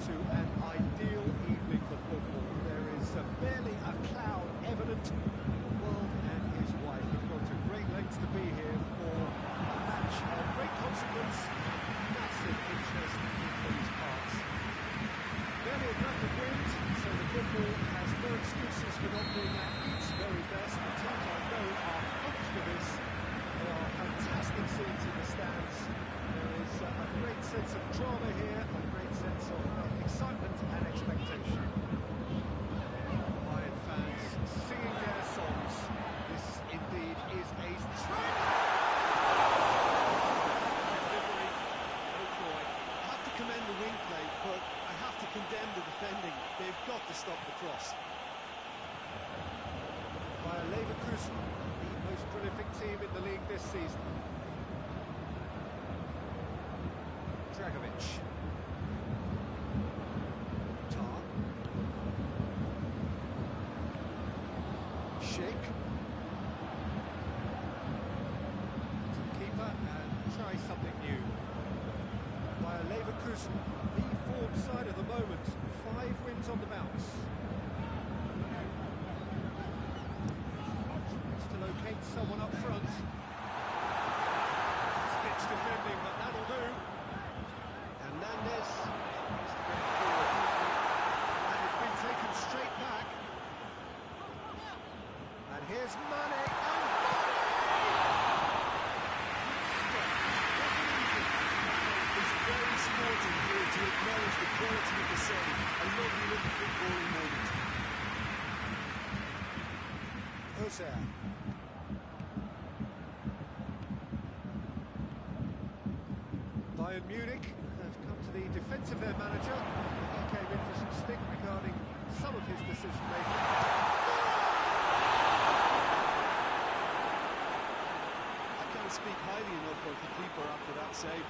to an ideal evening for football. There is barely a cloud evident. The world and his wife have gone to great lengths to be here for a match of great consequence, massive interest in these parts. Barely a breath of wind, so the football has no excuses for not being at its very best. The teams I know are pumped for this. There are fantastic scenes in the stands. There is a great sense of drama here, a great sense of excitement and expectation. Bayern fans singing their songs. This indeed is a delivery. Oh boy. I have to commend the wing play, but I have to condemn the defending. They've got to stop the cross. Bayer Leverkusen, the most prolific team in the league this season. Dragovic. Tar. Sheikh. To the keeper and try something new. Bayer Leverkusen, the form side of the moment. 5 wins on the bounce. Needs to locate someone up front. Stitch defending, but that'll do. Hernandez needs to get forward. And it's been taken straight back. And here's Mane. And It's very sporting here to acknowledge the quality of the save. A lovely little footballing moment. Özan. Bayern Munich have come to the defence of their manager. He came in for some stick regarding some of his decision-making. I can't speak highly enough of the keeper after that save.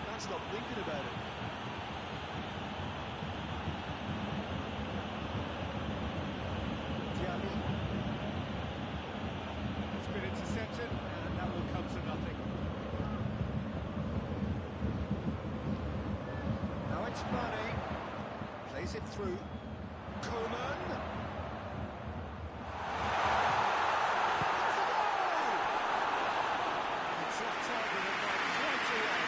Can't stop thinking about it. Diaby. It's been intercepted, and that will come to nothing. Now it's Mane. Plays it through. Coman. Has a goal! It's off target and right away.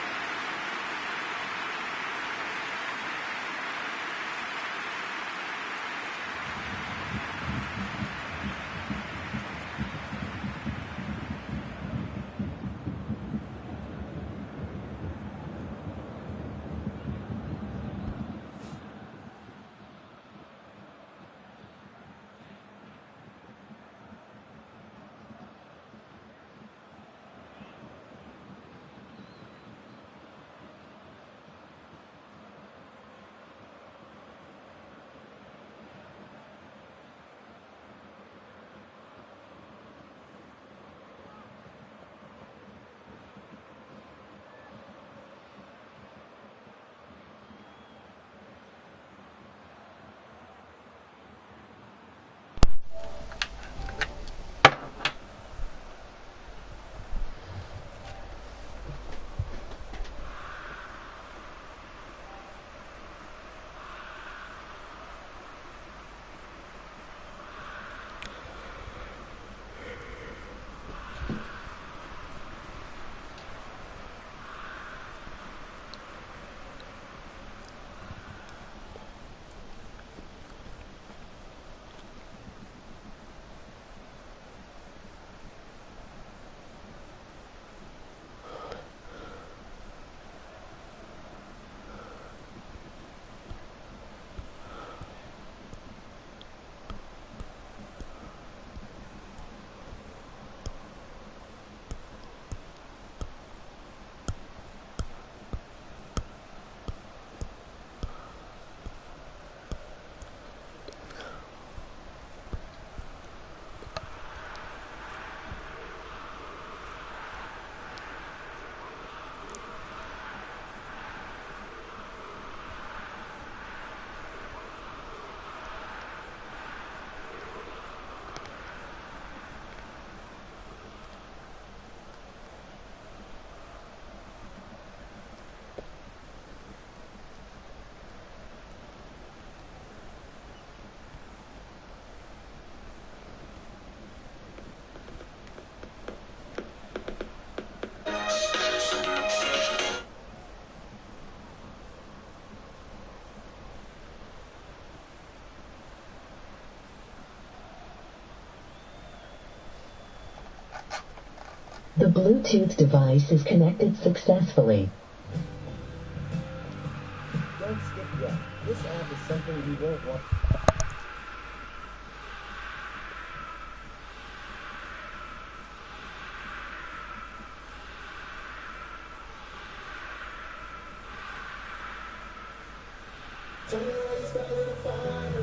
The Bluetooth device is connected successfully. Don't skip yet. This app is something we won't want.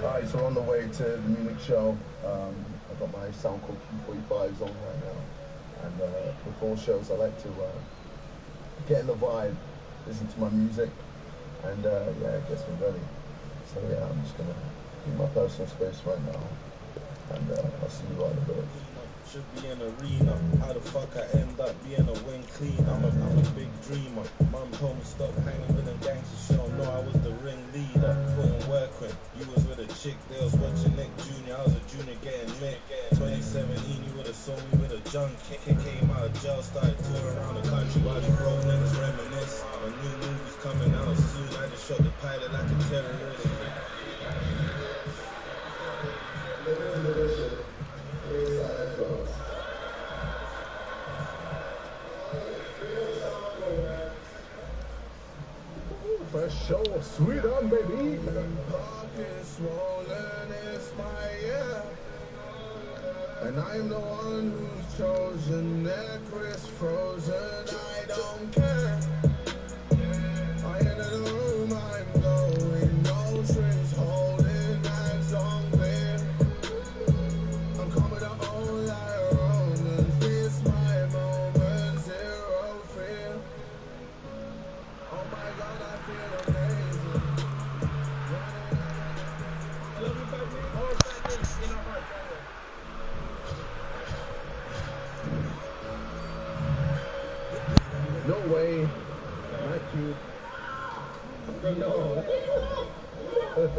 Alright, so we're on the way to the Munich show. I've got my sound called Q45s on right now. And before shows, I like to get in the vibe, listen to my music, and yeah, it gets me ready. So yeah, I'm just gonna be in my personal space right now, and I'll see you on the bridge. Should be an arena. How the fuck I end up being a wing clean? I'm a big dreamer. Mum told me stop hanging with them gangsters. She don't know I was the ringleader. Putting work in. You was with a chick, they was watching Nick Jr. I was a junior getting lit. 2017, you would've saw me with a junkie. Came out of jail, started touring around the country while the broke niggas reminisce. A new movie's coming out soon. I just shot the pilot like a terrorist. Fresh show, sweet on, baby. Pockets swollen, it's my year. And I'm the one who's chosen, neck wrist frozen, I don't care. I enter the room, I'm going, no strings holding, hands on clear. I'm coming to all like Romans, this my moment, zero fear. Oh my God, I feel amazing. I love you, baby. All back in our heart. No way. Not cute. No. What's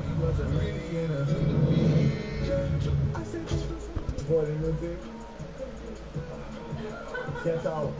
He wasn't really innocent to me. What do you think? Get out.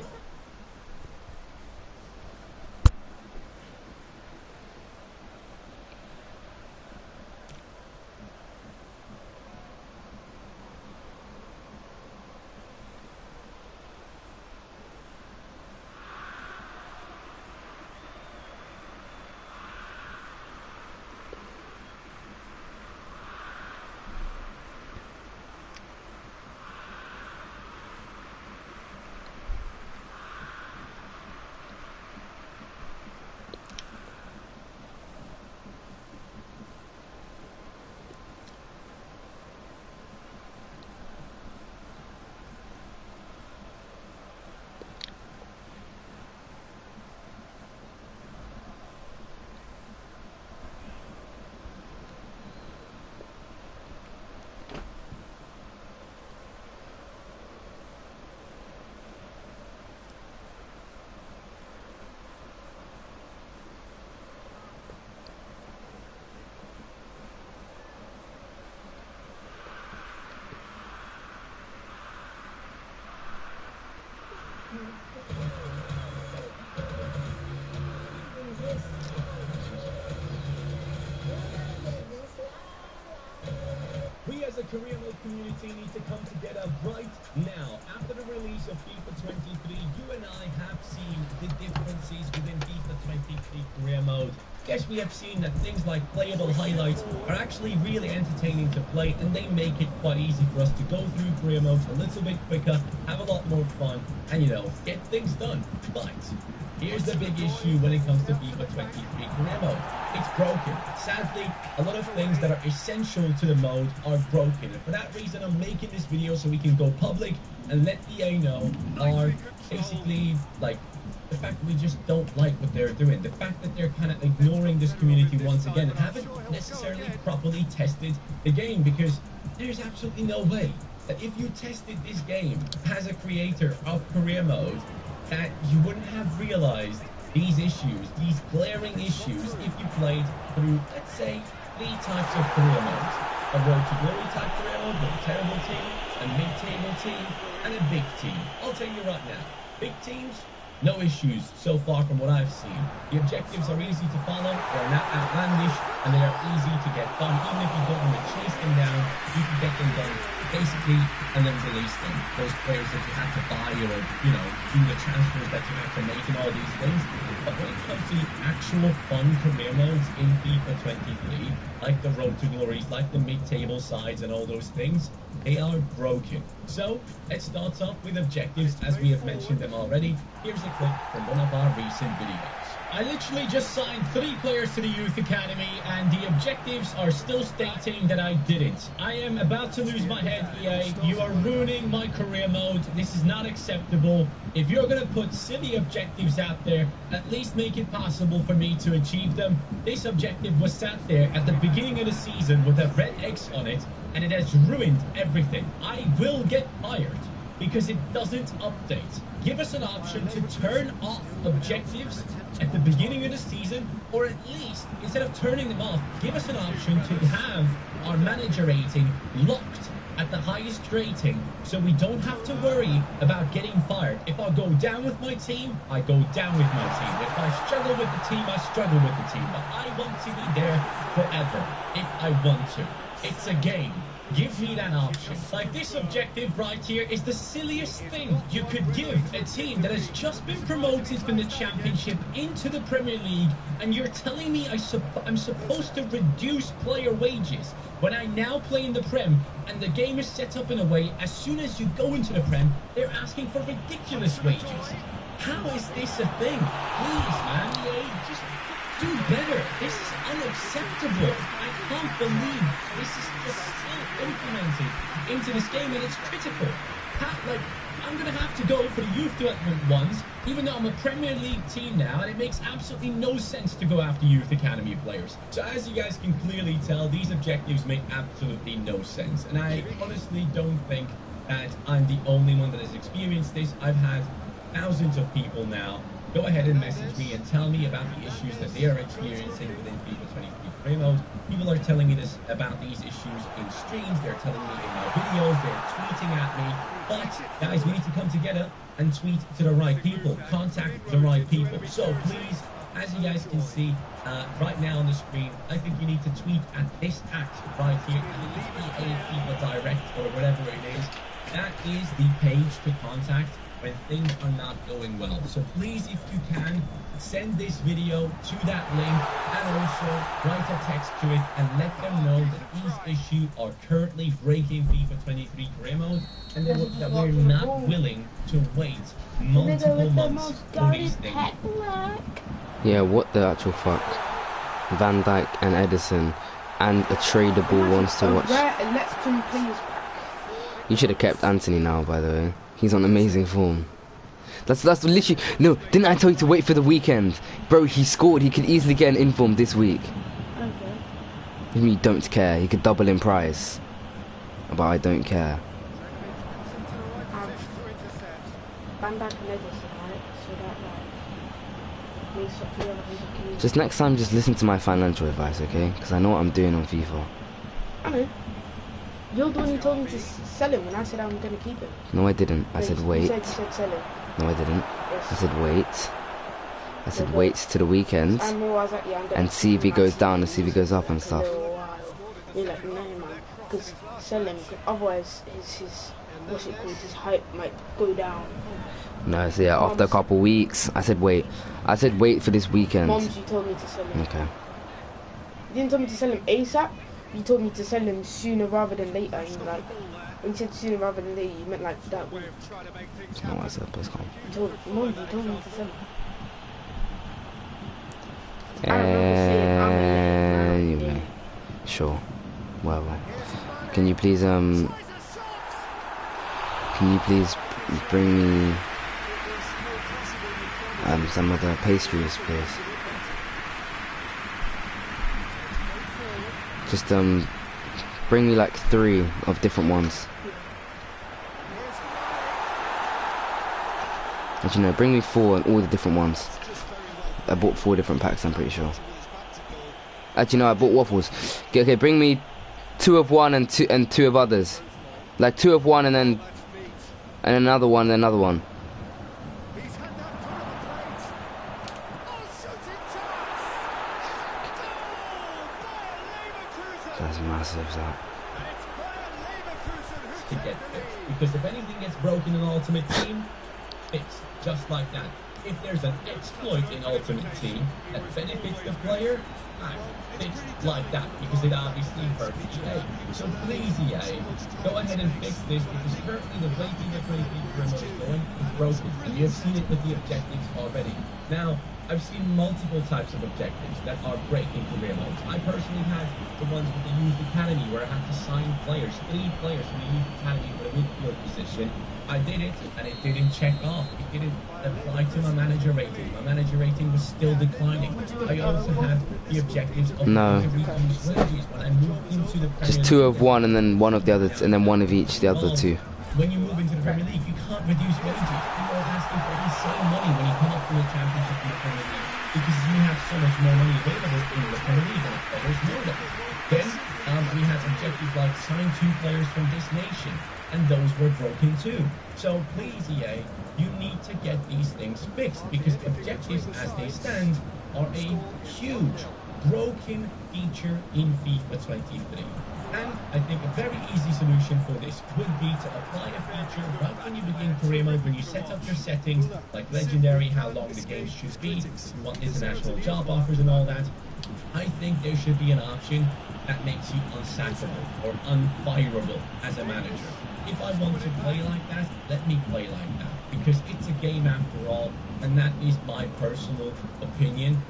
We as a Korean mode community need to come together right now. After the release of FIFA 23, you and I have seen the differences within FIFA 23 Korea mode. Yes, we have seen that things like playable highlights are actually really entertaining to play, and they make it quite easy for us to go through Korea mode a little bit quicker, have a lot more fun, and get things done. But here's the big issue when it comes to FIFA 23 Korea mode. It's broken. Sadly, a lot of things that are essential to the mode are broken. And for that reason, I'm making this video so we can go public and let EA know are basically like the fact that we just don't like what they're doing. The fact that they're kind of ignoring this community once again and haven't necessarily properly tested the game, because there's absolutely no way that if you tested this game as a creator of career mode, that you wouldn't have realized these issues, these glaring issues, if you played through, let's say, 3 types of career modes. A Road to Glory type career mode with a terrible team, a mid-table team, and a big team. I'll tell you right now, big teams, No issues so far from what I've seen. The objectives are easy to follow, they're not outlandish, and they are easy to get done. Even if you don't want to chase them down, you can get them done basically and then release them. Those players that you had to buy or, you know, do the transfers that you have to make and all these things. But when it comes to the actual fun career modes in FIFA 23, like the Road to Glories, like the mid-table sides and all those things, they are broken. So let's start off with objectives as we have mentioned them already. Here's a clip from one of our recent videos. I literally just signed 3 players to the youth academy and the objectives are still stating that I didn't. I am about to lose my head, EA. You are ruining my career mode. This is not acceptable. If you're going to put silly objectives out there, at least make it possible for me to achieve them. This objective was sat there at the beginning of the season with a red X on it, and it has ruined everything. I will get fired because it doesn't update. Give us an option to turn off objectives at the beginning of the season, or at least, instead of turning them off, give us an option to have our manager rating locked at the highest rating, so we don't have to worry about getting fired. If I go down with my team, I go down with my team. If I struggle with the team, I struggle with the team. But I want to be there forever, if I want to. It's a game. Give me that option. Like, this objective right here is the silliest thing you could give a team that has just been promoted from the Championship into the Premier League, and you're telling me I'm supposed to reduce player wages when I now play in the Prem, and the game is set up in a way, as soon as you go into the Prem, they're asking for ridiculous wages. How is this a thing? Please, man, EA, just do better. This is unacceptable. I can't believe this is just still implemented into this game, and it's critical. I'm going to have to go for the youth development ones, even though I'm a Premier League team now, and it makes absolutely no sense to go after youth academy players. So as you guys can clearly tell, these objectives make absolutely no sense, and I honestly don't think that I'm the only one that has experienced this. I've had thousands of people now go ahead and message me and tell me about the issues that they are experiencing within FIFA 23 career mode. People are telling me this about these issues in streams, they're telling me in my videos, they're tweeting at me. But guys, we need to come together and tweet to the right people, contact the right people. So please, as you guys can see right now on the screen, I think you need to tweet at this act right here. I think it's EA FIFA Direct or whatever it is. That is the page to contact when things are not going well. So please, if you can, send this video to that link and also write a text to it and let them know that these issues are currently breaking FIFA 23 career mode, and that we're not willing to wait multiple months for these things. Yeah, what the actual fuck? Van Dijk and Edison and a tradable wants to watch. You should have kept Anthony now, by the way. He's on amazing form. That's literally... No, didn't I tell you to wait for the weekend? Bro, he scored. He could easily get an inform this week. Okay. You don't care. He could double in price. But I don't care. Just next time, just listen to my financial advice, okay? Because I know what I'm doing on FIFA. I know. You're the one who told me to sell him when I said I'm going to keep him. No, I didn't. I said wait. You said sell him. No, I didn't. Yes. I said wait. I said wait to the weekend and see if he goes down and see if he goes up and stuff. You're like, no, man. Because sell him. Otherwise, his what's it called? His hype might go down. No, so yeah, after a couple weeks, I said wait. I said wait for this weekend. Moms, you told me to sell him. Okay. You didn't tell me to sell him ASAP. You told me to sell him sooner rather than later. And like, when you said sooner rather than later, you meant like that week. That's not what I said, please come. Mom, you told me to sell him. Anyway, sure. Well, can you please bring me some of the pastries, please? Just bring me like 3 of different ones. Actually no, bring me 4 and all the different ones. I bought 4 different packs, I'm pretty sure. Actually no, I bought waffles. Okay, bring me 2 of one and 2 of others. Like 2 of one and then another one and another one. deserves that. To get fixed, because if anything gets broken in Ultimate Team, fixed just like that. If there's an exploit in Ultimate Team that benefits the player, fixed like that, because it obviously hurts EA. So please EA, go ahead and fix this, because currently the way FIFA 23 remote is going is broken, and you have seen it with the objectives already. Now, I've seen multiple types of objectives that are breaking career modes. I personally had the ones with the Youth Academy where I had to sign players, 3 players from the Youth Academy for a midfield position. I did it, and it didn't check off. It didn't apply to my manager rating. My manager rating was still declining. I also had the objectives of reduce wages when I moved into the Premier League. Just 2 of one, and then 1 of the other, and then 1 of each, the other 2. When you move into the Premier League, you can't reduce wages. People are asking for the same money when you come up from the Championship in the Premier League, because you have so much more money available in the Premier League and others know that. Then we had objectives like sign 2 players from this nation, and those were broken too. So please EA, you need to get these things fixed, because objectives as they stand are a huge broken feature in FIFA 23. And I think a very easy solution for this would be to apply a feature right when you begin career mode, when you set up your settings, like legendary, how long the game should be, what international job offers and all that. I think there should be an option that makes you unsackable or unfireable as a manager. If I want to play like that, let me play like that, because it's a game after all, and that is my personal opinion.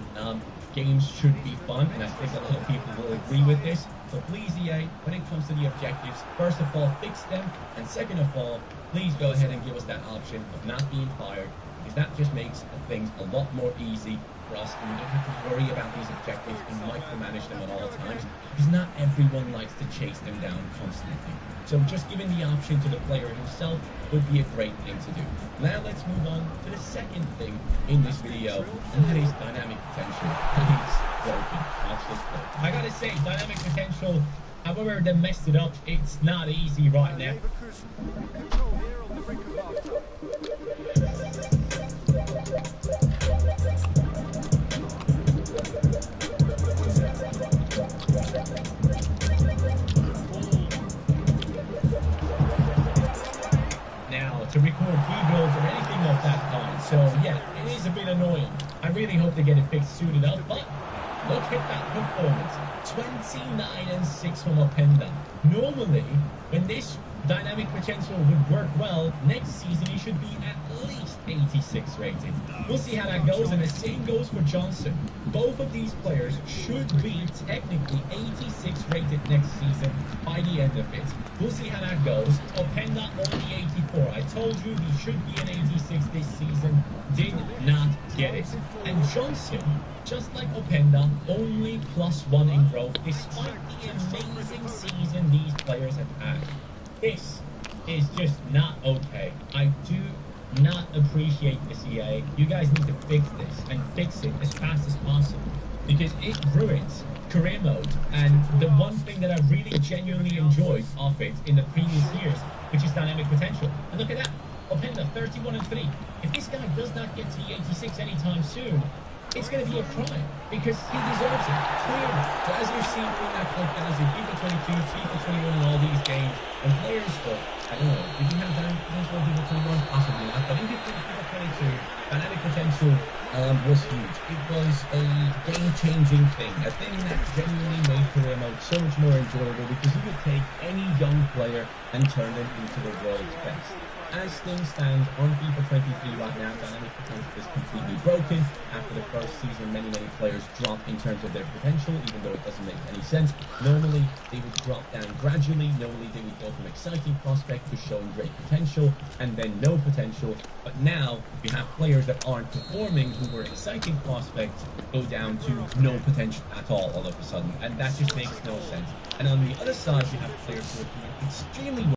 Games should be fun, and I think a lot of people will agree with this. So please EA, when it comes to the objectives, first of all, fix them, and second of all, please go ahead and give us that option of not being fired, because that just makes things a lot more easy for us, and we don't have to worry about these objectives and micromanage them at all times, because not everyone likes to chase them down constantly. So just giving the option to the player himself would be a great thing to do. Now let's move on to the second thing in this video, and that is dynamic potential. It's broken. Watch this play. I gotta say, dynamic potential, however they messed it up, it's not easy right now. To record rebuilds or anything of that kind. So yeah, it is a bit annoying. I really hope they get it fixed soon enough, but look at that performance. 29-6 from Openda. Normally, when this dynamic potential would work well, next season he should be at least 86 rated. We'll see how that goes, and the same goes for Johnson. Both of these players should be technically 86 rated next season by the end of it. We'll see how that goes. Openda only 84. I told you he should be an 86 this season. Did not get it. And Johnson, just like Openda, only +1 in growth, despite the amazing season these players have had. This is just not okay. I do not appreciate this, EA. You guys need to fix this, and fix it as fast as possible, because it ruins career mode, and the one thing that I really genuinely enjoyed of it in the previous years, which is dynamic potential. And look at that, Openda 31-3. If this guy does not get to the 86 anytime soon, it's going to be a crime, because he deserves it, clearly. So as you're seeing in that club fantasy, FIFA 22, FIFA 21, and all these games, when players score, I don't know, did you have dynamic potential in FIFA 21? Possibly not, but in FIFA 22, dynamic potential was huge. It was a game-changing thing, a thing that genuinely made career mode so much more enjoyable, because you could take any young player and turn them into the world's best. As things stand on FIFA 23 right now, dynamic potential is completely broken. After the first season, many players drop in terms of their potential, even though it doesn't make any sense. Normally, they would drop down gradually. Normally, they would go from exciting prospect to showing great potential, and then no potential. But now, we have players that aren't performing, who were exciting prospects, go down to no potential at all of a sudden. And that just makes no sense. And on the other side, we have players who are doing extremely well.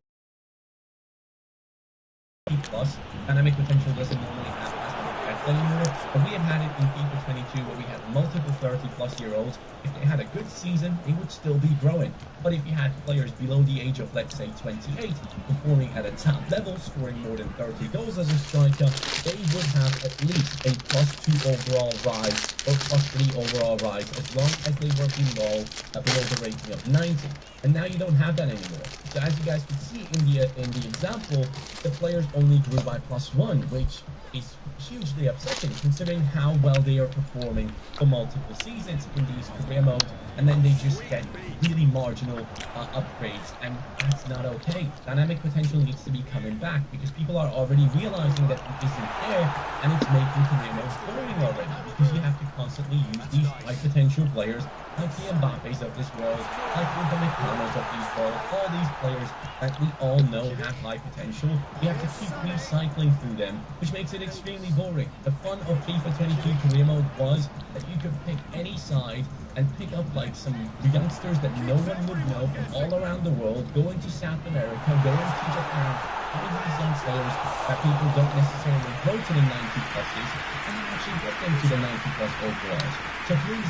Plus, dynamic potential doesn't normally have as much effect anymore, but we have had it in FIFA 22 where we had multiple 30-plus-year-olds. If they had a good season, they would still be growing. But if you had players below the age of, let's say, 28, performing at a top level, scoring more than 30 goals as a striker, they would have at least a +2 overall rise or +3 overall rise as long as they were below the rating of 90. And now you don't have that anymore. So as you guys can see in the example, the players only grew by +1, which is hugely upsetting considering how well they are performing for multiple seasons in these career modes, and then they just get really marginal upgrades, and that's not okay. Dynamic potential needs to be coming back because people are already realizing that it isn't there, and it's making career modes boring already because you have to constantly use these high potential players like the Mbappes of this world, like the McConnells of this world, all these players that we all know have high potential. You have to keep recycling through them, which makes it extremely boring. The fun of FIFA 22 career mode was that you could pick any side and pick up like some youngsters that no one would know from all around the world, going to South America, going to Japan, all these young players that people don't necessarily go to the 90 pluses, and you actually get them to the 90 plus overalls. So please,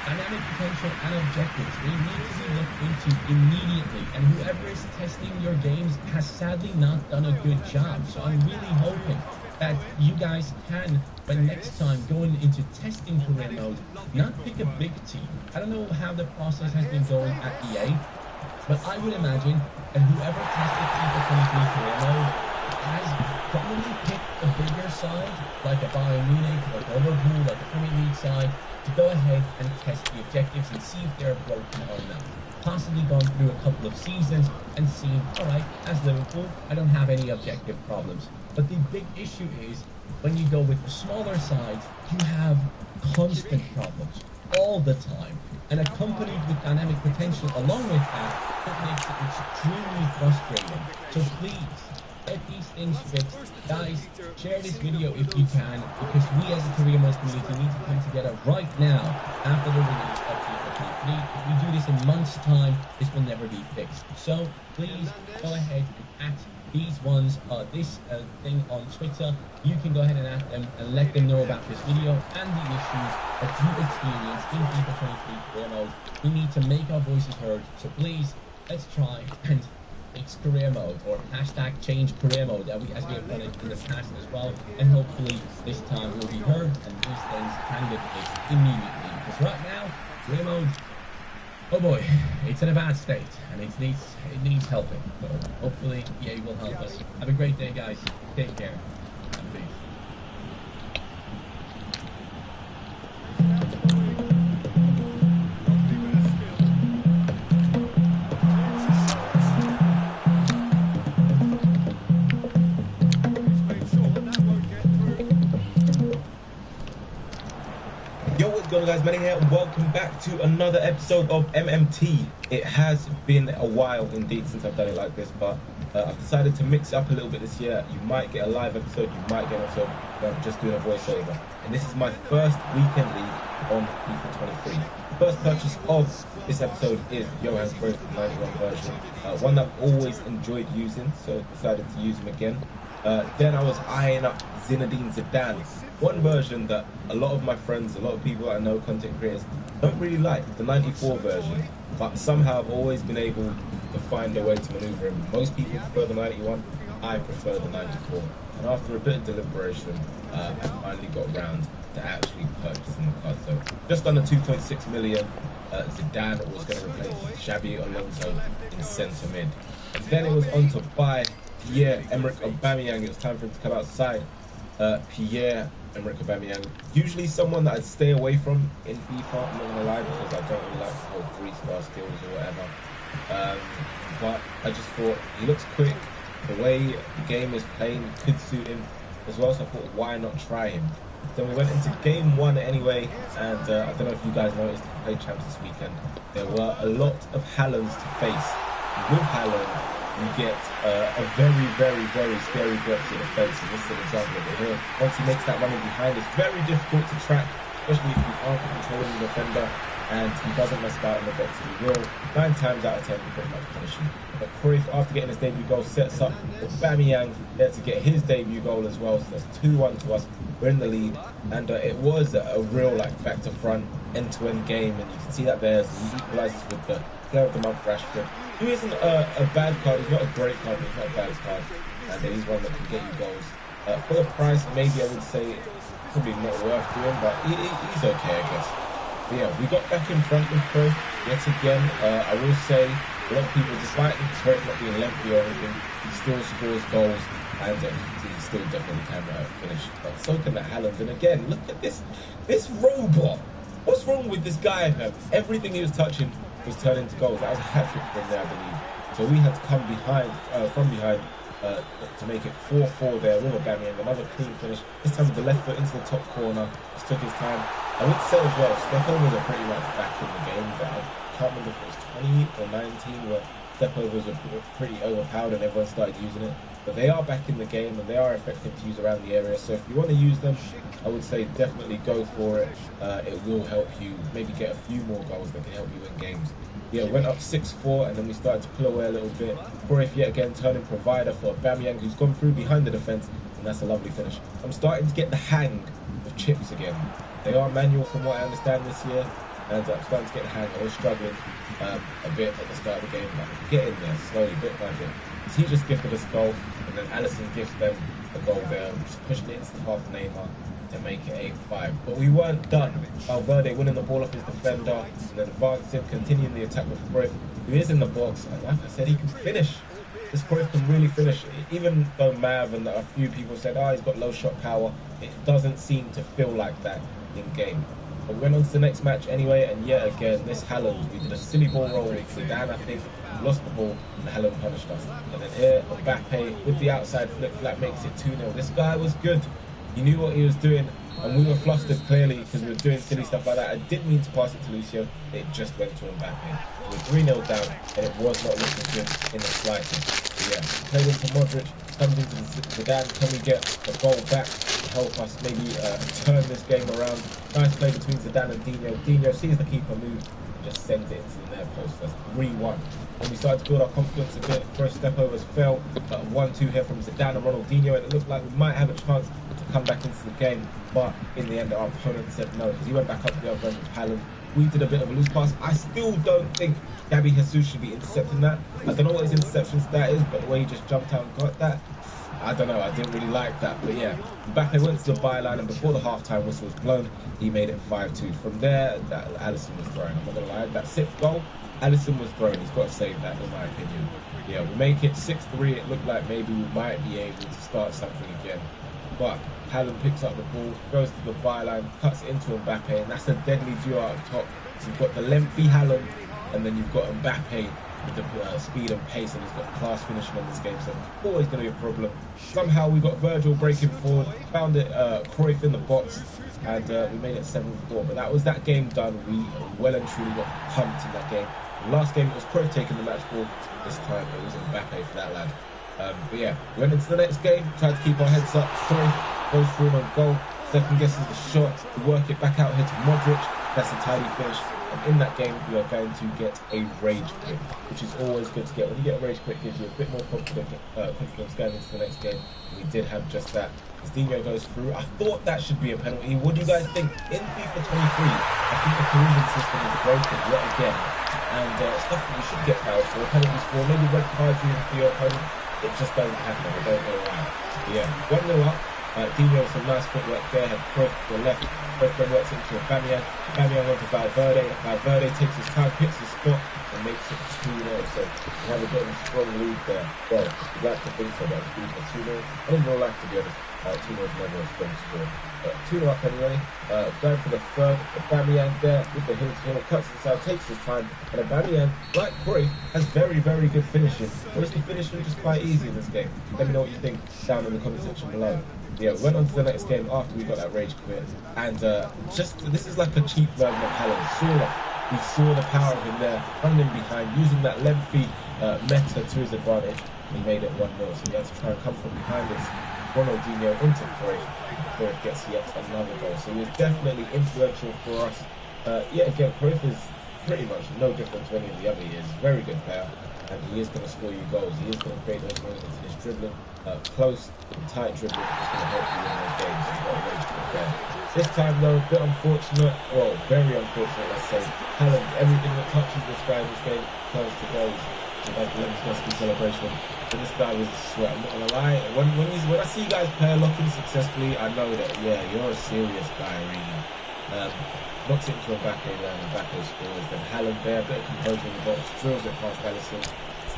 dynamic potential and objectives, they need to be looked into immediately, and whoever is testing your games has sadly not done a good job. So I'm really hoping that you guys can, but next time going into testing career mode, not pick a big team. I don't know how the process has been going at EA, but I would imagine that whoever tested FIFA 23 career mode has probably picked a bigger side, like a Bayern Munich, like a Liverpool, like a Premier League side, to go ahead and test the objectives and see if they're broken or not. Possibly gone through a couple of seasons and seen, alright, as Liverpool, I don't have any objective problems. But the big issue is, when you go with the smaller sides, you have constant problems all the time. And accompanied with dynamic potential along with that, it makes it extremely frustrating. So please, get these things fixed. Guys, share this video if you can, because we as a career mode community need to come together right now after the release of FIFA 23. If we do this in months' time, this will never be fixed. So please go ahead and at these ones, this thing on Twitter. You can go ahead and at them and let them know about this video and the issues that you experience in FIFA 23 career mode. We need to make our voices heard, so please, let's try and fix career mode, or hashtag change career mode, as we have done it in the past as well, and hopefully this time we'll be heard and these things can get fixed immediately, because right now, career mode, oh boy, it's in a bad state, and it needs helping. So hopefully EA will help us. Have a great day, guys. Take care, and peace. Going on, guys, Manny here, and welcome back to another episode of MMT. It has been a while indeed since I've done it like this, but I've decided to mix it up a little bit this year. You might get a live episode, you might get an episode where I'm just doing a voiceover. And this is my first weekend league on FIFA 23. The first purchase of this episode is Özan S6 91 version, one that I've always enjoyed using, so decided to use him again. Then I was eyeing up Zinedine Zidane, one version that a lot of my friends, a lot of people I know, content creators, don't really like, the 94 version, but somehow I've always been able to find a way to maneuver him. Most people prefer the 91, I prefer the 94. And after a bit of deliberation, I finally got round to actually purchasing the card. So just under 2.6 million, Zidane was going to replace Xabi Alonso in centre mid. And then it was on to buy Pierre-Emerick Aubameyang. It was time for him to come outside. Pierre-Emerick Aubameyang, usually someone that I'd stay away from in FIFA, I'm not gonna lie, because I don't really like the whole 3-star skills or whatever. But I just thought he looks quick, the way the game is playing could suit him as well, so I thought why not try him. Then we went into game 1 anyway, and I don't know if you guys noticed, if you played champs this weekend, there were a lot of Haalands to face. With Haaland, you get a very, very, very scary threat to the defense. And this is an example of it here. Once he makes that running behind, it's very difficult to track, especially if you aren't controlling the defender. and he doesn't mess about in the box. He will 9 times out of 10 pretty much punish you. But Cruyff, after getting his debut goal, sets up Aubameyang there to get his debut goal as well. So that's 2-1 to us. We're in the lead, and it was a real back to front, end-to-end game, and you can see that there. He equalises with the player of the month, Rashford, who isn't a bad card. He's not a great card, but he's not a bad card, and he's one that can get you goals. For the price, maybe I would say probably not worth doing, but he's okay, I guess. But yeah, we got back in front with Cruyff yet again. I will say a lot of people, despite Cruyff not being lengthy or anything, he still scores goals, and he still definitely can finish. But so can the Haaland. And again, look at this robot. What's wrong with this guy? Everything he was touching was turning into goals. That was a hat-trick from there, I believe. So we had to come from behind to make it 4-4 there with Aubameyang. Another clean finish. This time with the left foot into the top corner. Just took his time. I would say as well, stepovers are pretty much back in the game. But I can't remember if it was 20 or 19 where stepovers were pretty overpowered and everyone started using it. But they are back in the game and they are effective to use around the area. So if you want to use them, I would say definitely go for it. It will help you maybe get a few more goals that can help you win games. Yeah, went up 6-4 and then we started to pull away a little bit. Cruyff yet again turning provider for Aubameyang, who's gone through behind the defence, and that's a lovely finish. I'm starting to get the hang of chips again. They are manual from what I understand this year, and I'm starting to get the hang. I was struggling a bit at the start of the game, but getting there slowly, bit by bit. So he just gifted us a goal, and then Alisson gifts them a goal there. We just pushed it into the half Neymar to make it 8-5. But we weren't done. Valverde winning the ball off his defender, and then advancing, continuing the attack with Cruyff, who is in the box, and like I said, he can finish. This Cruyff can really finish. Even though Mav and a few people said, he's got low shot power, it doesn't seem to feel like that in game. But we went on to the next match anyway, and yet again, this Haaland, we did a silly ball roll with Zidane, I think, lost the ball, and Haaland punished us. And then here, Mbappe, with the outside flip-flap, makes it 2-0. This guy was good. He knew what he was doing, and we were flustered clearly because we were doing silly stuff like that. I didn't mean to pass it to Lucio, it just went to Mbappe. We were 3-0 down, and it was not looking good in the slightest. So yeah, played into Modric, comes into Zidane. Can we get a goal back to help us maybe turn this game around? Nice play between Zidane and Dino. Dino sees the keeper move, just sends it into the near post. That's 3-1. When we started to build our confidence a bit, first step overs fell. 1-2 here from Zidane and Ronaldinho, and it looked like we might have a chance to come back into the game. But in the end, our opponent said no, because he went back up to the other end with Haaland. We did a bit of a loose pass. I still don't think Gabby Jesus should be intercepting that. I don't know what his interception stat is, but the way he just jumped out and got that, I don't know, I didn't really like that. But yeah, Mbappe went to the byline, and before the half-time whistle was blown, he made it 5-2. From there, Alisson was thrown. I'm not going to lie, that 6th goal, Alisson was thrown. He's got to save that, in my opinion. Yeah, we make it 6-3. It looked like maybe we might be able to start something again. But Haaland picks up the ball, goes to the byline, cuts it into Mbappe, and that's a deadly duo up top. So you've got the lengthy Haaland, and then you've got Mbappe with the speed and pace, and he's got class finishing on this game, so always going to be a problem. Somehow we got Virgil breaking forward, found it Cruyff in the box, and we made it 7-4. But that was that game done. We well and truly got pumped in that game. The last game it was Cruyff taking the match ball. This time it was Mbappe for that lad. But yeah, went into the next game, tried to keep our heads up. Cruyff goes through on goal, second guesses the shot, we work it back out here to Modric. That's a tidy finish. And in that game, we are going to get a rage quit, which is always good to get. When you get a rage quit, it gives you a bit more confidence going into the next game. We did have just that. As Dino goes through, I thought that should be a penalty. What do you guys think? In FIFA 23, I think the collision system is broken yet again. And stuff that you should get fouled for, penalties for, maybe red cards even for your opponent. It just doesn't happen. It don't go around. But yeah, 1-0 up. Dino with some nice footwork there, had Cruyff to the left. Cruyff then works into Aubameyang. Aubameyang onto Valverde. Valverde takes his time, picks his spot, and makes it 2-0. So we have a bit of a strong lead there. Well, we'd like to think so, but it's been for 2-0. I don't really like to be honest. 2-0 is never a strong score. 2-0 up anyway. Going for the third. Aubameyang there with the heel-to-heel, cuts inside, takes his time. And Aubameyang, like Cruyff, has very, very good finishing. Or is the finishing just quite easy in this game? Let me know what you think down in the comment section below. Yeah, we went on to the next game after we got that rage quit, and this is like a cheap version of Haaland. We saw the power of him there, running behind, using that lengthy meta to his advantage. He made it 1-0, so he had to try and come from behind this Ronaldinho into Cruyff before it gets yet another goal. So he was definitely influential for us Yeah, again, Cruyff is pretty much no different to any of the other years. Very good player, and he is going to score you goals. He is going to create those moments in his dribbling, close and tight dribbling is going to help you win those games. He's got a range to prepare. This time, though, a bit unfortunate, well, very unfortunate, let's say. Haaland, everything that touches this guy in this game turns to goals. Like the Lewandowski celebration. So this guy was a sweat, I'm not gonna lie. When I see guys pair locking successfully, I know that, yeah, you're a serious guy, really. Knocks it into a back end and Mbappe scores. Then Haaland there, a bit of composure in the box, drills it past Alisson.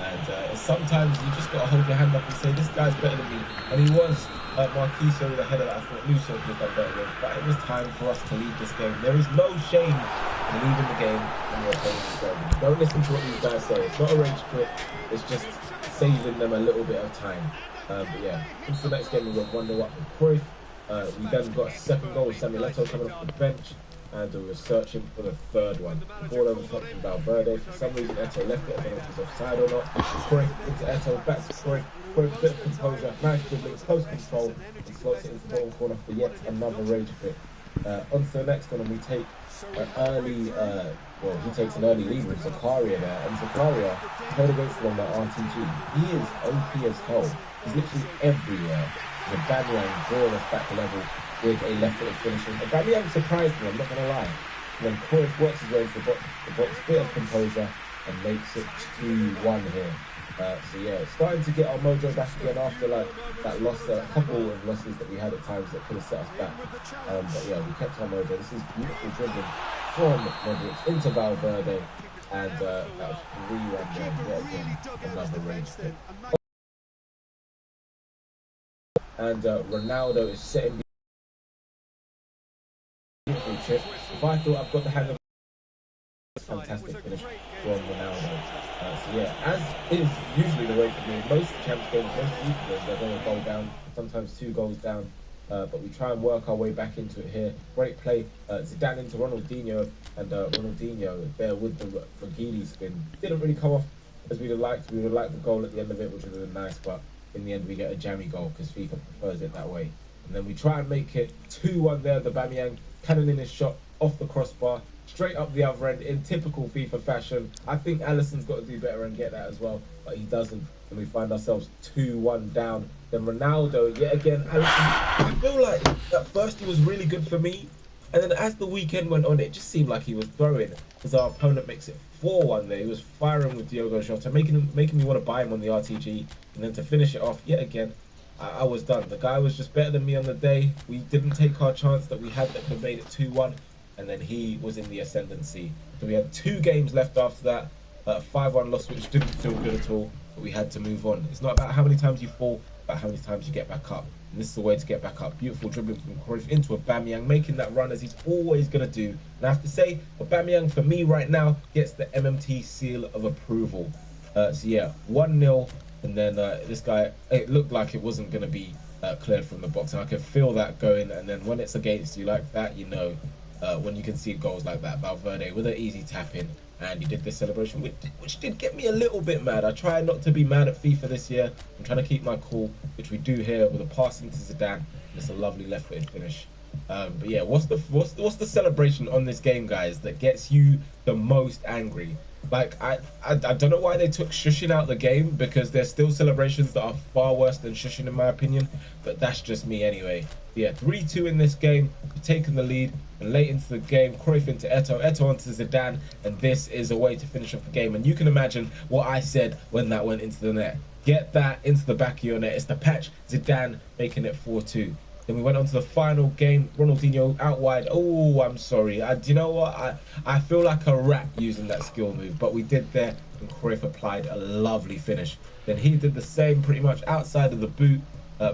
And sometimes you just got to hold your hand up and say, this guy's better than me. And he was. Marquinhos with a header that I thought Luso could have done better with. But it was time for us to leave this game. There is no shame in leaving the game when your opponent's struggling. Don't listen to what these guys say. It's not a rage quit. It's just saving them a little bit of time. But yeah, into the next game we went 1-0 up with Cruyff. We then got a second goal with Samuel Eto'o coming off the bench. And we were searching for the third one. The ball over top from Valverde. For some reason, Eto'o left it. I don't know if he's offside or not. Cruyff into Eto'o, back to Cruyff. Cruyff, bit of composure, nice dribbling, close control. He slots it into the bottom corner for yet another rage fit. On to the next one, and we take an early, he takes an early lead with Zakaria there. And Zakaria played against him on the RTG. He is OP as hell. He's literally everywhere. The Aubameyang drawing us back to level with a left-footed finishing. Aubameyang surprised me, I'm not going to lie. And then Cruyff works his way into the box, bit of composure, and makes it 2-1 here. So yeah, starting to get our mojo back again after like that loss, a couple of losses that we had at times that could have set us back. But yeah, we kept our mojo. This is beautiful dribbling from Modric into Valverde, and that was 3-1 there. Yet again, another rage fit. And Ronaldo is setting beautiful chip. If I thought I've got the hang of fantastic finish from Ronaldo. So yeah, as is usually the way for me, most champs games, most youth games, they're going to goal down, sometimes 2 goals down. But we try and work our way back into it here. Great play, Zidane into Ronaldinho, and Ronaldinho there with the Regili spin. Didn't really come off as we'd have liked. We would have liked the goal at the end of it, which would have been nice, but in the end we get a jammy goal because FIFA prefers it that way. And then we try and make it 2-1 there. The Aubameyang cannoning his shot off the crossbar, straight up the other end in typical FIFA fashion. I think Alisson's got to do better and get that as well, but he doesn't. And we find ourselves 2-1 down. Then Ronaldo, yet again, Alisson, I feel like at first he was really good for me. And then as the weekend went on, it just seemed like he was throwing. Because our opponent makes it 4-1 there. He was firing with Diogo Jota, making me want to buy him on the RTG. And then to finish it off, yet again, I was done. The guy was just better than me on the day. We didn't take our chance that we had that could have made it 2-1. And then he was in the ascendancy. So we had 2 games left after that. A 5-1 loss, which didn't feel good at all. But we had to move on. It's not about how many times you fall, but how many times you get back up. And this is the way to get back up. Beautiful dribbling from Cruyff into Aubameyang, making that run as he's always going to do. And I have to say, Aubameyang, for me right now, gets the MMT seal of approval. So yeah, 1-0. And then this guy, it looked like it wasn't going to be cleared from the box. And I could feel that going. And then when it's against you like that, you know, when you can see goals like that, Valverde with an easy tap in. And he did this celebration, which did get me a little bit mad. I try not to be mad at FIFA this year. I'm trying to keep my cool, which we do here with a pass into Zidane. It's a lovely left-footed finish. But yeah, what's the celebration on this game, guys, that gets you the most angry? Like, I don't know why they took shushing out the game, because there's still celebrations that are far worse than shushing in my opinion, but that's just me anyway. Yeah, 3-2 in this game, we've taken the lead, and late into the game, Cruyff into Eto'o, Eto'o onto Zidane, and this is a way to finish off the game. And you can imagine what I said when that went into the net. Get that into the back of your net. It's the patch, Zidane making it 4-2. Then we went on to the final game. Ronaldinho out wide. Oh, I'm sorry. Do you know what? I feel like a rat using that skill move, but we did there, and Cruyff applied a lovely finish. Then he did the same pretty much outside of the boot.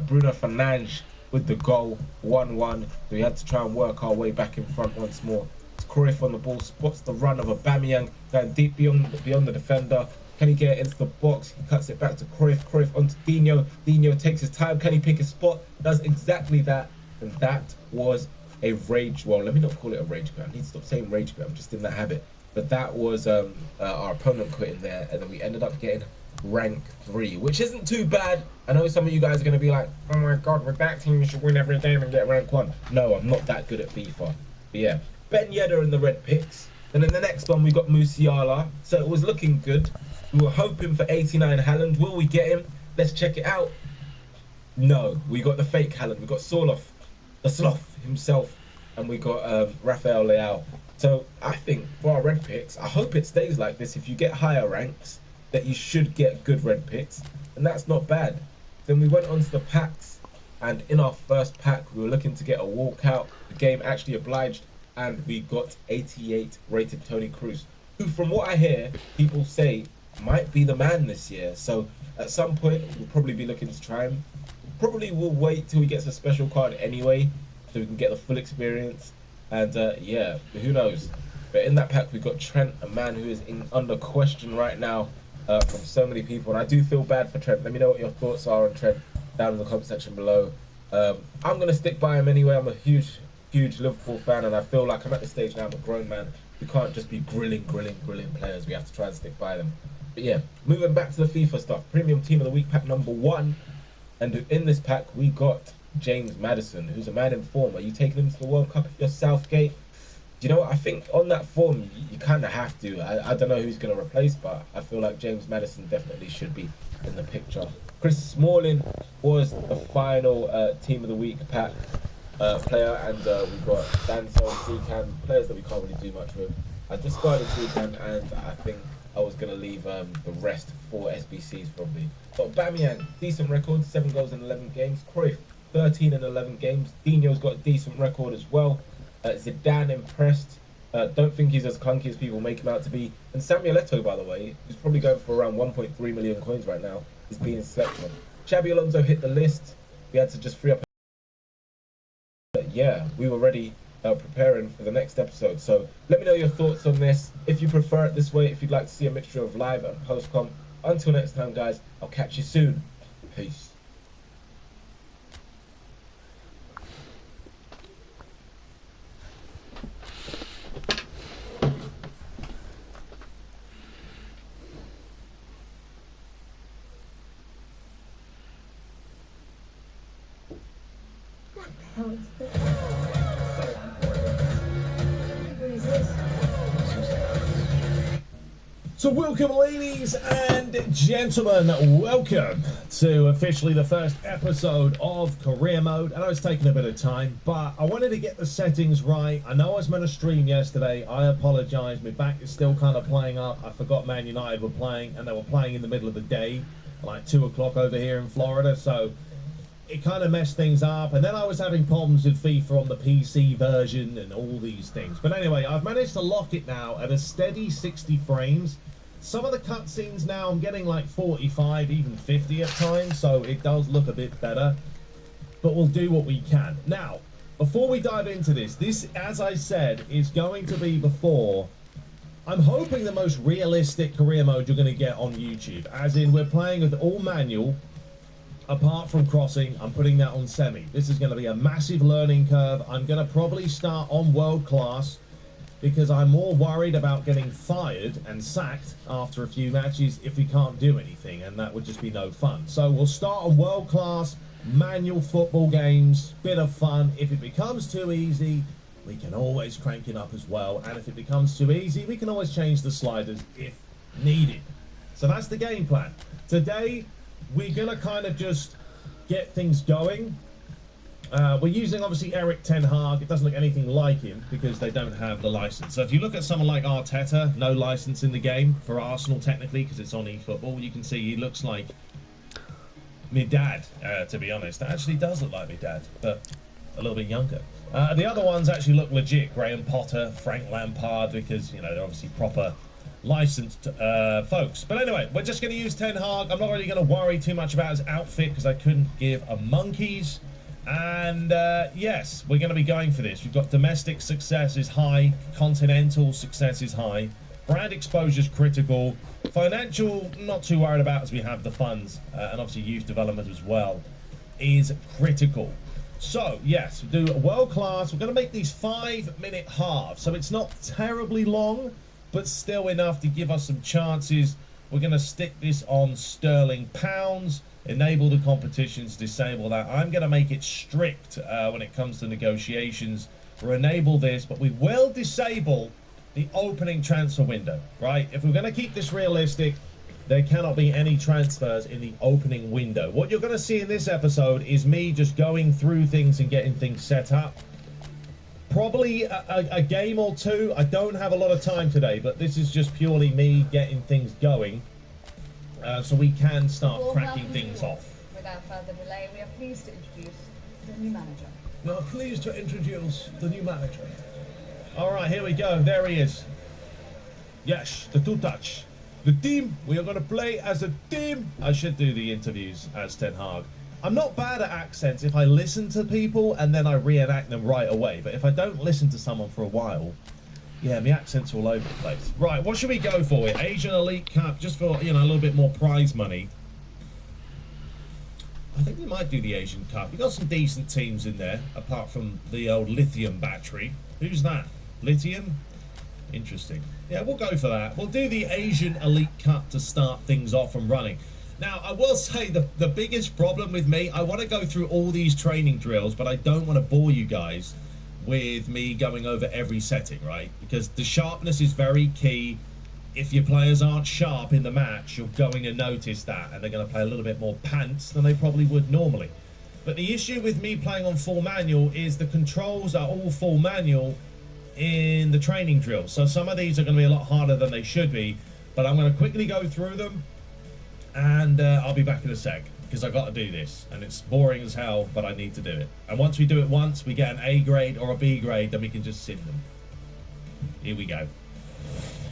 Bruno Fernandes with the goal, 1-1. So we had to try and work our way back in front once more. Cruyff on the ball, spots the run of Aubameyang, going deep beyond the defender. Can he get it into the box? He cuts it back to Cruyff. Cruyff onto Dino. Dino takes his time. Can he pick his spot? Does exactly that. And that was a rage. Well, let me not call it a rage quit. I need to stop saying rage quit. I'm just in that habit. But that was our opponent quitting there. And then we ended up getting rank 3, which isn't too bad. I know some of you guys are going to be like, oh my God, with that team, you should win every game and get rank 1. No, I'm not that good at FIFA. But yeah, Ben Yedder in the red picks. And then the next one, we got Musiala. So it was looking good. We were hoping for 89 Haaland. Will we get him? Let's check it out. No, we got the fake Haaland. We got Sorloth, the sloth himself. And we got Rafael Leao. So I think for our red picks, I hope it stays like this. If you get higher ranks, that you should get good red picks. And that's not bad. Then we went on to the packs. And in our first pack, we were looking to get a walkout. The game actually obliged. And we got 88 rated Tony Cruz, who from what I hear, people say might be the man this year. So at some point, we'll probably be looking to try him. Probably will wait till he gets a special card anyway, so we can get the full experience. And yeah, who knows. But in that pack, we got Trent, a man who is under question right now from so many people. And I do feel bad for Trent. Let me know what your thoughts are on Trent down in the comment section below. I'm going to stick by him anyway. I'm a huge Liverpool fan, and I feel like I'm at the stage now, I'm a grown man. We can't just be grilling players. We have to try and stick by them. But yeah, moving back to the FIFA stuff. Premium Team of the Week pack number 1. And in this pack, we got James Maddison, who's a man in form. Are you taking him to the World Cup if you're Southgate? Do you know what? I think on that form, you kind of have to. I don't know who's going to replace, but I feel like James Maddison definitely should be in the picture. Chris Smalling was the final Team of the Week pack player, and we've got Danso, Secan, players that we can't really do much with. I discarded Secan, and I think I was going to leave the rest for SBCs probably. But Bamiyang, decent record, 7 goals in 11 games. Cruyff, 13 in 11 games. Dino's got a decent record as well. Zidane impressed. Don't think he's as clunky as people make him out to be. And Samuel Eto'o, by the way, who's probably going for around 1.3 million coins right now, is being selected. Xabi Alonso hit the list. We had to just free up. Yeah, we were ready preparing for the next episode. So let me know your thoughts on this. If you prefer it this way, if you'd like to see a mixture of live and post-com. Until next time, guys, I'll catch you soon. Peace. How is this? What is this? So welcome, ladies and gentlemen, welcome to officially the first episode of Career Mode. I know it's taken a bit of time, but I wanted to get the settings right. I know I was meant to stream yesterday. I apologise. My back is still kind of playing up. I forgot Man United were playing, and they were playing in the middle of the day, like 2 o'clock over here in Florida, so it kind of messed things up. And then I was having problems with FIFA on the PC version and all these things. But anyway, I've managed to lock it now at a steady 60 frames. Some of the cutscenes now I'm getting like 45, even 50 at times, so it does look a bit better. But we'll do what we can. Now, before we dive into this, as I said, is going to be before. I'm hoping the most realistic career mode you're going to get on YouTube. As in, we're playing with all manual. Apart from crossing, I'm putting that on semi. This is going to be a massive learning curve. I'm going to probably start on world class because I'm more worried about getting fired and sacked after a few matches if we can't do anything, and that would just be no fun. So we'll start on world class, manual football games, bit of fun. If it becomes too easy, we can always crank it up as well. And if it becomes too easy, we can always change the sliders if needed. So that's the game plan. Today, we're going to kind of just get things going. We're using, obviously, Eric Ten Hag. It doesn't look anything like him because they don't have the license. So if you look at someone like Arteta, no license in the game for Arsenal, technically, because it's on eFootball, you can see he looks like my dad, to be honest. It actually does look like my dad, but a little bit younger. The other ones actually look legit. Graham Potter, Frank Lampard, because, you know, they're obviously proper licensed folks. But anyway, we're just going to use Ten Hag. I'm not really going to worry too much about his outfit because I couldn't give a monkey's. And yes, we're going to be going for this. We've got domestic success is high, continental success is high, brand exposure is critical, financial not too worried about as we have the funds, and obviously youth development as well is critical. So yes, we'll do world class. We're going to make these 5-minute halves, so it's not terribly long, but still enough to give us some chances. We're going to stick this on sterling pounds, enable the competitions, disable that. I'm going to make it strict when it comes to negotiations, or enable this, but we will disable the opening transfer window, right? If we're going to keep this realistic, there cannot be any transfers in the opening window. What you're going to see in this episode is me just going through things and getting things set up. Probably a game or two. I don't have a lot of time today, but this is just purely me getting things going, so we can start cracking things off. Without further delay, we are pleased to introduce the new manager. We are pleased to introduce the new manager. All right, here we go. There he is. Yes, the two-touch. The team, we are going to play as a team. I should do the interviews as Ten Hag. I'm not bad at accents if I listen to people and then I reenact them right away. But if I don't listen to someone for a while, yeah, my accent's all over the place. Right, what should we go for here? Asian Elite Cup, just for, you know, a little bit more prize money. I think we might do the Asian Cup. We've got some decent teams in there, apart from the old lithium battery. Who's that? Lithium? Interesting. Yeah, we'll go for that. We'll do the Asian Elite Cup to start things off and running. Now, I will say the biggest problem with me, I want to go through all these training drills, but I don't want to bore you guys with me going over every setting, right? Because the sharpness is very key. If your players aren't sharp in the match, you're going to notice that, and they're going to play a little bit more pants than they probably would normally. But the issue with me playing on full manual is the controls are all full manual in the training drills. So some of these are going to be a lot harder than they should be, but I'm going to quickly go through them, and I'll be back in a sec, because I've got to do this, and it's boring as hell, but I need to do it. And once we do it once, we get an A grade or a B grade, then we can just sim them. Here we go.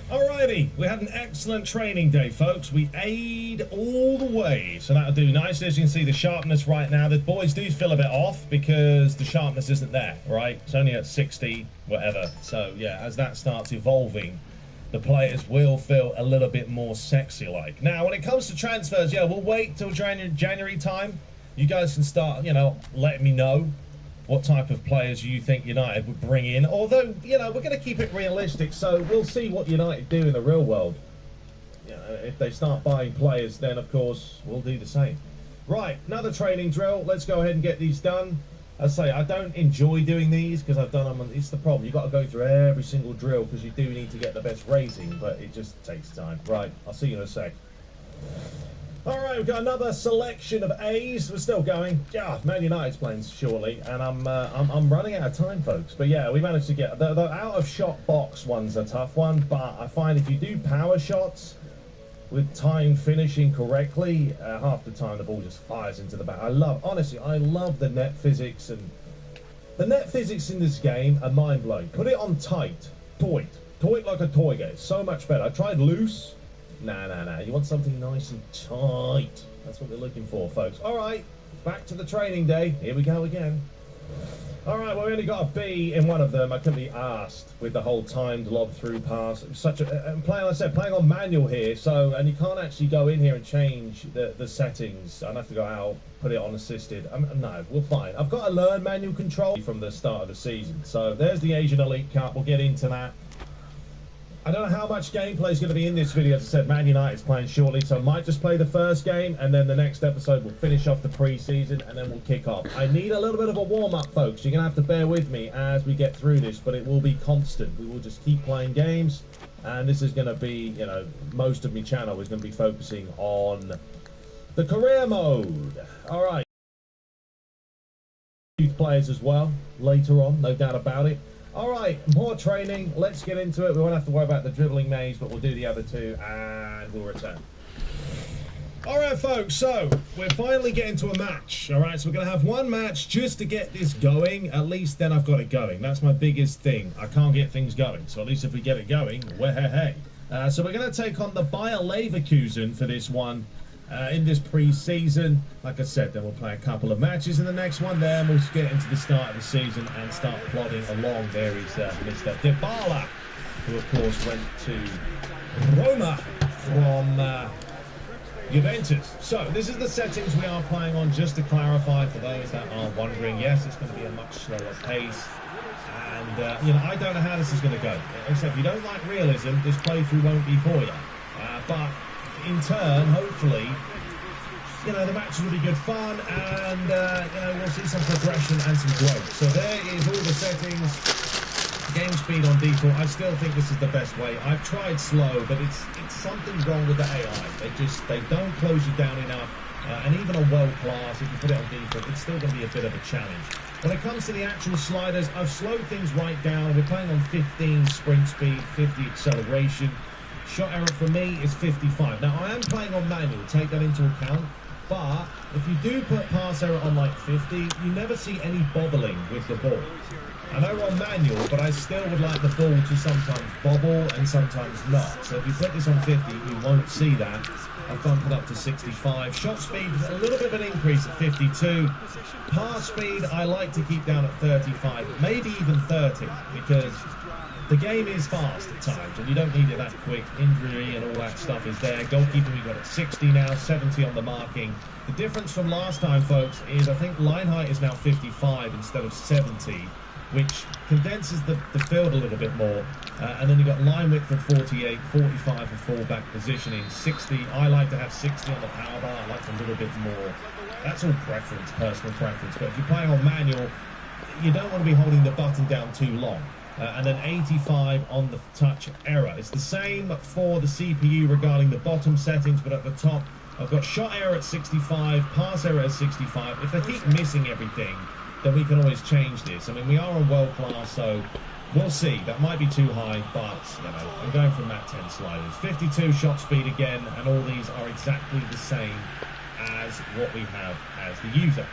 Alrighty, we had an excellent training day, folks. We A'd all the way, so that'll do nicely. As you can see, the sharpness right now, the boys do feel a bit off because the sharpness isn't there, right? It's only at 60, whatever. So yeah, as that starts evolving, the players will feel a little bit more sexy-like. Now, when it comes to transfers, yeah, we'll wait till January time. You guys can start, you know, letting me know what type of players you think United would bring in. Although, you know, we're going to keep it realistic, so we'll see what United do in the real world. You know, if they start buying players, then, of course, we'll do the same. Right, another training drill. Let's go ahead and get these done. As I say, I don't enjoy doing these because I've done them. It's the problem. You've got to go through every single drill because you do need to get the best rating, but it just takes time. Right, I'll see you in a sec. All right, we've got another selection of A's. We're still going. Yeah, Man United's playing shortly, and I'm running out of time, folks. But yeah, we managed to get the out of shot box one's a tough one, but I find if you do power shots with time finishing correctly, half the time the ball just fires into the back. Honestly, I love the net physics, and the net physics in this game are mind blowing. Put it on tight, toy like a toy game. It's so much better. I tried loose. Nah. You want something nice and tight. That's what we're looking for, folks. All right, back to the training day. Here we go again. All right, well, we only got a B in one of them. I couldn't be asked with the whole timed lob through pass. It was such a and playing, like I said, playing on manual here. So, and you can't actually go in here and change the settings. I'd have to go out, put it on assisted. No, we're fine. I've got to learn manual control from the start of the season. So there's the Asian Elite Cup. We'll get into that. I don't know how much gameplay is going to be in this video. As I said, Man United's playing shortly, so I might just play the first game, and then the next episode we'll finish off the pre-season, and then we'll kick off. I need a little bit of a warm-up, folks. You're going to have to bear with me as we get through this, but it will be constant. We will just keep playing games, and this is going to be, you know, most of my channel is going to be focusing on the career mode. All right. Youth players as well, later on, no doubt about it. All right, more training. Let's get into it. We won't have to worry about the dribbling maze, but we'll do the other two, and we'll return. All right, folks, so we're finally getting to a match. All right, so we're going to have one match just to get this going. At least then I've got it going. That's my biggest thing. I can't get things going, so at least if we get it going, well, hey. So we're going to take on the Bayer Leverkusen for this one. In this pre-season, like I said, then we'll play a couple of matches in the next one. Then we'll get into the start of the season and start plodding along. There is Mr. Dybala, who of course went to Roma from Juventus. So this is the settings we are playing on, just to clarify for those that are wondering. Yes, it's going to be a much slower pace. And, you know, I don't know how this is going to go. Except if you don't like realism, this playthrough won't be for you. But in turn, hopefully, you know, the matches will be good fun, and you know, we'll see some progression and some growth. So there is all the settings. Game speed on default. I still think this is the best way. I've tried slow, but it's something wrong with the AI. They don't close you down enough. And even on world class, if you put it on default, it's still going to be a bit of a challenge. When it comes to the actual sliders, I've slowed things right down. We're playing on 15 sprint speed, 50 acceleration. Shot error for me is 55. Now, I am playing on manual, take that into account. But if you do put pass error on like 50, you never see any bobbling with the ball. I know we're on manual, but I still would like the ball to sometimes bobble and sometimes not. So if you put this on 50, you won't see that. I've bumped it up to 65. Shot speed is a little bit of an increase at 52. Pass speed, I like to keep down at 35, maybe even 30, because the game is fast at times, and you don't need it that quick. Injury and all that stuff is there. Goalkeeping, we've got at 60 now, 70 on the marking. The difference from last time, folks, is I think line height is now 55 instead of 70, which condenses the field a little bit more. And then you've got line width of 48, 45 for full-back positioning, 60. I like to have 60 on the power bar. I like a little bit more. That's all preference, personal preference. But if you're playing on manual, you don't want to be holding the button down too long. And then 85 on the touch error. It's the same for the CPU regarding the bottom settings, but at the top, I've got shot error at 65, pass error at 65. If I keep missing everything, then we can always change this. I mean, we are on world class, so we'll see. That might be too high, but, you know, I'm going for Mat 10 sliders. 52 shot speed again, and all these are exactly the same as what we have as the user.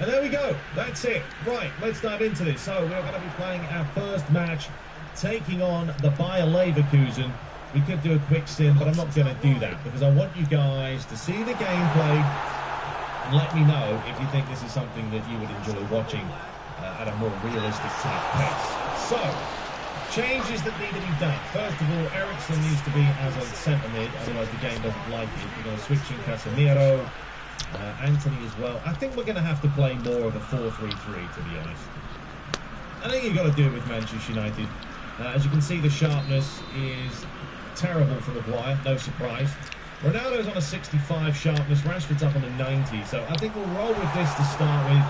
And there we go. That's it. Right, let's dive into this. So we're going to be playing our first match, taking on the Bayer Leverkusen. We could do a quick sim, but I'm not going to do that because I want you guys to see the gameplay and let me know if you think this is something that you would enjoy watching at a more realistic type pace. So, changes that need to be done. First of all, Ericsson needs to be as a centre mid, otherwise the game doesn't like it. We're going to switch in Casemiro, Anthony as well. I think we're going to have to play more of a 4-3-3, to be honest. I think you've got to do it with Manchester United. As you can see, the sharpness is terrible for Maguire, no surprise. Ronaldo's on a 65 sharpness, Rashford's up on a 90, so I think we'll roll with this to start with,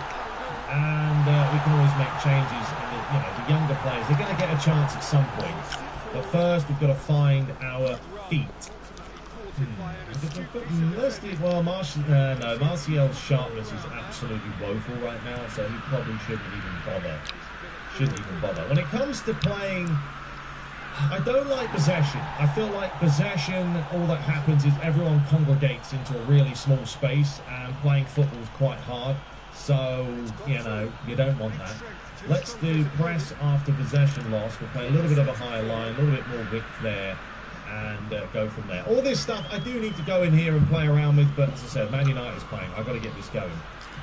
and we can always make changes. And you know, the younger players, they're going to get a chance at some point, but first we've got to find our feet. Well, Martial's sharpness is absolutely woeful right now, so he probably shouldn't even bother. When it comes to playing, I don't like possession. I feel like possession, all that happens is everyone congregates into a really small space, and playing football is quite hard. So, you know, you don't want that. Let's do press after possession loss. We'll play a little bit of a higher line, a little bit more width there, and go from there. All this stuff I do need to go in here and play around with, but as I said, Man United's playing. I've got to get this going,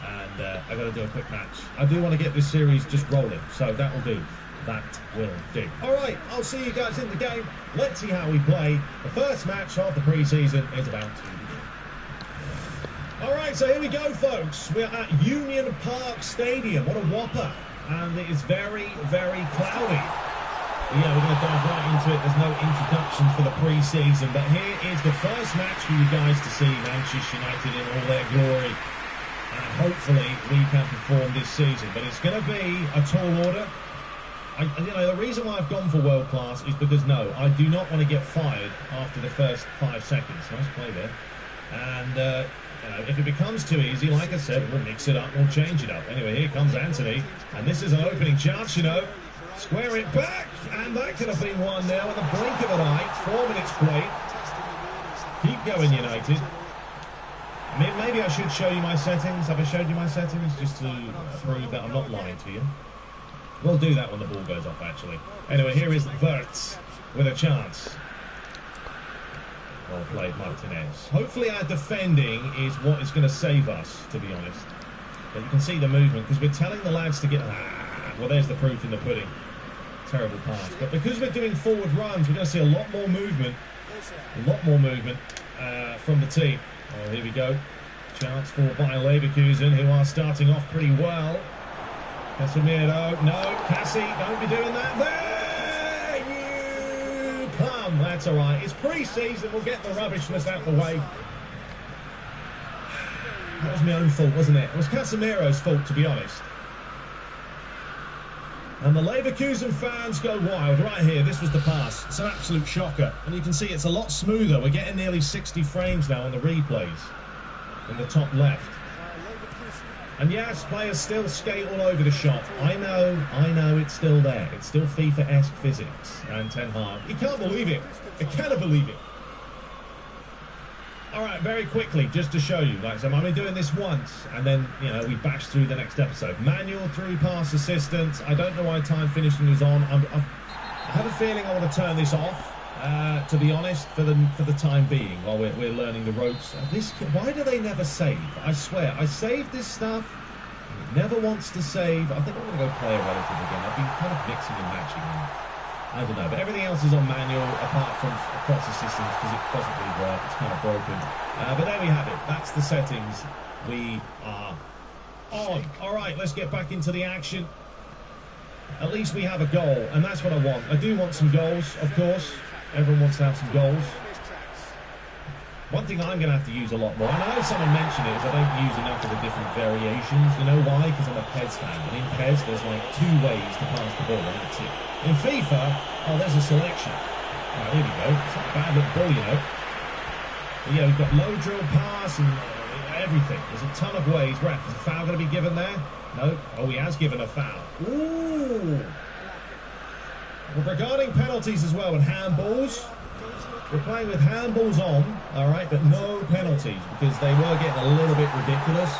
and I've got to do a quick match. I do want to get this series just rolling, so that will do. That will do. All right, I'll see you guys in the game. Let's see how we play. The first match of the pre-season is about to begin. All right, so here we go, folks. We're at Union Park Stadium. What a whopper. And it is very, very cloudy. Yeah, we're going to dive right into it. There's no introduction for the pre-season, but here is the first match for you guys to see Manchester United in all their glory. And hopefully we can perform this season. But it's going to be a tall order. You know, the reason why I've gone for world class is because, no, I do not want to get fired after the first 5 seconds. Nice play there. And, you know, if it becomes too easy, like I said, we'll mix it up, we'll change it up. Anyway, here comes Anthony. And this is an opening chance, you know. Square it back. And that could have been 1-0 in the blink of an eye. 4 minutes played. Keep going, United. I mean, maybe I should show you my settings. Have I showed you my settings? Just to prove that I'm not lying to you. We'll do that when the ball goes off, actually. Anyway, here is Wirtz with a chance. Well played, Martinez. Hopefully our defending is what is going to save us, to be honest. But you can see the movement, because we're telling the lads to get... well, there's the proof in the pudding. Terrible pass. But because we're doing forward runs, we're going to see a lot more movement. From the team. Oh, here we go. Chance for Bayer Leverkusen, who are starting off pretty well. Casemiro, no, Cassie, don't be doing that. There you come. That's all right. It's pre-season. We'll get the rubbishness out the way. That was my own fault, wasn't it? It was Casemiro's fault, to be honest. And the Leverkusen fans go wild right here. This was the pass. It's an absolute shocker. And you can see it's a lot smoother. We're getting nearly 60 frames now on the replays in the top left. And yes, players still skate all over the shot. I know it's still there. It's still FIFA-esque physics. And Ten Hag, you can't believe it. I cannot believe it. All right, very quickly, just to show you. Like, so I'm only doing this once, and then, you know, we bash through the next episode. Manual through pass assistance. I don't know why time finishing is on. I have a feeling I want to turn this off. To be honest, for the time being, while we're learning the ropes. Why do they never save? I swear, I saved this stuff. It never wants to save. I think I'm going to go play a relative again. I've been kind of mixing and matching. I don't know, but everything else is on manual, apart from cross assistance, because it doesn't really work. It's kind of broken. But there we have it. That's the settings we are on. All right, let's get back into the action. At least we have a goal, and that's what I want. I do want some goals, of course. Everyone wants to have some goals. One thing I'm going to have to use a lot more, and I know someone mentioned it, is I don't use enough of the different variations. You know why? Because I'm a PES fan. And in PES, there's like 2 ways to pass the ball, and that's it. In FIFA, oh, there's a selection. Right, here we go. It's not a bad little ball, you know. But yeah, we've got low drill pass and everything. There's a ton of ways. Ref, is a foul going to be given there? No. Oh, he has given a foul. Ooh. Well, regarding penalties as well and handballs, we're playing with handballs on, all right, but no penalties because they were getting a little bit ridiculous.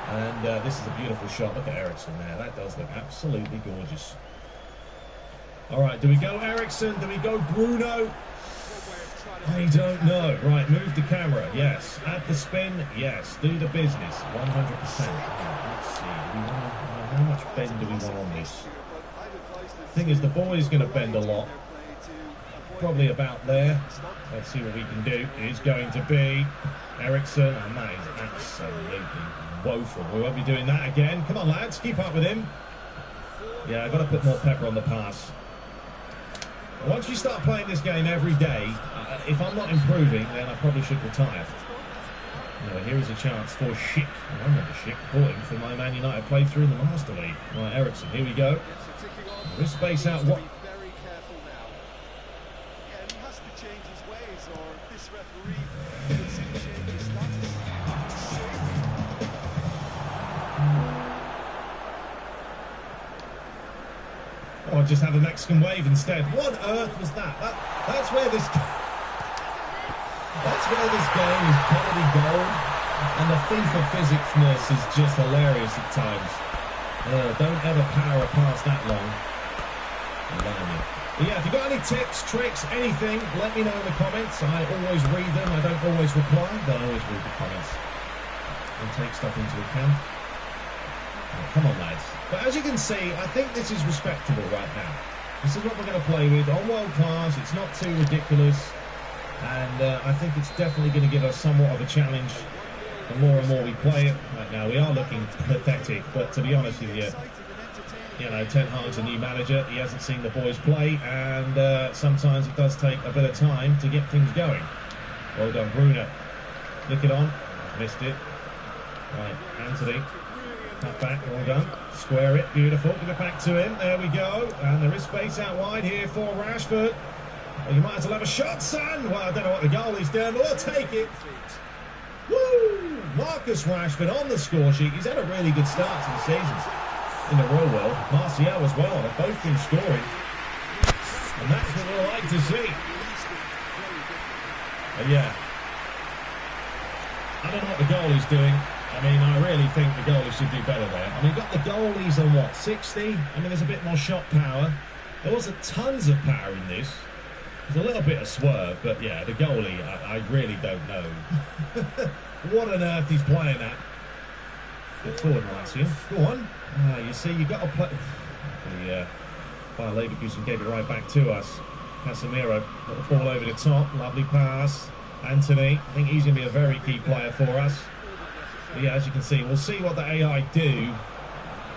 And this is a beautiful shot. Look at Ericsson there. That does look absolutely gorgeous. All right, do we go Ericsson? Do we go Bruno? I don't know. Right, move the camera. Yes. Add the spin. Yes. Do the business. 100%. Right, let's see. How much bend do we want on this? Thing is, the ball is going to bend a lot. Probably about there. Let's see what we can do. It's going to be Ericsson, and that is absolutely woeful. We won't be doing that again. Come on, lads, keep up with him. Yeah, I've got to put more pepper on the pass. Once you start playing this game every day, if I'm not improving, then I probably should retire. No, here is a chance for Schick. I remember Schick bought him for my Man United playthrough in the Master League. Right, Ericsson, here we go. This space out. What? Very careful now. Yeah, he has to change his ways, or this referee will soon change his status. Oh, just have a Mexican wave instead. What on earth was that? That's where this game is comedy gold, and the FIFA physicness is just hilarious at times. Don't ever power past that long. But yeah, if you've got any tips, tricks, anything, let me know in the comments. I always read them. I don't always reply, but I always read the comments and take stuff into account. Oh, come on, lads. But as you can see, I think this is respectable right now. This is what we're going to play with on world class. It's not too ridiculous. And I think it's definitely going to give us somewhat of a challenge the more and more we play it. Right now, we are looking pathetic, but to be honest with you, you know, Ten Hag's a new manager. He hasn't seen the boys play, and sometimes it does take a bit of time to get things going. Well done, Bruno. Flick it on. Missed it. Right, Anthony. Cut back, well done. Square it, beautiful. Give it back to him. There we go. And there is space out wide here for Rashford. Well, you might as well have a shot, son. Well, I don't know what the goalie's doing, but we'll take it. Woo! Marcus Rashford on the score sheet. He's had a really good start to the season in the real world. Martial as well. They've both been scoring. And that's what we like to see. But yeah. I don't know what the goalie's doing. I mean, I really think the goalie should do better there. I mean, got the goalies on what, 60? I mean, there's a bit more shot power. There wasn't tons of power in this. There's a little bit of swerve, but yeah, the goalie, I really don't know. What on earth he's playing at. Get forward, Martial. Go on. You see, you've got to play. The Bayer Leverkusen gave it right back to us. Casemiro, little ball over the top. Lovely pass. Anthony, I think he's going to be a very key player for us. But yeah, as you can see, we'll see what the AI do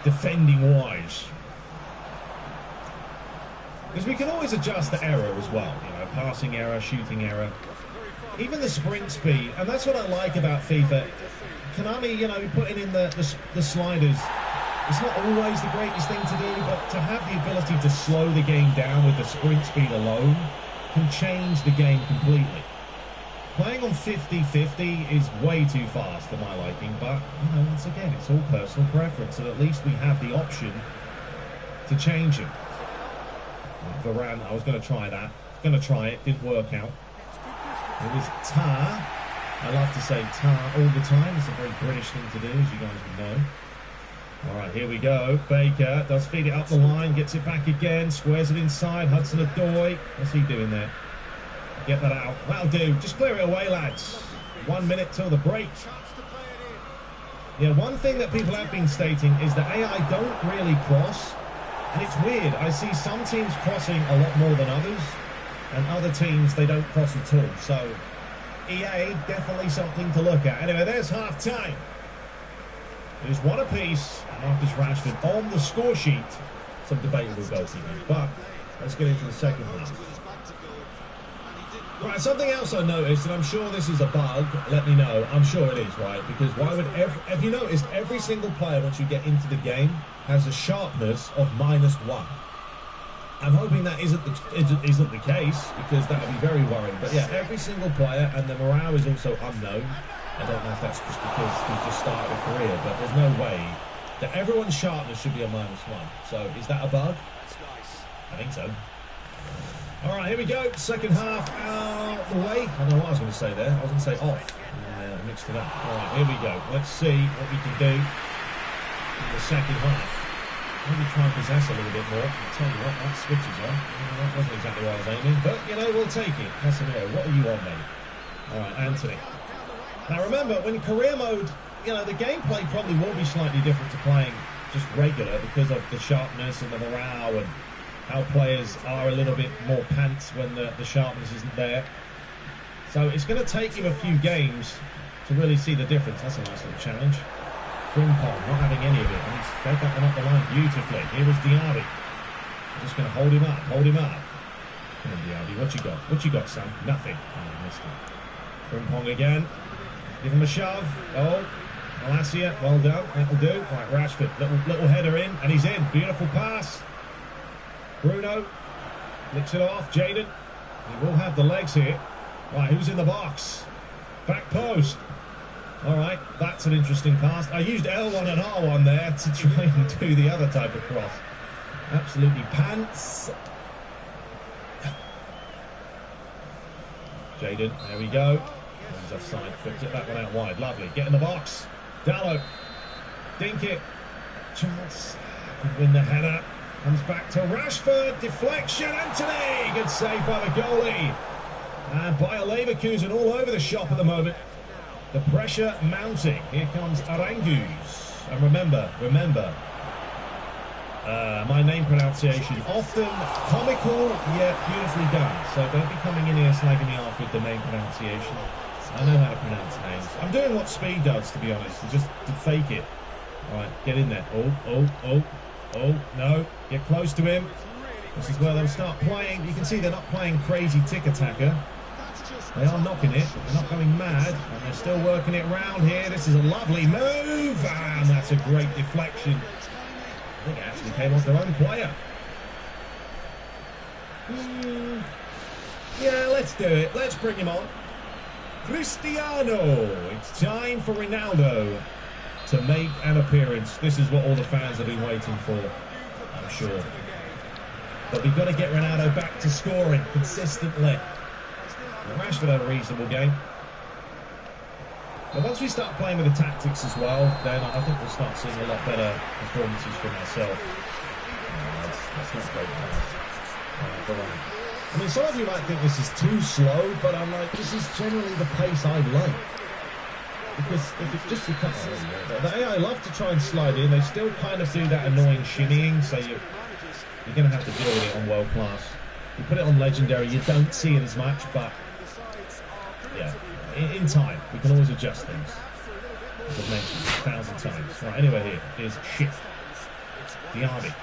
defending-wise. Because we can always adjust the error as well, you know, passing error, shooting error, even the sprint speed. And that's what I like about FIFA. Konami, you know, putting in the sliders, it's not always the greatest thing to do, but to have the ability to slow the game down with the sprint speed alone can change the game completely. Playing on 50-50 is way too fast for my liking, but, you know, once again, it's all personal preference, and at least we have the option to change it. Varane, I was going to try that. Going to try it, didn't work out. It was Tar. I love to say Tar all the time. It's a very British thing to do, as you guys would know. All right, here we go. Baker does feed it up the line, gets it back again, squares it inside. Hudson-Odoi. What's he doing there? Get that out. That'll do. Just clear it away, lads. 1 minute till the break. Yeah, one thing that people have been stating is that AI don't really cross. And it's weird. I see some teams crossing a lot more than others. And other teams, they don't cross at all. So, EA, definitely something to look at. Anyway, there's half-time. There's one apiece. Marcus Rashford on the score sheet. Some debatable goalkeeping. But let's get into the second half. Right, something else I noticed, and I'm sure this is a bug, let me know. I'm sure it is, right? Because why would have you noticed every single player, once you get into the game, has a sharpness of -1. I'm hoping that isn't the case, because that would be very worrying. But yeah, every single player, and the morale is also unknown. I don't know if that's just because he's just started a career, but there's no way that everyone's sharpness should be a -1. So is that a bug? I think so. All right, here we go. Second half out the way. I don't know what I was going to say there. I was going to say off. Yeah, I mixed it up. All right, here we go. Let's see what we can do in the second half. Maybe try and possess a little bit more. I'll tell you what, that switches on. That wasn't exactly what I was aiming, but, you know, we'll take it. Casemiro, what are you on, mate? All right, Anthony. Now, remember, when career mode, you know, the gameplay probably will be slightly different to playing just regular because of the sharpness and the morale and how players are a little bit more pants when the sharpness isn't there. So it's going to take him a few games to really see the difference. That's a nice little challenge. Frimpong not having any of it, and he's fed that one up the line beautifully. Here is Diaby. Just going to hold him up, hold him up. Come on, Diaby, what you got? What you got, son? Nothing. Oh, missed it. Frimpong again. Give him a shove. Oh, Malacia, well done. That'll do. Right, Rashford, little header in, and he's in. Beautiful pass. Bruno licks it off. Jadon, he will have the legs here. Right, who's in the box? Back post. All right, that's an interesting pass. I used L1 and R1 there to try and do the other type of cross. Absolutely pants. Jadon, there we go. He's offside. Flipped it that one out wide. Lovely. Get in the box. Dallo. Dink it. Chance. Could win the header. Comes back to Rashford. Deflection. Anthony. Good save by the goalie. And Bayer Leverkusen all over the shop at the moment. The pressure mounting. Here comes Arangues. And remember, my name pronunciation, often comical yet beautifully done. So don't be coming in here slagging me off with the name pronunciation. I know how to pronounce names. I'm doing what Speed does, to be honest, just to fake it. All right, get in there. Oh, no. Get close to him. This is where they'll start playing. You can see they're not playing crazy tick-attacker. They are knocking it. They're not going mad. And they're still working it round here. This is a lovely move. And that's a great deflection. I think it actually came off their own player. Yeah, let's do it. Let's bring him on. Cristiano. It's time for Ronaldo to make an appearance. This is what all the fans have been waiting for, I'm sure. But we've got to get Ronaldo back to scoring consistently. Rashford had a reasonable game. But once we start playing with the tactics as well, then I think we'll start seeing a lot better performances from ourselves. That's not great pass. I mean, some of you might think this is too slow, but I'm like, this is generally the pace I like. Because if it's just becomes... The AI love to try and slide in. They still kind of do that annoying shimmying, so you're going to have to deal with it on world class. You put it on legendary, you don't see it as much, but yeah, in time, we can always adjust things. As I've mentioned 1,000 times. Right, anyway, here is shit. Diaby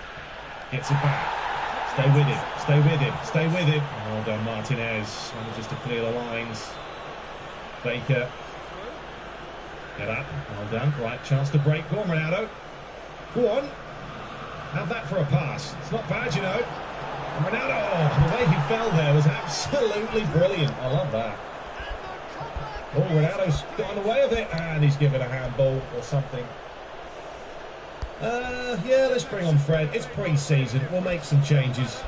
gets it back. Stay with him, stay with him, stay with him. Well done, Martinez. Manages to clear the lines. Baker. Get up. Well done. Right, chance to break. Go on, Ronaldo. Go on. Have that for a pass. It's not bad, you know. And Ronaldo, oh, the way he fell there was absolutely brilliant. I love that. Oh, Ronaldo's got in the way of it, and he's given a handball or something. Yeah, let's bring on Fred. It's pre-season. We'll make some changes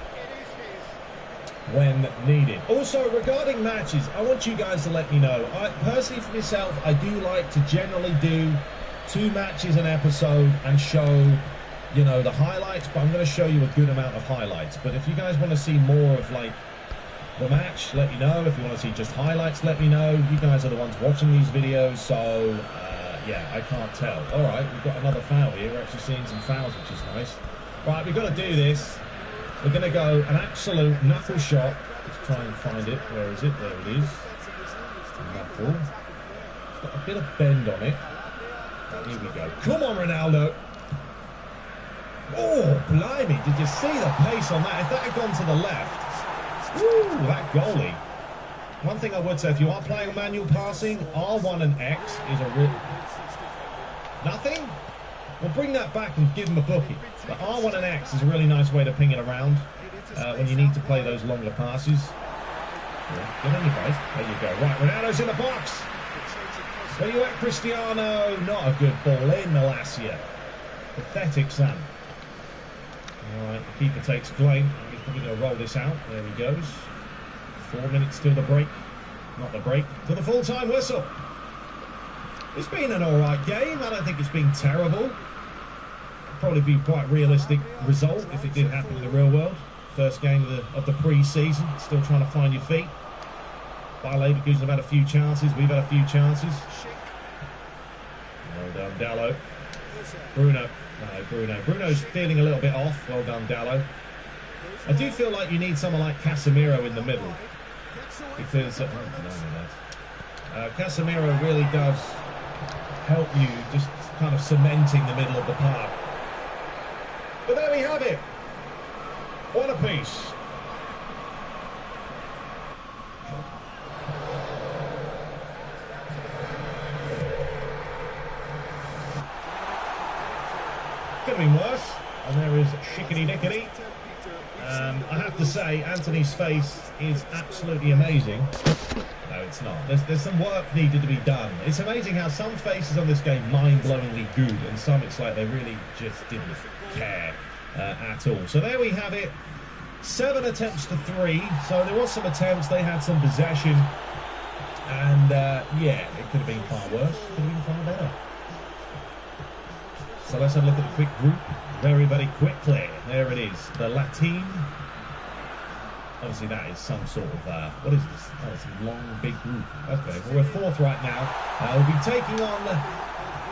when needed. Also, regarding matches, I want you guys to let me know. Personally, for myself, I do like to generally do 2 matches an episode and show, you know, the highlights, but I'm going to show you a good amount of highlights. But if you guys want to see more of, like, the match, let me know. If you want to see just highlights, let me know. You guys are the ones watching these videos, so yeah, I can't tell. All right, we've got another foul here. We're actually seeing some fouls, which is nice. Right, we've got to do this. We're going to go an absolute knuckle shot. Let's try and find it. Where is it? There it is. Knuckle. It's got a bit of bend on it. Here we go. Come on, Ronaldo. Oh, blimey. Did you see the pace on that? If that had gone to the left. Woo, that goalie. One thing I would say, if you are playing manual passing, R1 and X is a real... Nothing? We'll bring that back and give him a bookie. But R1 and X is a really nice way to ping it around when you need to play those longer passes. Yeah, good on you guys. There you go. Right, Ronaldo's in the box. Where you at, Cristiano? Not a good ball in, Malacia. Pathetic, Sam. All right, the keeper takes blame. He's probably going to roll this out. There he goes. 4 minutes till the break. Not the break, till the full-time whistle. It's been an alright game. I don't think it's been terrible. Probably be quite realistic result if it did happen in the real world. First game of the pre-season. Still trying to find your feet. Bayer Leverkusen have had a few chances. We've had a few chances. Well done, Dallo. Bruno. No, Bruno. Bruno's feeling a little bit off. Well done, Dallo. I do feel like you need someone like Casemiro in the middle. Because Casemiro really does help you just kind of cementing the middle of the park. But there we have it. One apiece. Could have been worse. And there is Shickety Dickety. I have to say, Anthony's face is absolutely amazing. No, it's not. There's some work needed to be done. It's amazing how some faces on this game mind-blowingly good, and some it's like they really just didn't care at all. So there we have it. 7 attempts to 3. So there was some attempts. They had some possession. And, yeah, it could have been far worse. Could have been far better. So let's have a look at the quick group. Very, very quickly. There it is. The Latin. Obviously, that is some sort of, what is this? Oh, it's a long, big group. Okay, well, we're 4th right now. We'll be taking on,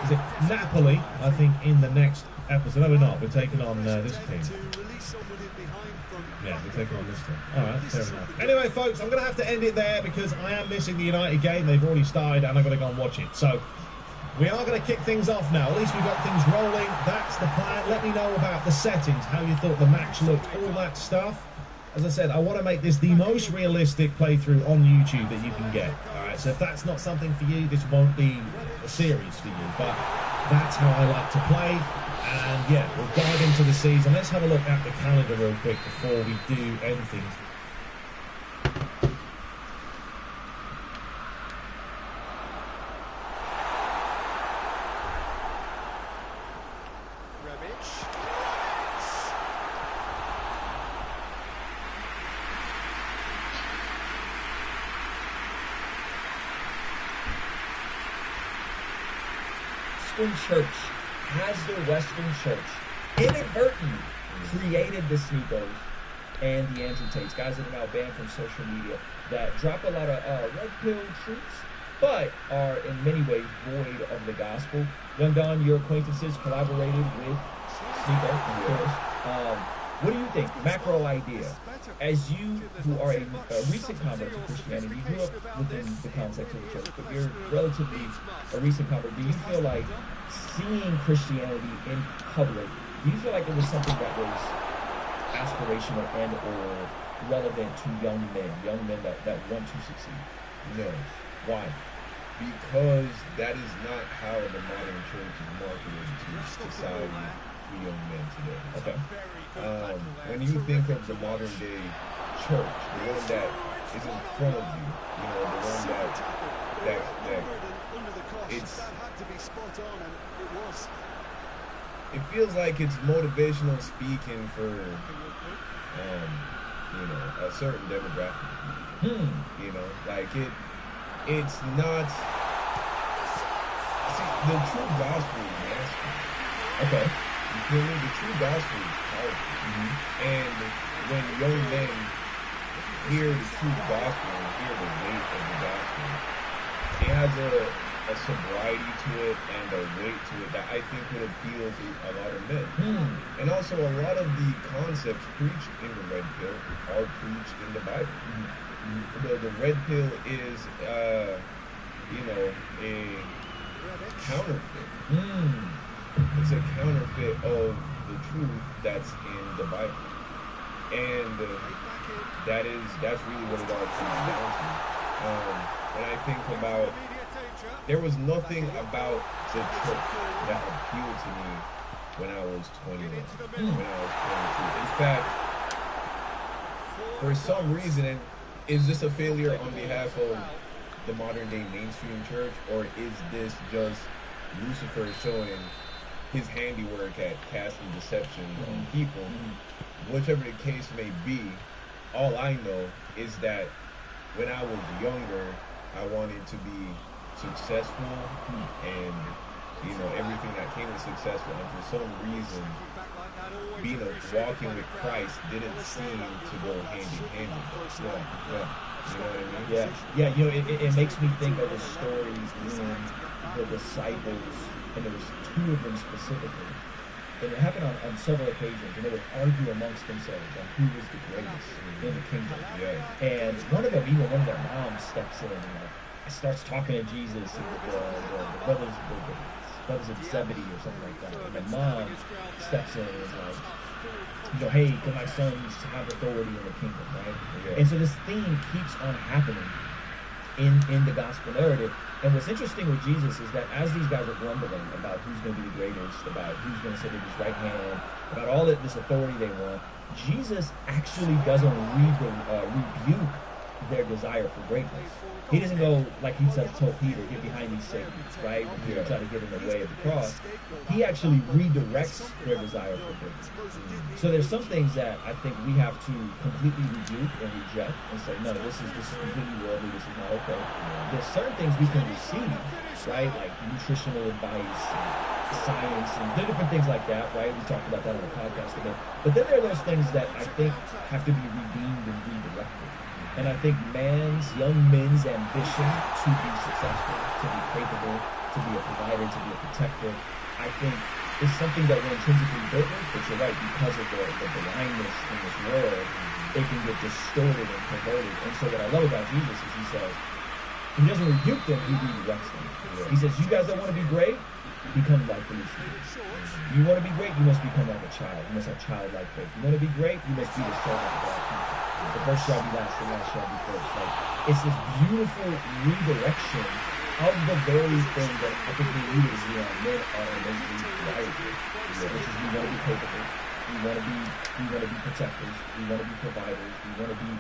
is it Napoli, I think, in the next episode. No, we're not. We're taking on this team. Yeah, we're taking on this team. All right, fair enough. Anyway, folks, I'm going to have to end it there because I am missing the United game. They've already started, and I've got to go and watch it. So, we are going to kick things off now. At least we've got things rolling. That's the plan. Let me know about the settings, how you thought the match looked, all that stuff. As I said, I want to make this the most realistic playthrough on YouTube that you can get. All right, so if that's not something for you, this won't be a series for you. But that's how I like to play. And yeah, we'll dive into the season. Let's have a look at the calendar real quick before we do anything. Church has their Western Church inadvertently created the Sneakos and the Andrew Tates, guys that are now banned from social media, that drop a lot of red pill truths, but are in many ways void of the gospel. Young Don, your acquaintances collaborated with Sneako, of course. What do you think? Macro idea. As you, who are a recent convert to Christianity, you grew up within the context of the church, but you're relatively a recent convert. Do you feel like seeing Christianity in public, do you feel like it was something that was aspirational and or relevant to young men that want to succeed? No. Why? because that is not how the modern church is marketed to society, to young men today. Okay. When you think of the modern day church, the one that is in front of you, you know, the one that it's, it feels like it's motivational speaking for you know, a certain demographic. You know, like it's not. See, the true gospel is masculine. Okay. You feel me? The true gospel is powerful. And when young men hear the true gospel and hear the weight of the gospel, it has a sobriety to it and a weight to it that I think would appeal to a lot of men. And also a lot of the concepts preached in the red pill are preached in the Bible. The red pill is, you know, a counterfeit. It's a counterfeit of the truth that's in the Bible. And that's really what it all comes down to. And I think about, there was nothing about the church that appealed to me when I was 21, when I was 22. In fact, for some reason, and is this a failure on behalf of the modern day mainstream church, or is this just Lucifer showing his handiwork at casting deception on people? Whichever the case may be, all I know is that when I was younger, I wanted to be successful, and you know, everything that came with successful, and for some reason walking with Christ didn't seem to go hand in hand with it. You know what I mean? Yeah, you know, it makes me think of the stories when the disciples, and there was two of them specifically, and it happened on several occasions, and they would argue amongst themselves on who was the greatest in the kingdom. And one of them, even one of their moms, steps in and starts talking to Jesus, and the brothers of Zebedee or something like that. And the mom steps in and is like, you know, hey, can my sons have authority in the kingdom, right? And so this theme keeps on happening in the gospel narrative. And what's interesting with Jesus is that as these guys are grumbling about who's going to be the greatest, about who's going to sit at his right hand, about all this authority they want, Jesus actually doesn't rebuke their desire for greatness. He doesn't go, like he told Peter, get behind me, Satan, right? When Peter tried to get in the way of the cross. He actually redirects their desire for greatness. So there's some things that I think we have to completely rebuke and reject and say, no, this is completely worldly, this is not okay. There's certain things we can receive, right? Like nutritional advice and science and different things like that, right? We talked about that on the podcast a bit. But then there are those things that I think have to be redeemed and redirected. And I think young men's ambition to be successful, to be capable, to be a provider, to be a protector, I think is something that we're intrinsically built with. But you're right, because of the blindness in this world, it can get distorted and perverted. And so what I love about Jesus is he says, he doesn't rebuke them, he redirects them. He says, you guys that want to be great, become like these. You want to be great, you must become like a child. You must have childlike faith. You want to be great, you must be the servant of all people. The first shall be last, the last shall be first. Like, it's this beautiful redirection of the very thing that I think we need as young men are innately wired with, which is we want to be capable, we want to be protectors, we want to be providers, we want to be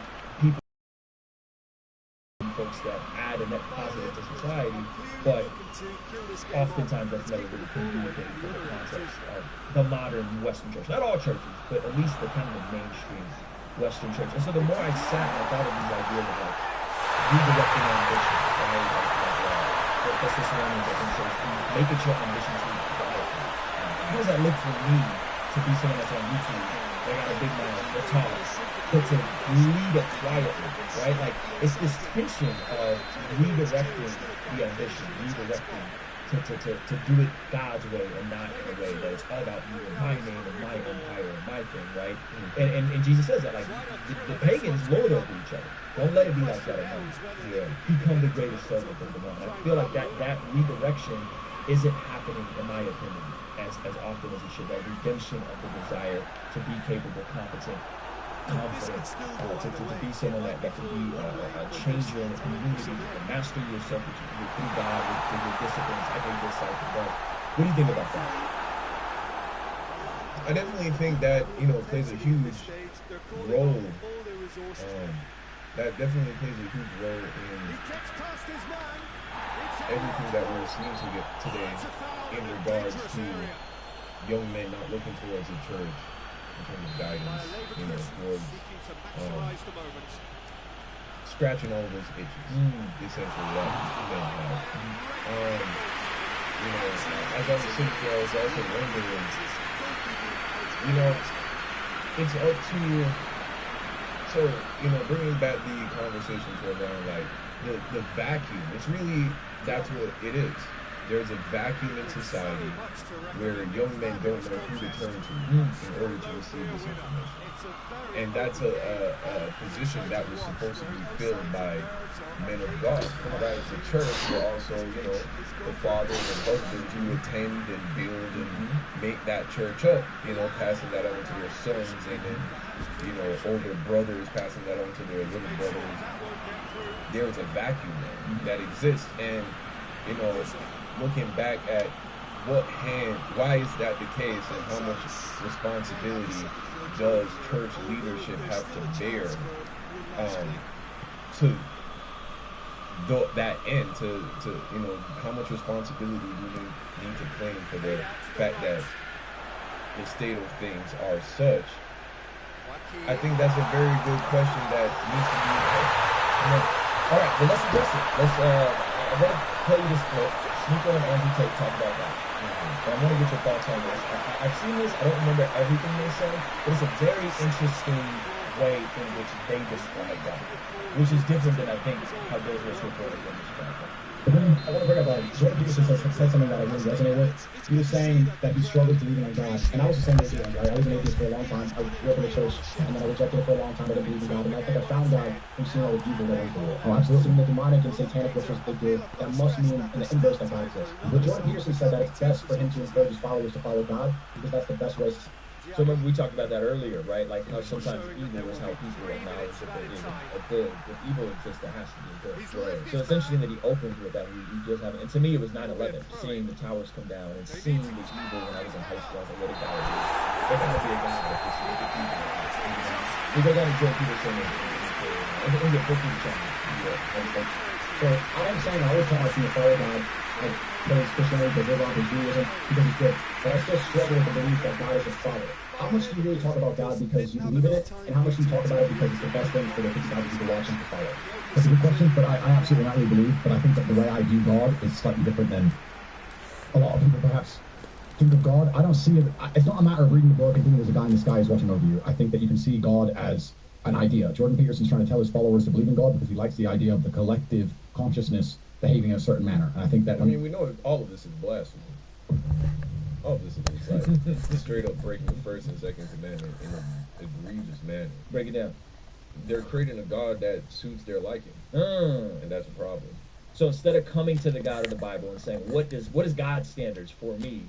people, folks that add a net positive to society, but oftentimes that's never really communicated for the context of the modern Western church. Not all churches, but at least the kind of the mainstream Western church. And so the more I sat and I thought of these ideas of like redirecting ambitions, right? That's this language I think says, make it your ambition to be quiet. How does that look for me to be someone that's on YouTube? They got a big mouth, they're tall, but to lead it quietly, right? Like it's this tension of redirecting the ambition, redirecting to do it God's way and not in a way that it's all about you and my name and my empire and my thing, right? And Jesus says that, like, the pagans lord over each other. Don't let it be like that among you. Become the greatest servant of the one. I feel like that redirection isn't happening, in my opinion, as often as it should. That redemption of the desire to be capable, competent, confident to be someone that can be a changer in a community, to master yourself through God, with your disciplines, every disciple does. What do you think about that? I definitely think that, plays a huge role. That definitely plays a huge role in everything that we're seeing today in regards to young men not looking towards the church in terms of guidance, towards scratching all of those itches, essentially, that men have. As I was sitting there, I was also wondering, it's up to, so, bringing back the conversation to around, like, the vacuum, that's what it is. There's a vacuum in society where young men don't know who to turn to in order to receive this information. And that's a position that was supposed to be filled by men of God, right? The church, but also, the fathers and husbands who attend and build and make that church up, passing that on to their sons, and then, older brothers passing that on to their little brothers. There's a vacuum there that exists, and, looking back at why is that the case, and how much responsibility does church leadership have to bear to that end, to how much responsibility do they need to claim for the fact that the state of things are such? I think that's a very good question that needs to be asked. All right, well, let's address it. I'm going to play you this clip. Sneeko and Andrew Tate talk about that. But I want to get your thoughts on this. I've seen this. I don't remember everything they said, but it's a very interesting way in which they describe that, which is different than I think how those were reported in this platform. But then I want to bring up Jordan Peterson said something that I really resonate with. He was saying that he struggled believing in God, and I was the same way, right? I was an atheist for a long time. I grew up in the church, and then I rejected it for a long time. I didn't believe in God, and I think I found God from seeing all the evil that was there. Oh, absolutely. The demonic and satanic rituals they do, that must mean in the inverse that God exists. But Jordan Peterson said that it's best for him to encourage his followers to follow God, because that's the best way. So remember we talked about that earlier, right? Like how sometimes evil is how people acknowledge that there is a good. If evil exists, there has to be a good. Right. So it's interesting that he opens with that. He does have, and to me it was 9/11, seeing the towers come down and seeing the evil when I was in high school. I was like, what a God it is. There cannot be a God that this is the evil. We go down to Jordan Peterson in the booking channel. So I am saying I always tell my team to follow God, like praise Christianity, because Islam and Judaism, because it's good. But I still struggle with the belief that God is a father. How much do you really talk about God because you believe in it, and how much do you talk about it because it's the best thing for the 50,000 people watching to follow? That's a good question, but I absolutely not really believe. But I think that the way I view God is slightly different than a lot of people perhaps think of God. I don't see it. It's not a matter of reading the book and thinking there's a guy in the sky who's watching over you. I think that you can see God as an idea. Jordan Peterson's trying to tell his followers to believe in God because he likes the idea of the collective consciousness behaving in a certain manner. And I think that we know all of this is blasphemy. All of this is like straight up breaking the first and second commandment in a egregious manner. Break it down. They're creating a God that suits their liking, and that's a problem. So instead of coming to the God of the Bible and saying, what is God's standards for me,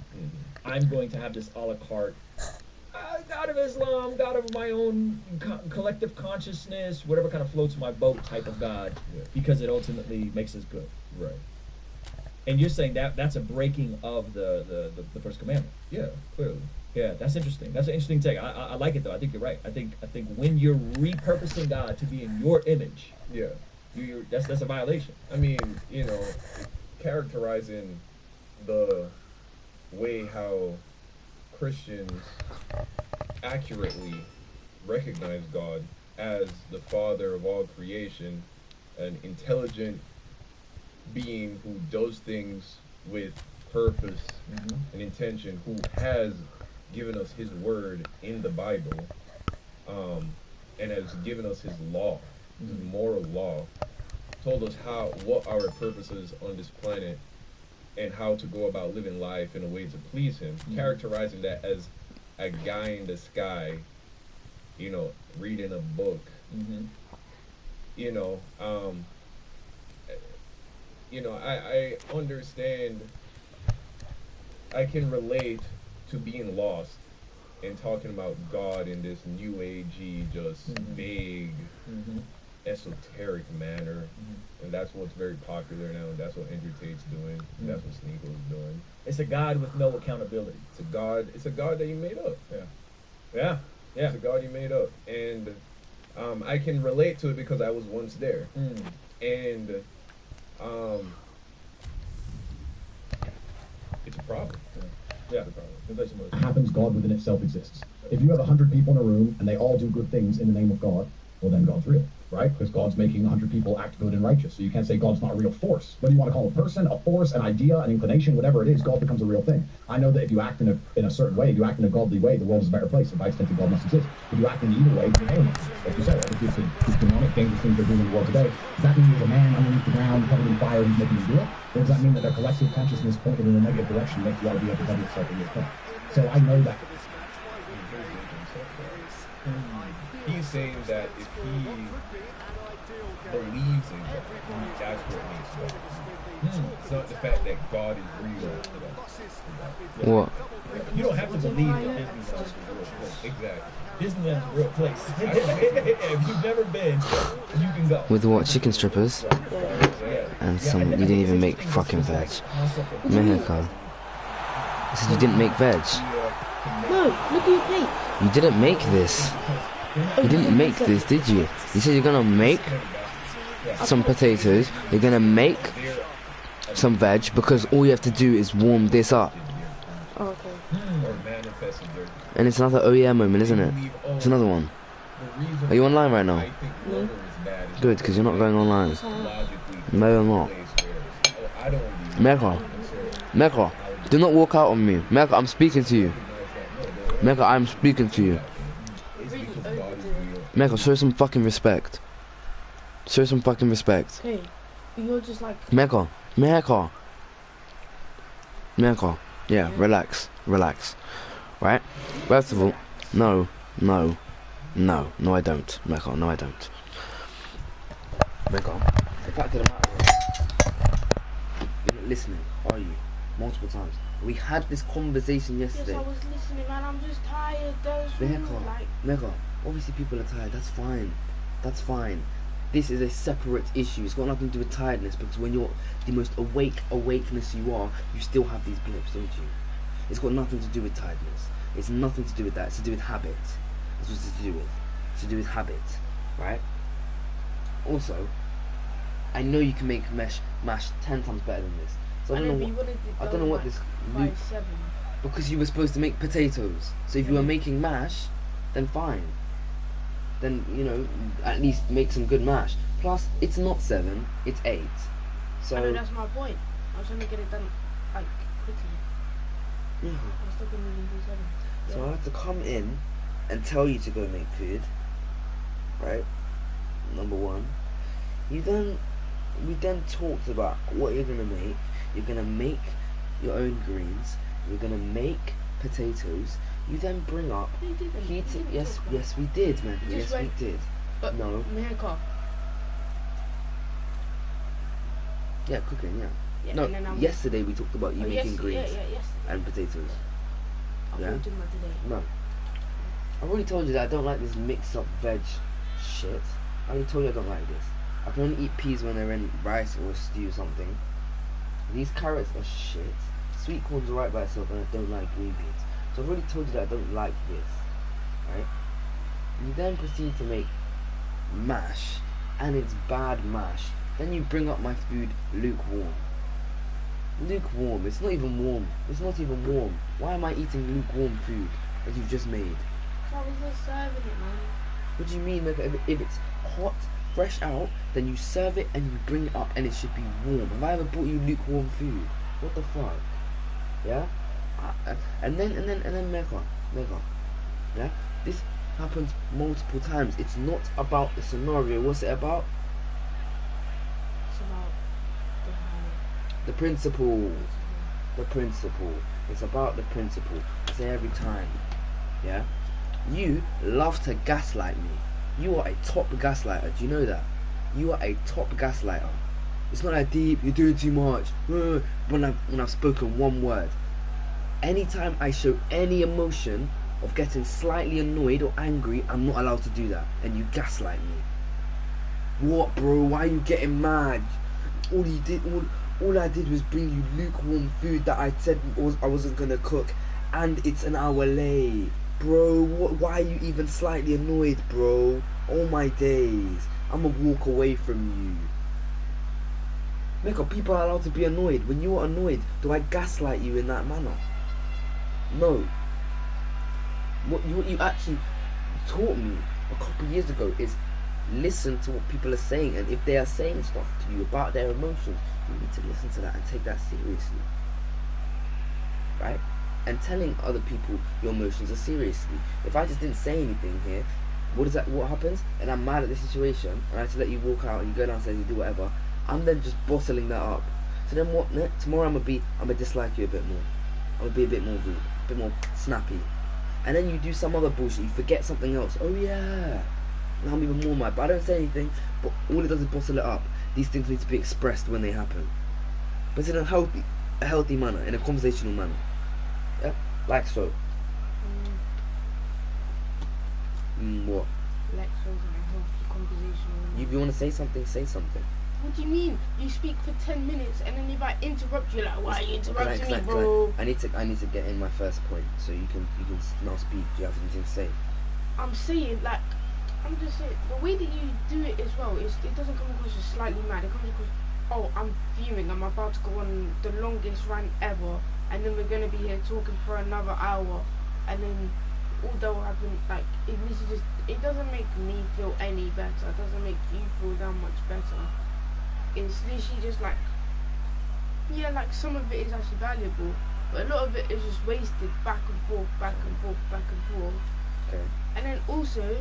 I'm going to have this a la carte God of Islam, God of my own collective consciousness, whatever kind of floats my boat type of God, because it ultimately makes us good. Right. And you're saying that that's a breaking of the first commandment. Yeah, clearly. Yeah, that's interesting. That's an interesting take. I like it though. I think you're right. I think when you're repurposing God to be in your image, that's a violation. I mean, characterizing the way how Christians accurately recognize God as the Father of all creation, an intelligent being who does things with purpose and intention, who has given us his word in the Bible, and has given us his law, his moral law, told us what our purpose is on this planet and how to go about living life in a way to please him, characterizing that as a guy in the sky, reading a book, I understand, I can relate to being lost and talking about God in this new agey, just vague, esoteric manner, and that's what's very popular now, and that's what Andrew Tate's doing, and that's what Sneako's doing. It's a God with no accountability. It's a God that you made up. Yeah. It's a God you made up, and I can relate to it because I was once there, and it's a problem. Yeah. It happens, God within itself exists. If you have 100 people in a room and they all do good things in the name of God, well then God's real, right? Because God's making 100 people act good and righteous. So you can't say God's not a real force. Whether you want to call a person, a force, an idea, an inclination, whatever it is, God becomes a real thing. I know that if you act in a certain way, if you act in a godly way, the world is a better place. If I extend to God must exist. If you act in an evil way, then hell must exist. Like you said, if it's demonic, dangerous things they're doing in the world today, does that mean there's a man underneath the ground covered in fire who's making them do it? Or does that mean that their collective consciousness pointed in a negative direction makes you out to be at the devil itself in your thought? So I know that. He's saying that if he believes in God, that's what makes God. It's not the fact that God is real. What? You don't have to believe that Disneyland's a real place. Exactly. Disneyland's a real place. If you've never been, you can go. With what? Chicken strippers? And some, you didn't even make fucking veg. Mexico. You said you didn't make veg. No, look at your plate. You didn't make this. You didn't make this, did you? You said you're gonna make some potatoes, you're gonna make some veg, because all you have to do is warm this up. Oh, okay. And it's another oh yeah moment, isn't it? It's another one. Are you online right now? No. Good, because you're not going online. No, you're not. Mecca, do not walk out on me. Mecca, I'm speaking to you. Mecca, I'm speaking to you. Mecca, show some fucking respect. Show some fucking respect. Hey, you're just like... Mecca. Yeah, relax. Right? First of all, no, I don't. Mecca, no, I don't. Mecca, the fact of the matter is, you're not listening, are you? Multiple times. We had this conversation yesterday. Yes, I was listening, man. I'm just tired. Mecca, obviously people are tired. That's fine. This is a separate issue. It's got nothing to do with tiredness, because when you're the most awakeness you are, you still have these blips, don't you? It's got nothing to do with tiredness. It's nothing to do with that. It's to do with habit. That's what it's to do with. It's to do with habit, right? Also, I know you can make mash 10 times better than this. So I don't know what this. Because you were supposed to make potatoes. So if you were making mash, then fine. Then, you know, at least make some good mash. Plus, it's not 7, it's 8. So I know, that's my point. I was trying to get it done, like, quickly. Yeah. I'm still going to do 7. Yeah. So I have to come in and tell you to go make food. Right? Number 1. We then talked about what you're going to make. You're going to make your own greens. You're going to make potatoes. You then bring up heating. Yes, we did, man. Yes, we did. But no. Yeah, cooking. Yeah. No. Yesterday we talked about you making greens and potatoes. Yeah. No. I already told you that I don't like this mixed up veg shit. I already told you I don't like this. I can only eat peas when they're in rice or stew or something. These carrots are shit. Sweet corn's alright by itself, and I don't like green beans. So I've already told you that I don't like this, right? You then proceed to make mash, and it's bad mash. Then you bring up my food lukewarm. Lukewarm, it's not even warm. It's not even warm. Why am I eating lukewarm food that you've just made? I was just serving it, man. What do you mean? Like, if it's hot, fresh out, then you serve it and you bring it up and it should be warm. Have I ever brought you lukewarm food? What the fuck? Yeah? And then Mecca. Yeah? This happens multiple times. It's not about the scenario. What's it about? It's about the principle. The principle. It's about the principle. I say every time. Yeah? You love to gaslight me. You are a top gaslighter. Do you know that? You are a top gaslighter. It's not that deep. You're doing too much. When I've spoken one word. Anytime I show any emotion, of getting slightly annoyed or angry, I'm not allowed to do that, and you gaslight me. What, bro? Why are you getting mad? All I did was bring you lukewarm food that I said I wasn't gonna cook, and it's an hour late. Bro, why are you even slightly annoyed, bro? Oh my days. I'ma walk away from you. Mecca, people are allowed to be annoyed. When you are annoyed, do I gaslight you in that manner? No. What you actually taught me a couple of years ago is listen to what people are saying, and if they are saying stuff to you about their emotions, you need to listen to that and take that seriously. Right? And telling other people your emotions are seriously. If I just didn't say anything here, what happens? And I'm mad at the situation, and I have to let you walk out and you go downstairs and you do whatever, I'm then just bottling that up. So then what? Tomorrow I'm gonna dislike you a bit more. I'm gonna be a bit more rude, a bit more snappy. And then you do some other bullshit, you forget something else. Oh yeah. Now I'm even more mad, but I don't say anything, but all it does is bottle it up. These things need to be expressed when they happen. But in a healthy manner, in a conversational manner. Yeah? Like so. What? Like so, in a healthy conversational manner. If you want to say something, say something. What do you mean? You speak for 10 minutes and then if I interrupt you, like, why are you interrupting me, bro? I need to get in my first point, so you can now speak. Do you have anything to say? I'm saying, like, I'm just saying, the way that you do it as well, it doesn't come across as slightly mad. It comes across, oh, I'm fuming, I'm about to go on the longest rant ever, and then we're going to be here talking for another hour, and then all that will happen, like, it doesn't make me feel any better, it doesn't make you feel that much better. It's literally just like, yeah, like some of it is actually valuable, but a lot of it is just wasted back and forth, back and forth, back and forth. Okay. And then also,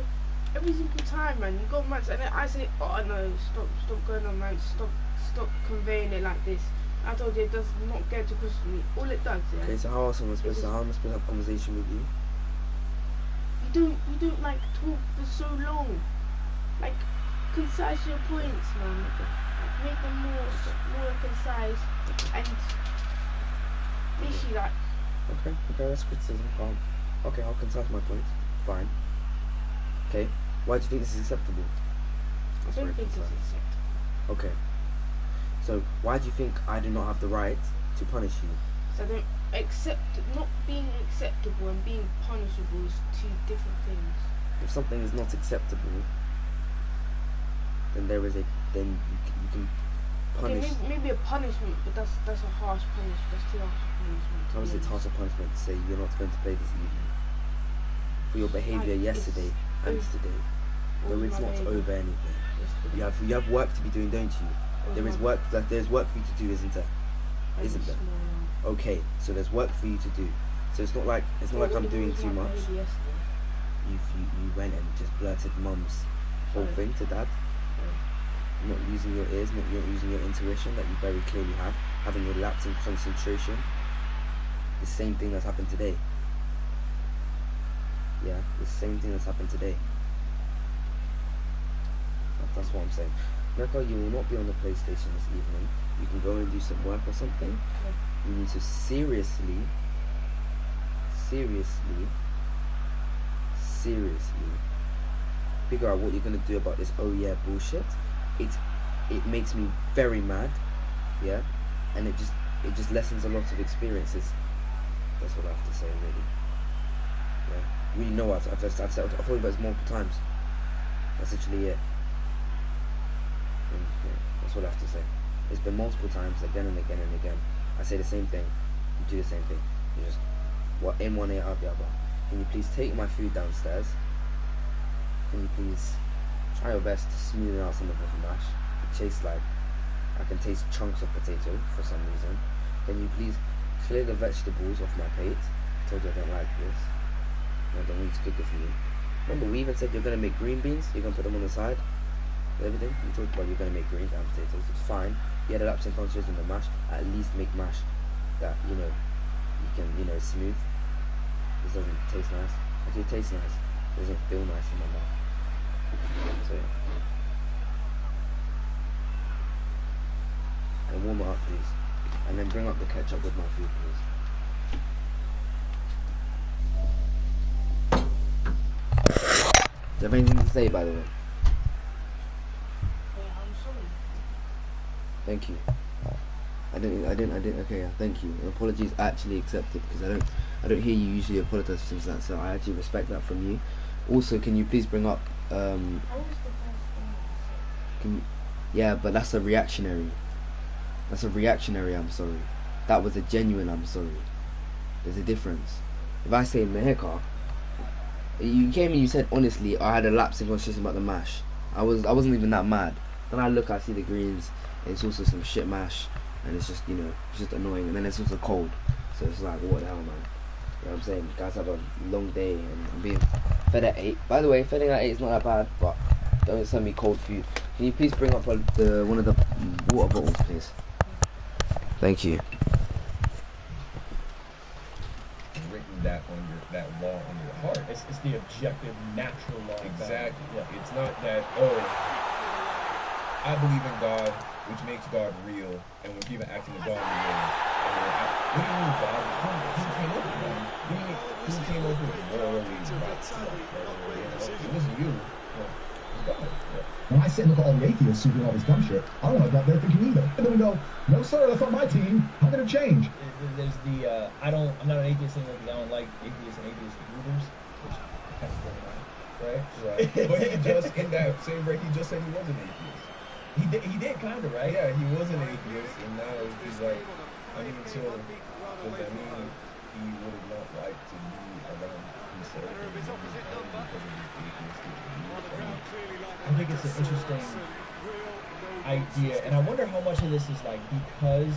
every single time, man, you go mad, and then I say, oh no, stop going on, man, stop conveying it like this. I told you it does not get to cross me. All it does, yeah. Okay, so how am I supposed to have a conversation with you? You don't like talk for so long. Like, concise your points, man. Make them more concise and literally like. Okay, that's criticism. Okay, I'll concise my points. Fine. Okay, why do you think this is acceptable? I don't think this is acceptable. Okay. So why do you think I do not have the right to punish you? So not being acceptable and being punishable is two different things. If something is not acceptable, then you can punish. Okay, maybe a punishment, but that's a harsh punishment. That's too harsh a punishment. How is it harsh a punishment to say you're not going to play this evening for your behaviour yesterday and today? No, it's not over anything. You have work to be doing, don't you? There's work for you to do, isn't there? Isn't there? Okay, so there's work for you to do. So it's not like I'm doing too much. You went and just blurted mum's whole thing to dad. Not using your ears, not using your intuition that you very clearly have, having your lapse in concentration. The same thing that's happened today. Yeah, the same thing that's happened today. That's what I'm saying. Mecca, you will not be on the PlayStation this evening. You can go and do some work or something. You need to seriously figure out what you're going to do about this oh yeah bullshit. It makes me very mad, yeah, and it just lessens a lot of experiences. That's what I have to say, really. Yeah, really know I've told you about this multiple times. That's literally it. And, yeah, that's what I have to say. It's been multiple times, again and again and again. I say the same thing. You do the same thing. You just in one ear out the other. Can you please take my food downstairs? Can you please try your best to smoothen out some of the mash? It tastes like I can taste chunks of potato for some reason. Can you please clear the vegetables off my plate? I told you I don't like this. I don't need to cook it for you. Remember, we even said you're going to make green beans. You're going to put them on the side. Everything. We talked about you're going to make greens and potatoes. It's fine. You had a lapse in concentration in the mash. At least make mash that, you can, it's smooth. This doesn't taste nice. Actually, it tastes nice. It doesn't feel nice in my mouth. So, yeah. And warm it up, please. And then bring up the ketchup with my food, please. you have anything to say, by the way? I'm sorry. Thank you. I didn't. Okay, yeah, thank you. Apologies actually accepted, because I don't hear you usually apologize for things like that, so I actually respect that from you. Also, can you please bring up yeah, but that's a reactionary. That's a reactionary I'm sorry. That was a genuine I'm sorry. There's a difference. If I say Meheka, you came and you said honestly I had a lapse in consciousness about the mash. I wasn't even that mad. Then I look, I see the greens, and it's also some shit mash, and it's just, you know, it's just annoying, and then it's also cold. So it's like, what the hell, man? You know what I'm saying? You guys have a long day, and I'm being fed at 8. By the way, feeding at 8 is not that bad, but don't send me cold food. Can you please bring up one of the water bottles, please? Thank you. Written that law on your heart. It's the objective, natural law. Exactly. Yeah. It's not that, oh, I believe in God, which makes God real, and when people act in the God real, what do you mean God? Who came up with that? Who came up with morally right stuff? It wasn't you. It was God. Yeah. When I sit and look at all the atheists who do all this dumb shit, I don't know what they're thinking either. And then we go, no sir, that's not my team. How did it change? There's the I'm not an atheist anymore because I don't like atheists and atheist leaders, which kind of funny, right? Right. But he just, in that same break, he just said he was an atheist. He did kind of, right? Yeah, he was an atheist, and now he's like, I mean, so does that mean he would have not liked to be around himself? I think it's an interesting idea, and I wonder how much of this is like because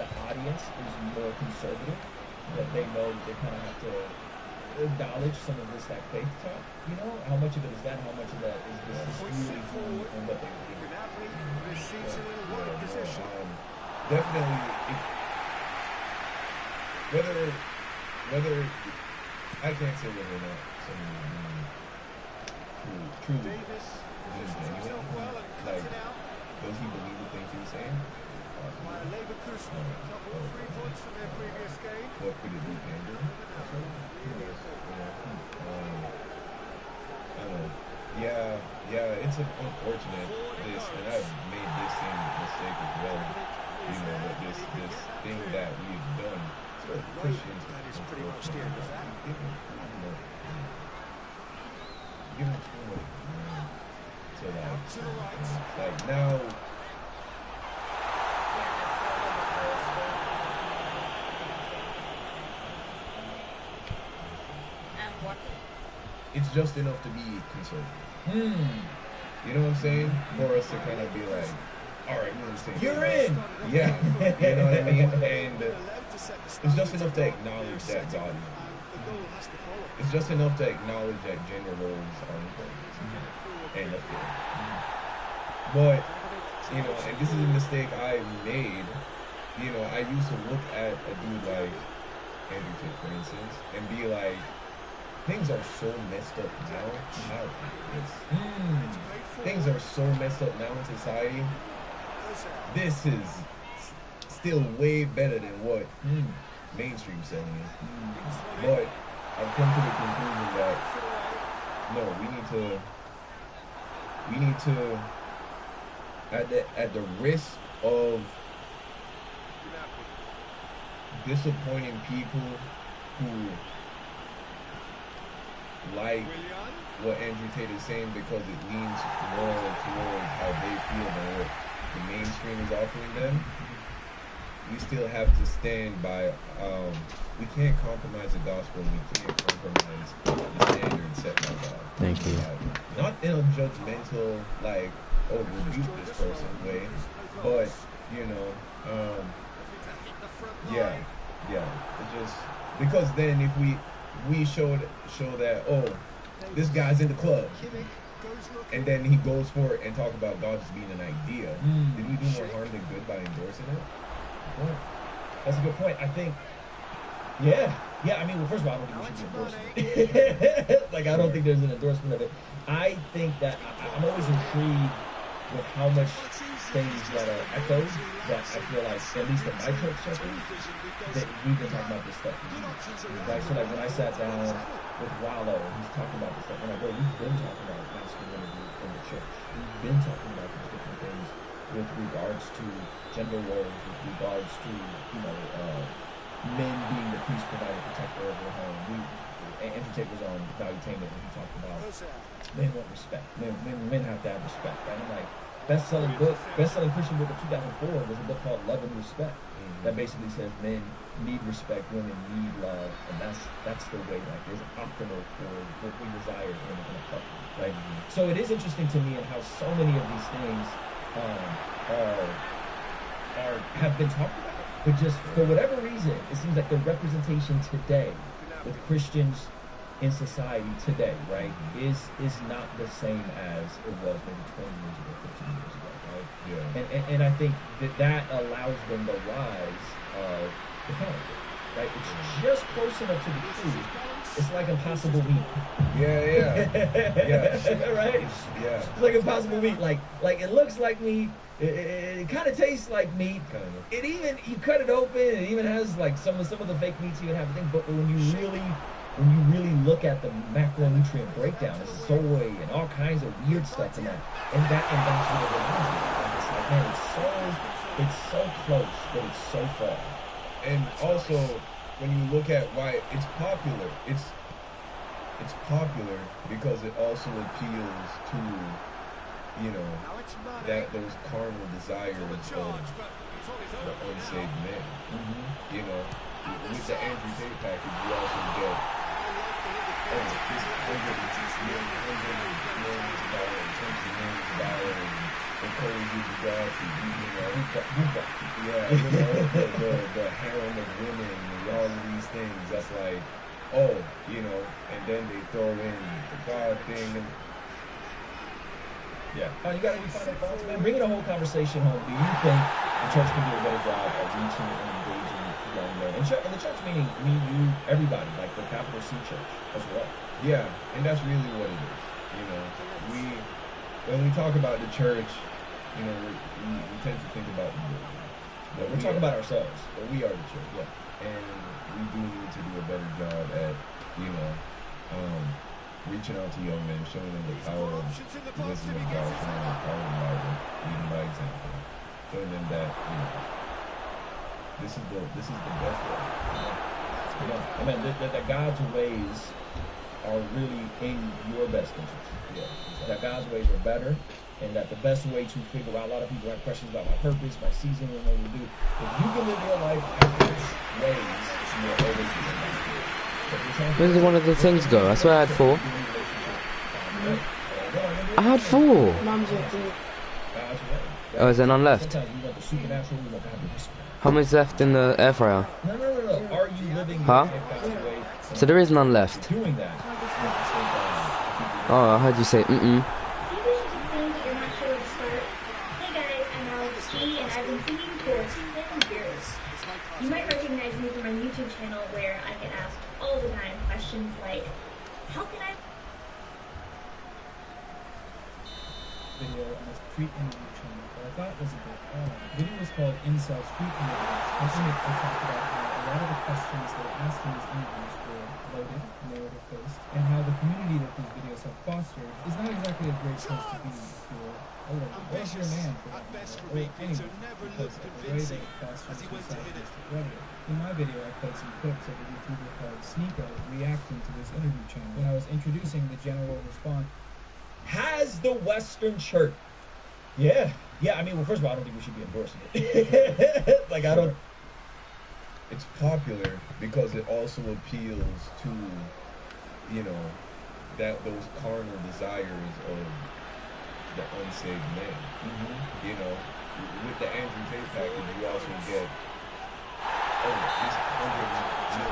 the audience is more conservative, that they know that they kind of have to acknowledge some of this like faith talk. You know, how much of it is that? How much of that is this really on what they believe? Definitely, whether I can't say whether or not someone truly is genuine, like, does he believe the things he's saying? Leverkusen, a couple of 3 points from their previous game. What could it be pandering? I don't know. Yeah, it's unfortunate, and I've made this same mistake as well. You know, but this thing that we've done to Christians, that is pretty much the end of that. Give him too much room to like now. It's just enough to be conservative. You know what I'm saying? For us to kind of be like, all right, we're saying you're in. Yeah, you know what I mean? And it's just enough to acknowledge that God. It's just enough to acknowledge that gender roles are important. And that's good. But, you know, and this is a mistake I made. You know, I used to look at a dude like Andrew Tate, for instance, and be like, things are so messed up now. How things are so messed up now in society. This is still way better than what mainstream's selling me. But I've come to the conclusion that no, we need to at the risk of disappointing people who like what Andrew Tate is saying because it leans more towards how they feel than what the mainstream is offering them. We still have to stand by, we can't compromise the gospel, we can't compromise the standards set by God. Thank you. Not in a judgmental, like, oh, rebuke this person way, but, you know, yeah, it just, because then if we show that, oh, this guy's in the club, and then he goes for it and talk about God just being an idea, did we do more harm than good by endorsing it? Well, that's a good point. I think, yeah. I mean, well, first of all, I don't think we should be endorsing. Like, I don't think there's an endorsement of it. I think that I'm always intrigued with how much things that are echoes that I feel like, at least in my church circle, that we've been talking about this stuff. Like, so like when I sat down with Wallow, he's talking about this stuff. I'm like, bro, we've been talking about masculinity in the church. We've been talking about these different things with regards to gender roles, with regards to, men being the priest, provider, protector of their home. Andrew Tate was on Valuetainment when he talked about men want respect. Men have to have respect. Right? I'm like, best-selling Christian book of 2004 was a book called Love and Respect. That basically says men need respect, women need love, and that's the way. Like, there's an optimal for what we desire in a couple. Right? So it is interesting to me in how so many of these things have been talked about, but just for whatever reason, it seems like the representation today with Christians in society today, right, is not the same as it was maybe 20 years ago, 15 years ago, right? Yeah. And I think that allows them the rise of the counterfeit, right? It's just close enough to the truth. It's like Impossible Meat. Yeah. Right? Yeah. It's like Impossible Meat. Like it looks like meat. It kind of tastes like meat. Kind of. It even, you cut it open, it even has like some of the fake meats even have a thing. But when you really look at the macronutrient breakdown, it's soy and all kinds of weird stuff in that, and that's what it reminds me of. It's like, man, it's so close, but it's so far. And also, when you look at why it's popular, it's popular because it also appeals to, that those carnal desires of the unsaved man. With the Andrew Tate package, you also get this millions of dollars, tens of millions of dollars, the codes of the God for the harem of women and all of these things. That's like, and then they throw in the God thing. And you got any final thoughts, man? Bringing the whole conversation home. Do you think the church can do a better job at reaching and engaging young men? And the church meaning me, you, everybody, like the capital C church as well. Yeah, and that's really what it is. When we talk about the church, we tend to think about the building. But we're talking about ourselves. But we are the church, yeah. And we do need to do a better job at, reaching out to young men, showing them the power of the wisdom of God, showing them the power of the Bible, leading by example, showing them that, this is the best way. That God's ways are really in your best interest. Yeah. That God's ways are better, and that the best way to figure out, a lot of people have questions about my purpose, my season, what I'm going to do. If you can live your life in God's ways, you will always be in God's ways. Where did one of the things go? I swear I had 4. I had 4. Oh, is there none left? How much left in the air fryer? No. Are you living Huh? God's way? So there is none left. Doing that. Oh, I heard you say mm-mm. You might recognize me from my YouTube channel where I get asked all the time questions like, how can I... Video on his pre-interview channel that I thought was a bit odd. The video was called Incel Street Interviews, and in it I talked about how a lot of the questions that were asked in these interviews were loaded, narrative-based, and how the community that these videos have fostered is not exactly a great place to be if you're a lady, or if you're a man for that matter, or anyone, because of the way that it fosters misogynistic rhetoric. In my video, I played some clips of a YouTuber called Sneeko reacting to this interview channel when I was introducing the general response. Has the Western Church? Yeah. I mean, well, first of all, I don't think we should be endorsing it. Like, I don't. It's popular because it also appeals to, that those carnal desires of the unsaved man. With the Andrew Tate package, you also get this hundreds of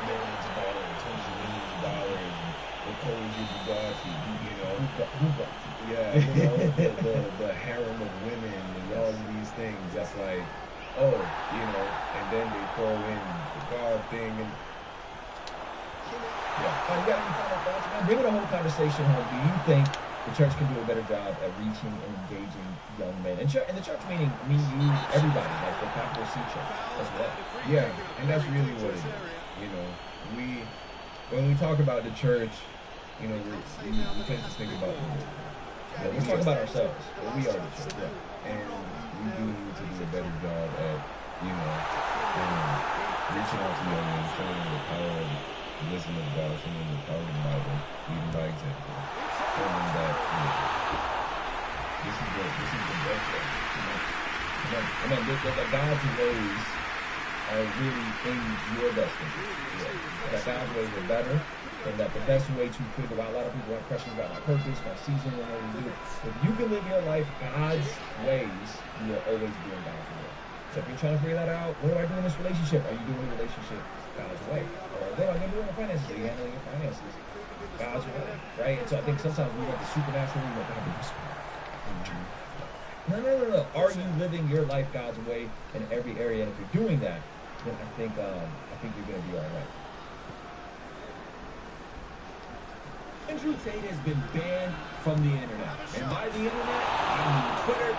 millions of dollars, tens of millions of dollars, the codes of the God, the harem of women and all of these things. That's like, and then they throw in the God thing and. You got any final thoughts, man? Bringing the whole conversation home, do you think the church can do a better job at reaching and engaging young men? And the church meaning me, you, everybody, like the capital C church as well. Yeah, and that's really what it is. when we talk about the church, you know, we tend to think about we talk about ourselves, but we are the church, and we do need to do a better job at, you know, reaching out to young men, showing them the power of the wisdom of God, showing them the power of the Bible, leading by example, showing them that, you know, this is the best way, you know. And then that God's ways are really in your best interest. That God's ways are better, and that the best way to figure out, a lot of people have questions about my purpose, my season, what I do. If you can live your life God's ways, you will always be in God's way. So if you're trying to figure that out, what do I do in this relationship? Are you doing the relationship God's way? Or what am I going to do in the finances? Are you handling your finances God's way? Right? And so I think sometimes we want the supernatural, we want the supernatural. No. Are you living your life God's way in every area? And if you're doing that, then I think you're going to be all right. Andrew Tate has been banned from the internet. And by the internet, I mean Twitter,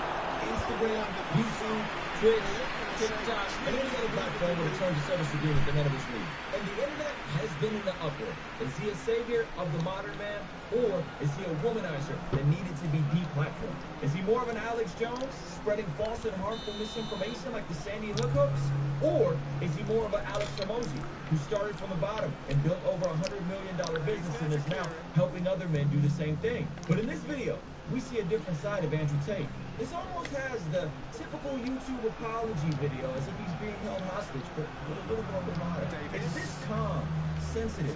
Instagram, YouTube, Twitch, TikTok, and any other platform with a terms of service agreement that none of us need. And the internet has been in the uproar. Is he a savior of the modern man, or is he a womanizer that needed to be deplatformed? Is he more of an Alex Jones, spreading false and harmful misinformation like the Sandy Hook hooks? Or is he more of an Alex Hormozi, who started from the bottom and built over $100 million business and is now helping other men do the same thing? But in this video, we see a different side of Andrew Tate. This almost has the typical YouTube apology video, as if he's being held hostage, but with a little more bravado. Is this calm, sensitive,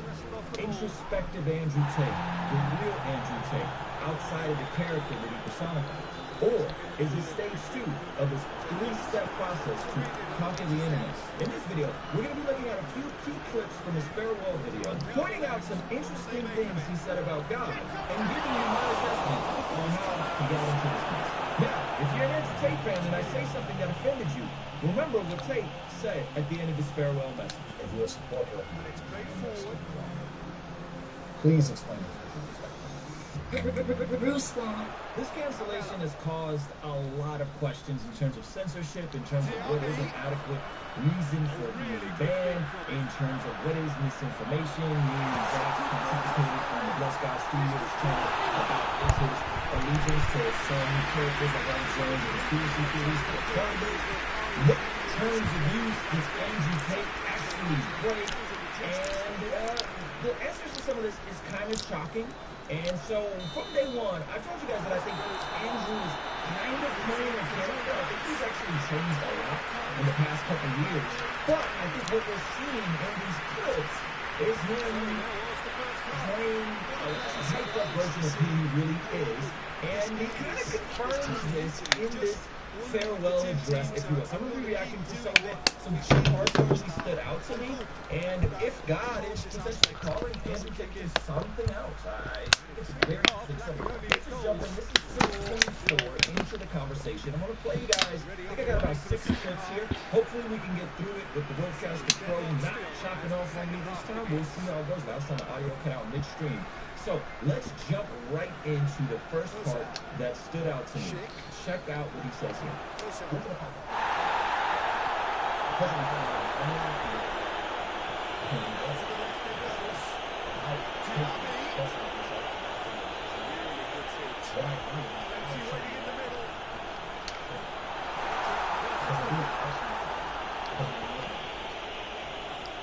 introspective Andrew Tate the real Andrew Tate, outside of the character that he personifies? Or is it stage 2 of his 3-step process to conquer the internet? In this video, we're going to be looking at a few key clips from his farewell video, pointing out some interesting things he said about God, and giving you my assessment on how he got into this mess. Now, if you're an Andrew Tate fan and I say something that offended you, remember what Tate said at the end of his farewell message. If you're a supporter of mine, please explain it. Bruce Law. This cancellation has caused a lot of questions in terms of censorship, in terms of what is an adequate reason for being banned, in terms of what is misinformation, meaning Zach pontificated on the Bless God Studios channel about his allegiance to some characters like Alex Jones and conspiracy theories for Columbus. What terms of use does Andrew Tate actually break? And the answers to some of this is kind of shocking. And so, from day one, I told you guys that I think Andrew is kind of playing a character. I think he's actually changed a lot in the past couple years. But I think what we're seeing in these clips is him playing a hyped-up version of who he really is. And he kind of confirms this in this farewell address, if you will. So I'm going to be reacting to some of it. Some key parts that really stood out to me. And if God is potentially calling Andrew Tate to something else, it's very interesting. So let's just jump in. This is 6:24 into the conversation. I'm going to play you guys. I think I got about 6 clips here. Hopefully we can get through it with the Roadcaster Pro not chopping off on me this time. We'll see how it goes. Last time the audio cut out midstream. So let's jump right into the first part that stood out to me. Check out what he says here.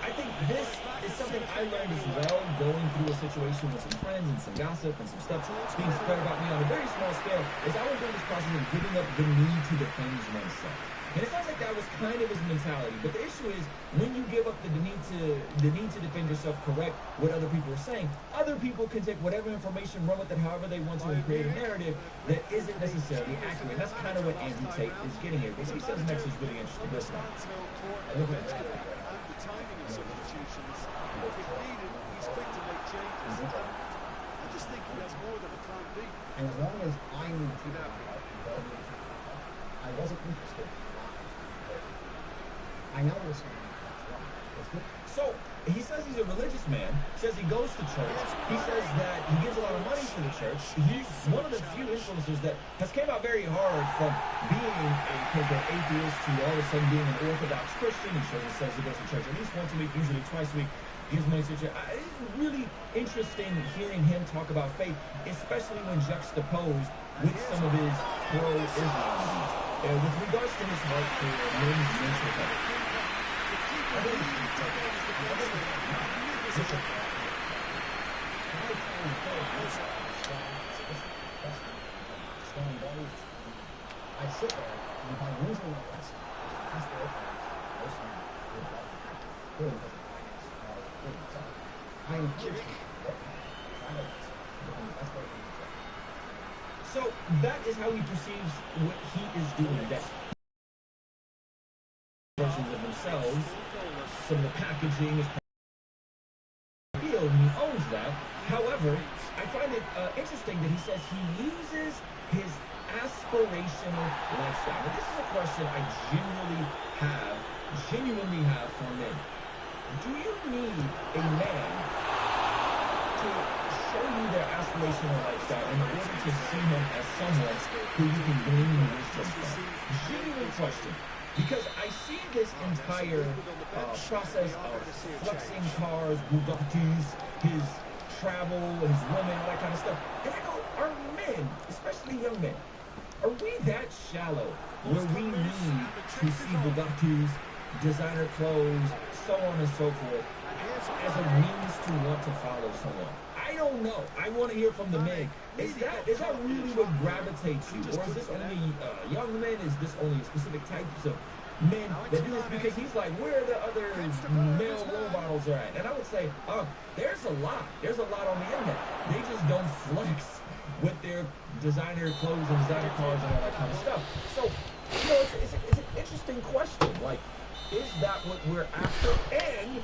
I think this is something I learned as well, going through a situation with some friends and some gossip and some stuff being spread about me on a very small scale, is I was doing this process of giving up the need to defend oneself. And it sounds like that was kind of his mentality, but the issue is when you give up the need to defend yourself, correct what other people are saying, other people can take whatever information, run with it however they want to, and create a narrative that isn't necessarily accurate. And that's kind of what Andrew Tate is getting here. But what he says next is really interesting. Listen. Timing of substitutions, if needed, he's quick to make changes. I just think he has more than a plan B. And as long as I knew to that, I wasn't interested. I know what's going on. So he says he's a religious man, says he goes to church, he says that he gives a lot of money to the church. He's one of the few influencers that has came out very hard from being a quote-unquote atheist to all of a sudden being an Orthodox Christian. He says he goes to church at least once a week, usually twice a week. his money situation. It's really interesting hearing him talk about faith, especially when juxtaposed with some of his pro-Islam views. With regards to his heart for men's mental health. I sit there and if I lose the West, that's the I am curious. So that is how he perceives what he is doing. That versions of themselves, some of the packaging is real, and he owns that. However, I find it interesting that he says he uses his aspirational lifestyle. Now, this is a question I genuinely have for men. Do you need a man to show you their aspirational lifestyle in order to see him as someone who you can glean wisdom from? Genuine question. Because I see this entire process of flexing cars, Bugattis, his travel, his women, all that kind of stuff. And I go, are men, especially young men, are we that shallow where we need to see Bugattis, designer clothes, so on and so forth, as a means to want to follow someone? I don't know. I want to hear from the men. Is that really what gravitates you? Or is this only young men? Is this only specific types of men that do this? Because he's like, where are the other male role models are at? And I would say, there's a lot. There's a lot on the internet. They just don't flex with their designer clothes and designer cars and all that kind of stuff. So, you know, it's an interesting question. Like, is that what we're after? And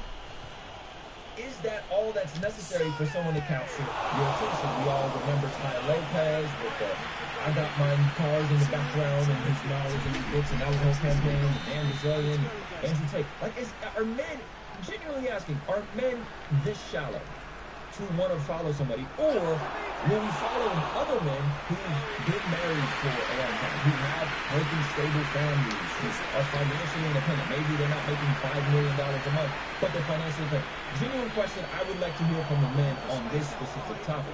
is that all that's necessary for someone to capture your attention? We all remember Ty Lopez with the I got my cars in the background and his knowledge and his books, and that was his campaign, Dan Brazilian, Andrew Tate. Like, are men, genuinely asking, are men this shallow to want to follow somebody? Or will we follow other men who've been married for a long time, who have healthy, stable families, who are financially independent? Maybe they're not making $5 million a month, but they're financially independent. Genuine question I would like to hear from the men on this specific topic.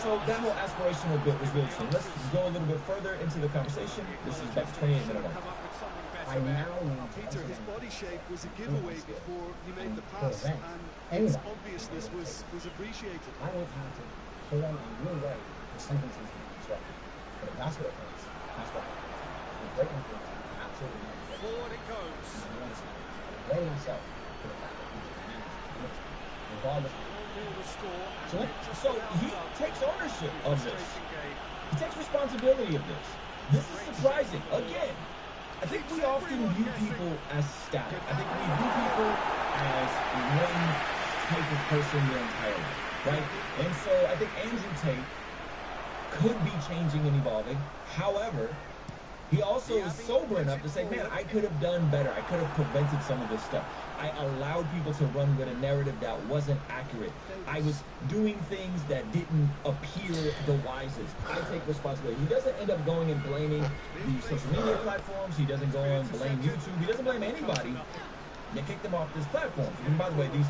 So that whole aspirational bit was really interesting. Let's go a little bit further into the conversation. This is about 28 minutes long. I now Peter, his body shape was a giveaway before he made the pass, and its obviousness was appreciated. I don't have to put on a new way for sentences to be constructed. But if that's what it takes, that's what it takes. The great influence, absolutely not. Forward it goes. I'm ready myself to the fact that he can manage to regardless of so he takes ownership of this. He takes responsibility of this. This is surprising. Again, I think we often view people as static. I think we view people as one type of person their entire life, right? And so I think Andrew Tate could be changing and evolving. However, he also is sober enough to say, man, I could have done better. I could have prevented some of this stuff. I allowed people to run with a narrative that wasn't accurate. I was doing things that didn't appear the wisest. I take responsibility. He doesn't end up going and blaming the social media platforms. He doesn't go and blame YouTube. He doesn't blame anybody. They kicked them off this platform. And by the way, these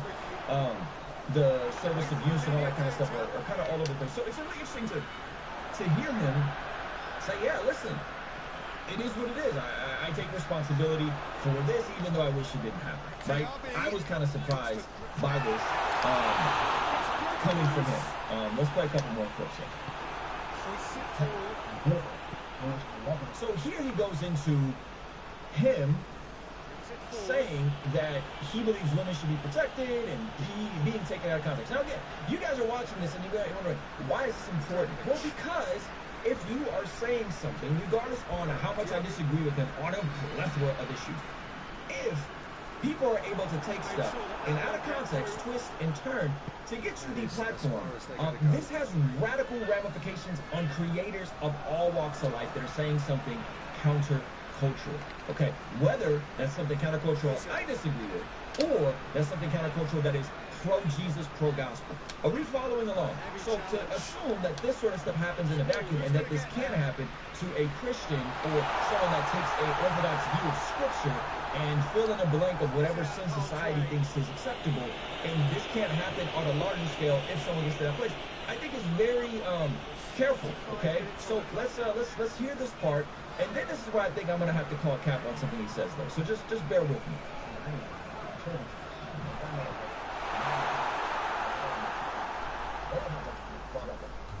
the service abuse and all that kind of stuff are kind of all over the place. So it's really interesting to hear him say, yeah, listen, it is what it is. I take responsibility for this, even though I wish it didn't happen. Right? I was kind of surprised by this coming from him. Let's play a couple more clips here. So here he goes into him saying that he believes women should be protected and being taken out of context. Now again, you guys are watching this and you're wondering, why is this important? Well, because if you are saying something, regardless on how much I disagree with him on a plethora of issues, if people are able to take stuff and out of context, twist and turn to get to the platform, this has radical ramifications on creators of all walks of life that are saying something countercultural. Okay, whether that's something countercultural I disagree with, or that's something countercultural that is pro-Jesus, pro-gospel. Are we following along? So to assume that this sort of stuff happens in a vacuum and that this can happen to a Christian or someone that takes an orthodox view of Scripture and fill in a blank of whatever sin society thinks is acceptable. And this can't happen on a larger scale if someone gets to that place. I think it's very careful. Okay, so let's hear this part, and then this is where I think I'm gonna have to call cap on something he says though. So just bear with me.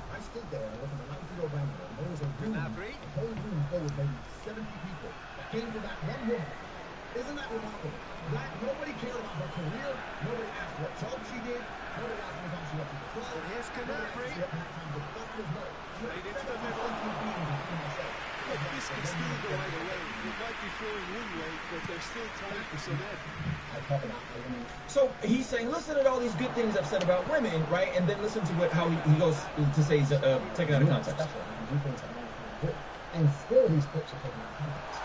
I stood there and looked at the 90-year-old banner, and there was a whole room full of maybe 70 people that came for that one woman. Isn't that remarkable? That nobody cared about her career, nobody asked what job she did, nobody asked what she went to the club. And here's Canapri. Played into the middle. Look, this can still go either way. It might be flowing one way, but there's still time for some ebb. So he's saying, listen to all these good things I've said about women, right? And then listen to how he goes to say he's taken out of context. And still these clips are taken out of context.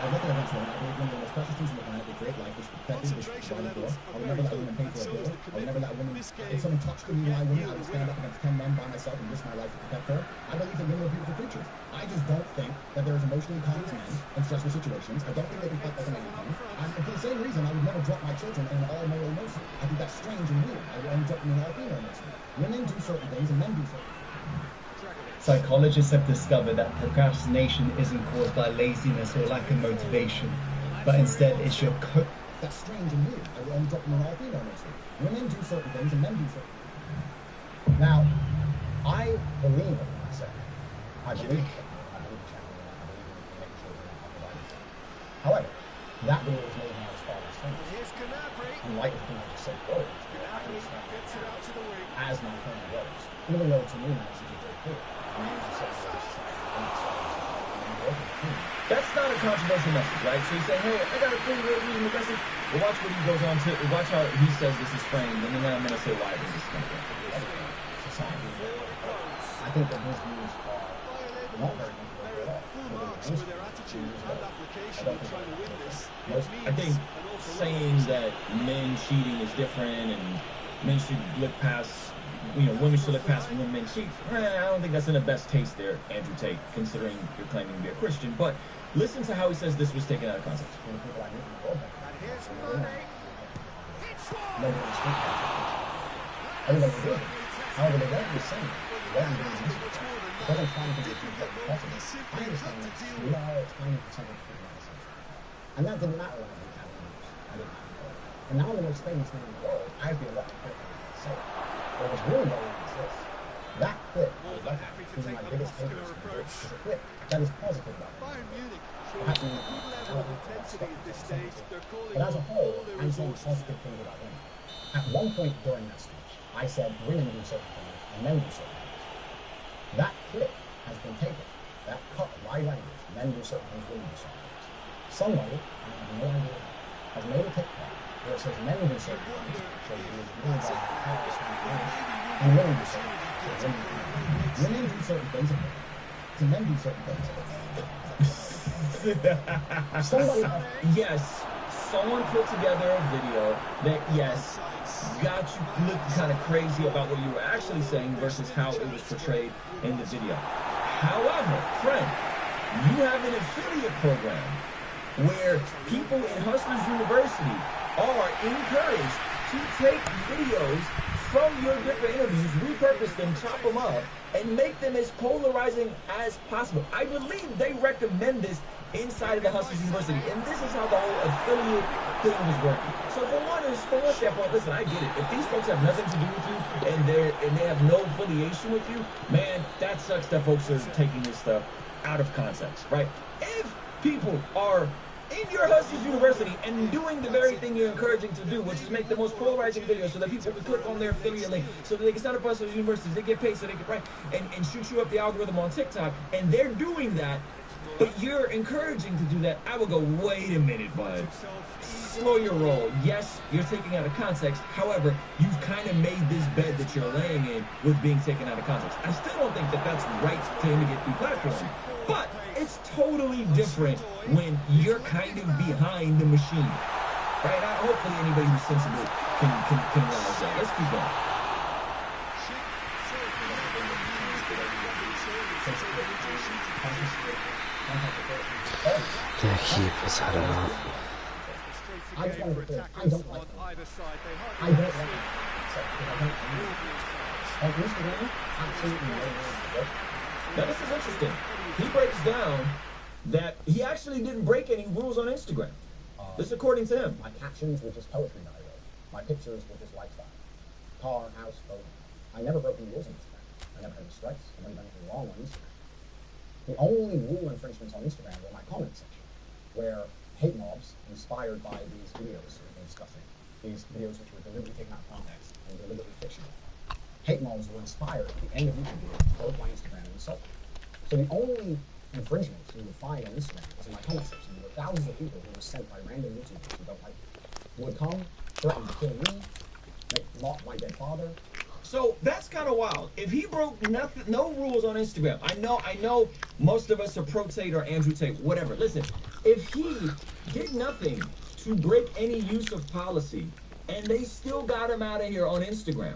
I was looking against them. I believe one of the most precious things in the planet, they create life, is protected, is provided for. I would never let a woman pay for a bill. I would never let a woman, if someone touched me when I wouldn't, I would stand up against 10 men by myself and risk my life to protect her. I believe that women are beautiful creatures. I just don't think that there is emotionally intelligent men in stressful situations. I don't think they can fight like a man can. And for the same reason, I would never drop my children in an all-male nursery. I think that's strange and weird. I would only drop them in an all-female nursery. Women do certain things and men do certain things. Psychologists have discovered that procrastination isn't caused by laziness or lack of motivation, but instead it's your That's strange and weird. I would only drop them in an all-female nursery. Women do certain things and men do certain things. Now, I believe in what I say. I believe in However, that rule is made now as far as things. In light of the thing I just said earlier, as my current goes. Even though to me, my message is very clear. That's not a controversial message, right? So he's saying, hey, I got a clean way of using the message. Well, watch what he goes on to, watch how he says this is framed, and then I'm going to say why I think this is going to be. I think that his views are not very controversial at all. I think saying that men cheating is different and men should look past, women should look past when men cheat. I don't think that's in the best taste there, Andrew Tate, considering you're claiming to be a Christian. But listen to how he says this was taken out of context. However, the way you're saying it doesn't try to be possible. I understand that we are trying to something to figure out something. And that didn't matter when I didn't have the news. I didn't have the world. And now I'm going to explain this thing in the world. I feel that I'm going to say it. What was really going on is this. That clip I was left with is my biggest favorite is a clip that is positive about it. Perhaps in but as a whole, I'm saying positive things about women. At one point during that speech, I said women do certain things and men do certain things. That clip has been taken. That cut my language. Men do certain things, women do certain things. Somebody, I have no idea how, has made a TikTok where it says men do certain things, so it is really bad, and women do certain things, so women do certain things, and men do certain things. Somebody, yes, someone put together a video that, yes, got you looking kind of crazy about what you were actually saying versus how it was portrayed in the video. However, friend, you have an affiliate program where people in Hustlers University are encouraged to take videos from your different interviews, repurpose them, chop them up, and make them as polarizing as possible. I believe they recommend this inside of the Hustlers University, and this is how the whole affiliate thing was working. So from one standpoint, listen, I get it. If these folks have nothing to do with you and they have no affiliation with you, man, that sucks that folks are taking this stuff out of context, right? If people are in your Hustlers University and doing the very thing you're encouraging to do, which is make the most polarizing videos so that people can click on their affiliate link, so that they can sign up for Hustlers University, they get paid so they can write and shoot you up the algorithm on TikTok, and they're doing that, but you're encouraging to do that, I will go, wait a minute, bud. Slow your roll. Yes, you're taking out of context. However, you've kind of made this bed that you're laying in with being taken out of context. I still don't think that that's right to him to get deplatformed. But it's totally different when you're kind of behind the machine. Right? Now, hopefully anybody who's sensible can realize that. Let's keep going. Their keepers had enough. I just want to be clear. I don't like them. I don't like them. On Instagram, absolutely no. Now this is interesting. He breaks down that he actually didn't break any rules on Instagram. This is according to him. My captions were just poetry that I wrote. My pictures were just lifestyle. Car, house, boat. I never broke any rules on Instagram. I never had any strikes. I never done anything wrong on Instagram. The only rule infringements on Instagram were my comment section, where hate mobs inspired by these videos that we're discussing, these videos which were deliberately taken out of context and deliberately fictional. Hate mobs were inspired at the end of each video to go to my Instagram and insult me. So the only infringements you would find on Instagram was in my comment section. There were thousands of people who were sent by random YouTubers who don't like me, would come, threaten to kill me, mock my dead father. So that's kind of wild. If he broke nothing, no rules on Instagram, I know most of us are pro Tate or Andrew Tate, whatever. Listen, if he did nothing to break any use of policy and they still got him out of here on Instagram,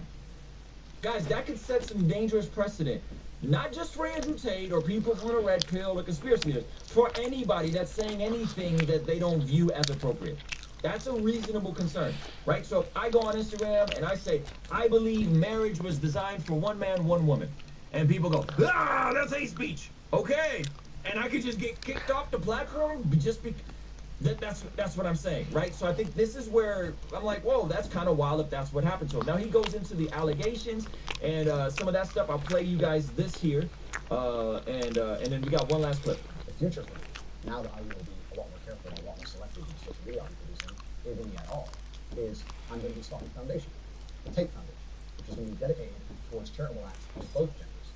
guys, that could set some dangerous precedent. Not just for Andrew Tate or people from the Red Pill or conspiracy theories, for anybody that's saying anything that they don't view as appropriate. That's a reasonable concern, right? So if I go on Instagram and I say, I believe marriage was designed for one man, one woman, and people go, ah, that's hate speech. Okay. And I could just get kicked off the platform just because. That's what I'm saying, right? So I think this is where I'm like, whoa, that's kind of wild if that's what happened to him. Now he goes into the allegations and some of that stuff. I'll play you guys this here, and then we got one last clip. The future for me, now that I will be a lot more careful and a lot more selective in social media I'm producing, if any at all, is I'm going to be starting a foundation, the Tate Foundation, which is going to be dedicated towards charitable acts of both genders.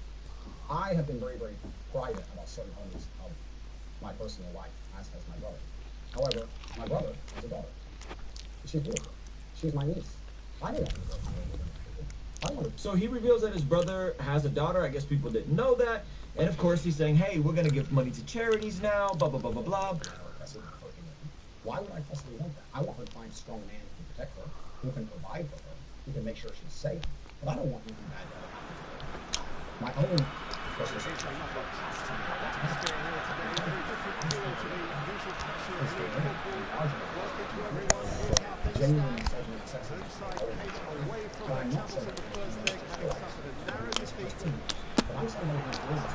I have been very, very private about certain elements of my personal life, as has my brother. However, my brother has a daughter. She's beautiful. She's my niece. I didn't have to. So he reveals that his brother has a daughter. I guess people didn't know that. And of course he's saying, hey, we're going to give money to charities now, blah, blah, blah, blah, blah. Why would I possibly want that? I want her to find a strong man who can protect her, who can provide for her, who can make sure she's safe. But I don't want anything bad to happen. My own genuine misogyny sexism. But I'm not saying but I'm somebody who's doing this.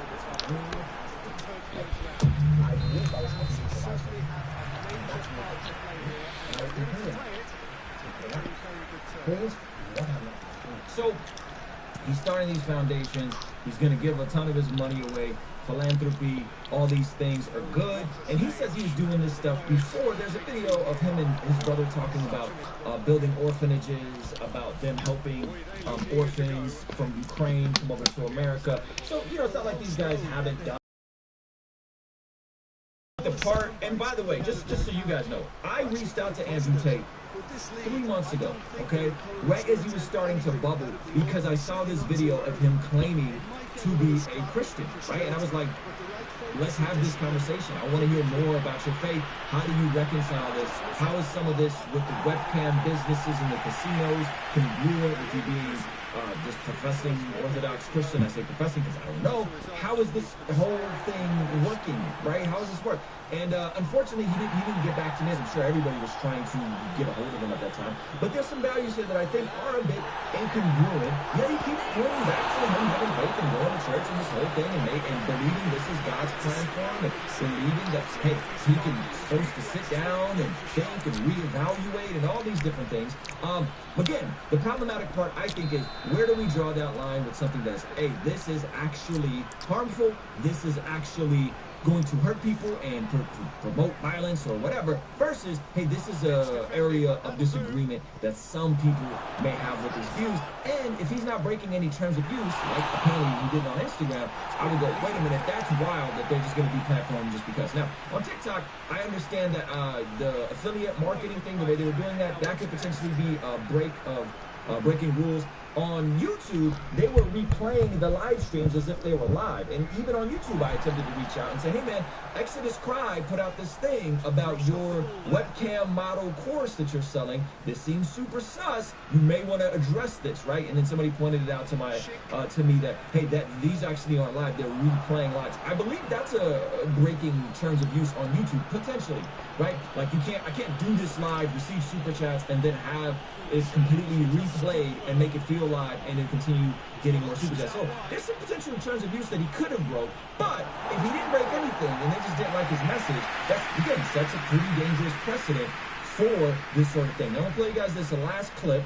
I believe I was So he's starting these foundations. He's going to give a ton of his money away. Philanthropy, all these things are good. And he says he was doing this stuff before. There's a video of him and his brother talking about building orphanages, about them helping orphans from Ukraine come over to America. So, you know, it's not like these guys haven't done the part. And by the way, just so you guys know, I reached out to Andrew Tate 3 months ago, okay, right as he was starting to bubble, because I saw this video of him claiming to be a Christian, right? And I was like, let's have this conversation. I want to hear more about your faith. How do you reconcile this? How is some of this with the webcam businesses and the casinos congruent with you being just professing Orthodox Christian? I say professing because I don't know. How is this whole thing working, right? How does this work? And unfortunately, he didn't get back to me. I'm sure everybody was trying to get a hold of him at that time. But there's some values here that I think are a bit incongruent. Yet he keeps going back to him having faith and going to church and this whole thing and believing this is God's plan for him and believing that, hey, he can supposed to sit down and think and reevaluate and all these different things. Again, the problematic part, I think, is where do we draw that line with something that's, hey, this is actually harmful, this is actually going to hurt people and promote violence or whatever, versus, hey, this is a area of disagreement that some people may have with his views. And if he's not breaking any terms of use, like apparently he did on Instagram, I would go, wait a minute, that's wild that they're just going to be platformed just because. Now, on TikTok, I understand that the affiliate marketing thing, the way they were doing that, that could potentially be a break of breaking rules. on YouTube, they were replaying the live streams as if they were live. And even on YouTube, I attempted to reach out and say, hey man, Exodus Cry put out this thing about your webcam model course that you're selling. This seems super sus. You may want to address this, right? And then somebody pointed it out to me that, hey, these actually aren't live. They're replaying live. I believe that's a breaking terms of use on YouTube, potentially, right? Like I can't do this live, receive super chats, and then have it completely replayed and make it feel live and then continue getting more super chats. So there's some potential terms of use that he could have broke, but if he didn't break anything and they just didn't like his message, that's, again, sets a pretty dangerous precedent for this sort of thing. Now, I'm going to play you guys this last clip.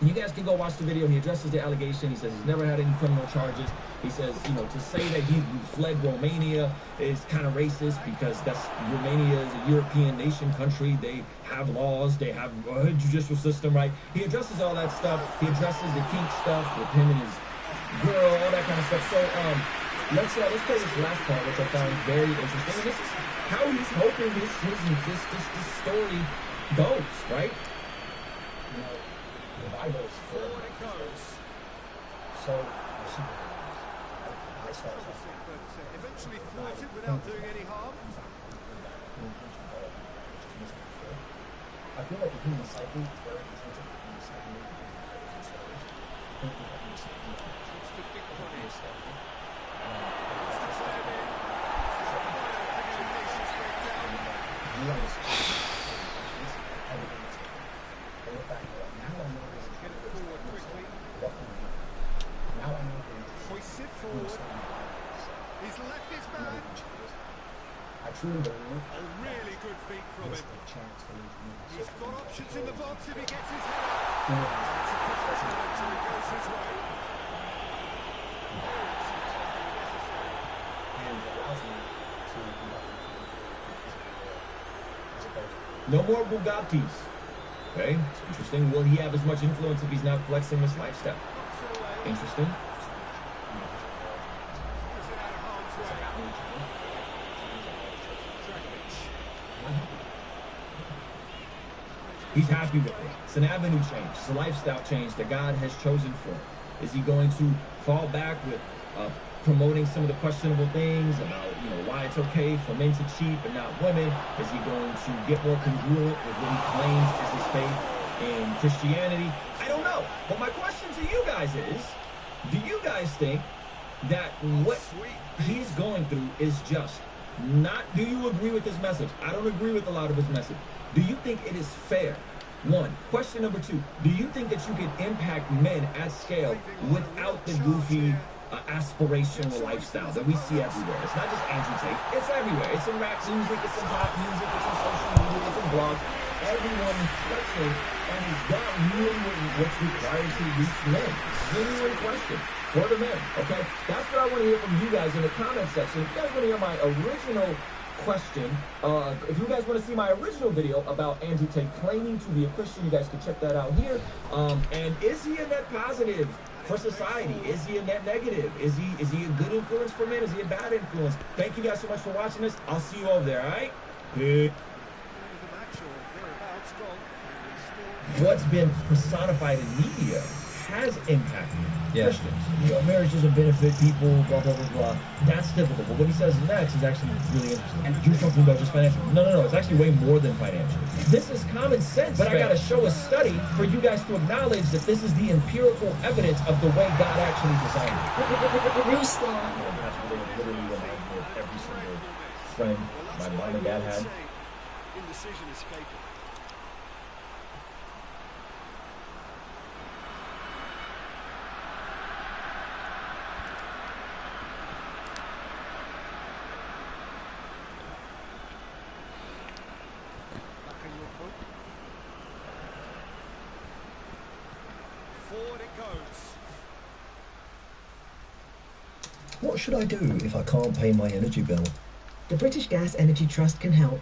You guys can go watch the video. He addresses the allegation. He says he's never had any criminal charges. He says, you know, to say that he fled Romania is kind of racist because Romania is a European nation country. They have laws. They have a judicial system, right? He addresses all that stuff. He addresses the kink stuff with him and his girl, all that kind of stuff. So let's play this last part, which I found very interesting. And this is how he's hoping this story goes, right? You know, the Bible's forward it goes. So I started but eventually thwarted without doing any harm. I feel like the human cycle is very intrinsic to the human cycle. Hoists it forward. He's left his man. I truly believe a really good feat from him. He's got options in the box if he gets his head up. It's a professional until it goes his way. No more Bugattis. Okay, it's interesting. Will he have as much influence if he's not flexing this lifestyle? Interesting. He's happy with it. It's an avenue change. It's a lifestyle change that God has chosen for him. Is he going to fall back with promoting some of the questionable things about, you know, why it's okay for men to cheat but not women? Is he going to get more congruent with what he claims is his faith in Christianity? I don't know. But my question to you guys is, do you guys think that what he's going through is just? Not, do you agree with his message? I don't agree with a lot of his message. Do you think it is fair? One. Question number two, do you think that you can impact men at scale without the goofy aspirational lifestyle that we see everywhere? It's not just Andrew Tate, it's everywhere. It's in rap music, it's in pop music, it's in social media, it's in blogs. Everyone is flexing, and is that really what's required to reach men? Genuine question for the men, okay? That's what I want to hear from you guys in the comment section. If you guys want to hear my original question, if you guys want to see my original video about Andrew Tate claiming to be a Christian, you guys can check that out here. And is he a net positive for society? Is he a net negative? Is he a good influence for men? Is he a bad influence? Thank you guys so much for watching this. I'll see you over there, all right? Peace. What's been personified in media has impacted Christians. You know, marriage doesn't benefit people, blah, blah, blah, blah. That's typical. But what he says next is actually really interesting. And you're talking about just financial. No. It's actually way more than financial. This is common sense. But I got to show a study for you guys to acknowledge that this is the empirical evidence of the way God actually designed it. Jerusalem. That's literally reminds me of every single friend my mom and dad had. Indecision escaping. Forward it goes. What should I do if I can't pay my energy bill? The British Gas Energy Trust can help.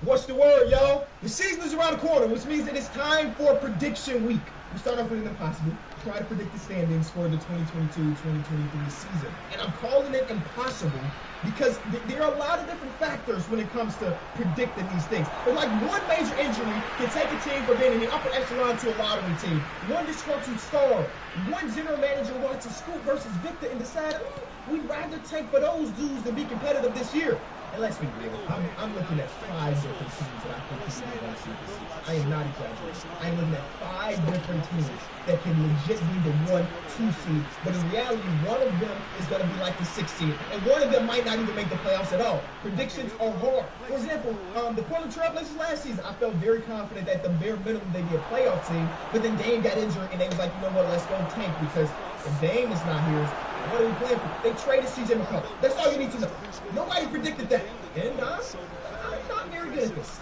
What's the word, yo? The season is around the corner, which means that it's time for prediction week. We start off with an impossible. Try to predict the standings for the 2022-2023 season. And I'm calling it impossible because there are a lot of different factors when it comes to predicting these things. But like one major injury can take a team from being in the upper echelon to a lottery team. One disgruntled star, one general manager watching Scoop versus Victor and decide, we'd rather tank for those dudes than be competitive this year. And let's be real, I'm looking at 5 different teams that I think can be one seed this season. I am not exaggerating. I'm looking at 5 different teams that can legit be the 1-2 seed. But in reality, one of them is going to be like the 6th seed. And one of them might not even make the playoffs at all. Predictions are hard. For example, the Portland Trail Blazers last season, I felt very confident that at the bare minimum they'd be a playoff team. But then Dame got injured and they was like, you know what, let's go tank because if Dame is not here, what are we playing for? They traded CJ McCollum. That's all you need to know. Nobody predicted that. And I'm not very good at this.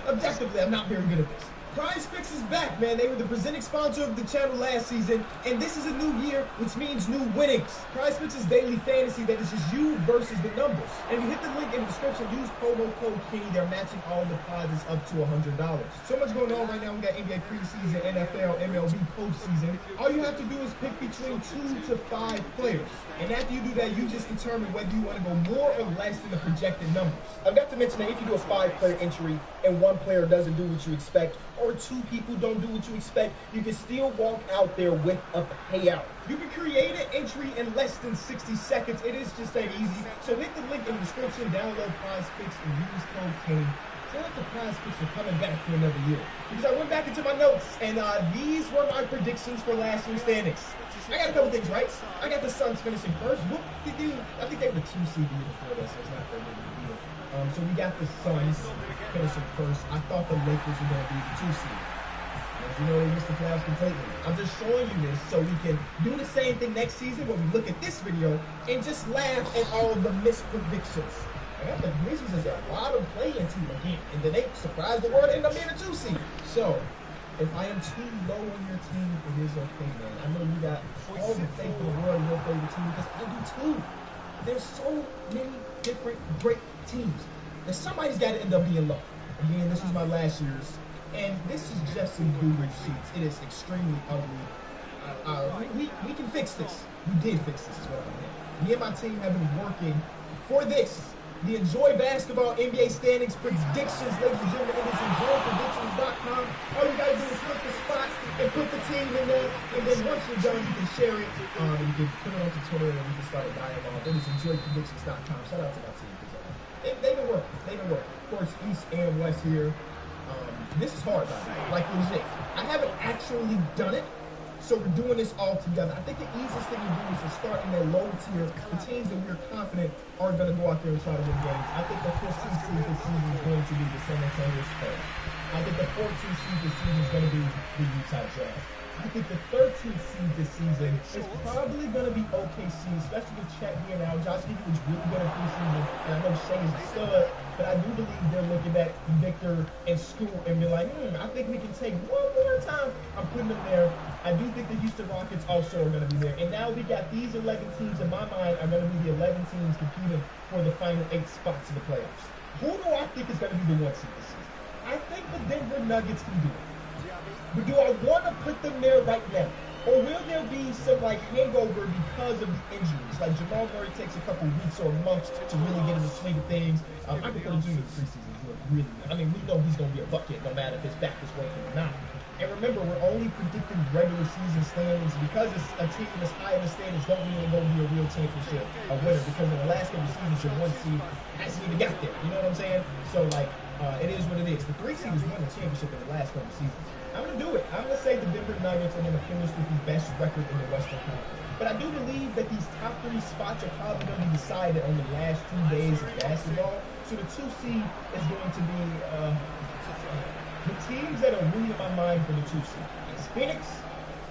Objectively, I'm not very good at this. Prize Picks is back, man. They were the presenting sponsor of the channel last season, and this is a new year, which means new winnings. Prize Picks is daily fantasy that is just you versus the numbers. And if you hit the link in the description, use promo code Kenny. They're matching all deposits up to $100. So much going on right now. We got NBA preseason, NFL, MLB postseason. All you have to do is pick between 2 to 5 players. And after you do that, you just determine whether you want to go more or less than the projected numbers. I've got to mention that if you do a 5-player entry and one player doesn't do what you expect, or 2 people don't do what you expect, you can still walk out there with a payout. You can create an entry in less than 60 seconds. It is just that easy. So hit the link in the description, download Prize Picks, and use code Kenny. I feel like the Prize Picks are coming back for another year. Because I went back into my notes, and these were my predictions for last year's standings. I got a couple things right. I got the Suns finishing first. I think they were the 2 seed before this, so it's not very big of a deal. So we got the Suns finishing first. I thought the Lakers were going to be the 2 seed. As you know, they missed the playoffs completely. I'm just showing you this so we can do the same thing next season when we look at this video and just laugh at all of the missed predictions. I got the Grizzlies as a lot of play-in team again, and then they surprised the world and end up being a 2 seed. So, if I am too low on your team, it is okay, man. I know you got all the faith in the world in your favorite team because I do too. There's so many different great teams. And somebody's got to end up being low. Again, this is my last year's. And this is just some Goodrich sheets. It is extremely ugly. We can fix this. We did fix this is what I'm saying. Me and my team have been working for this. The Enjoy Basketball NBA Standings Predictions, ladies and gentlemen. It is enjoypredictions.com. All you gotta do is flip the spot and put the team in there. And then once you're done, you can share it. You can put it onto Twitter and we can start a dialogue. It is enjoypredictions.com. Shout out to my team. They can work. They can work. Of course, East and West here. This is hard, by the way. Like legit. I haven't actually done it. So we're doing this all together. I think the easiest thing to do is to start in that low tier. The teams that we're confident are going to go out there and try to win games. I think the 15th seed this season is going to be the San Antonio Spurs. I think the 14th seed this season is going to be the Utah Jazz. I think the 13th seed this season is probably going to be OKC, especially with Chet being out. Josh Giddey was really good at preseason, and I know Shea is a stud, but I do believe they're looking at Victor and Scoot and be like, I think we can take one more time. I'm putting them there. I do think the Houston Rockets also are going to be there. And now we got these 11 teams in my mind are going to be the 11 teams competing for the final 8 spots in the playoffs. Who do I think is going to be the 1 seed this season? I think the Denver Nuggets can do it. But do I want to put them there right now? Or will there be some hangover because of the injuries? Like Jamal Murray takes a couple weeks or months to really get in the swing of things. I prefer the junior preseason to look really good. I mean, we know he's going to be a bucket no matter if his back is working or not. And remember, we're only predicting regular season standings because it's a team that's high in the standings don't mean they're going to be a real championship a winner because in the last couple of seasons, your 1 seed hasn't even got there. You know what I'm saying? So, it is what it is. The 3 seed has won the championship in the last couple of seasons. I'm going to do it. I'm going to say the Denver Nuggets are going to finish with the best record in the Western Conference. But I do believe that these top 3 spots are probably going to be decided on the last 2 days of basketball. So the 2 seed is going to be the teams that are really in my mind for the 2 seed. It's Phoenix,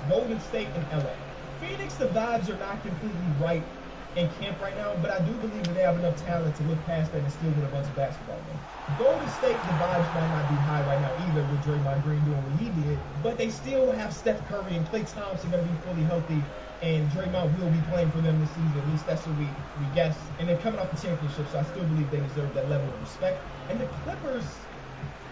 Golden State, and LA. Phoenix, the vibes are not completely right in camp right now, but I do believe that they have enough talent to look past that and still win a bunch of basketball games. Golden State, the vibes might not be high right now either with Draymond Green doing what he did, but they still have Steph Curry and Klay Thompson going to be fully healthy, and Draymond will be playing for them this season. At least that's what we guess. And they're coming off the championship, so I still believe they deserve that level of respect. And the Clippers,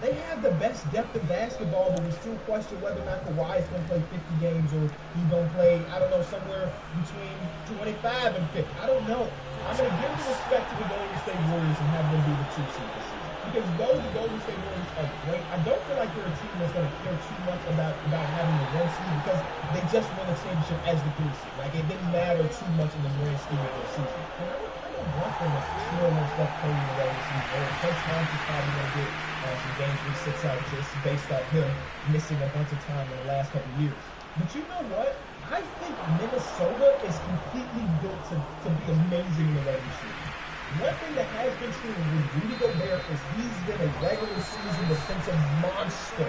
They have the best depth in basketball, but we still question whether or not Kawhi is going to play 50 games or he's going to play, I don't know, somewhere between 25 and 50. I don't know. I'm going to give the respect to the Golden State Warriors and have them be the 2 seed this season. Because though the Golden State Warriors are great, I don't feel like they're a team that's going to care too much about having the 1 seed because they just won a championship as the 3 seed. Like, it didn't matter too much in the grand scheme of their season. And I don't want them to chill on Steph Curry in the regular season. Coach Thomas is probably going to get some games we 6 out just based off him missing a bunch of time in the last couple of years. But you know what? I think Minnesota is completely built to be amazing in the regular season. One thing that has been true with Rudy Gobert is he's been a regular season defensive monster.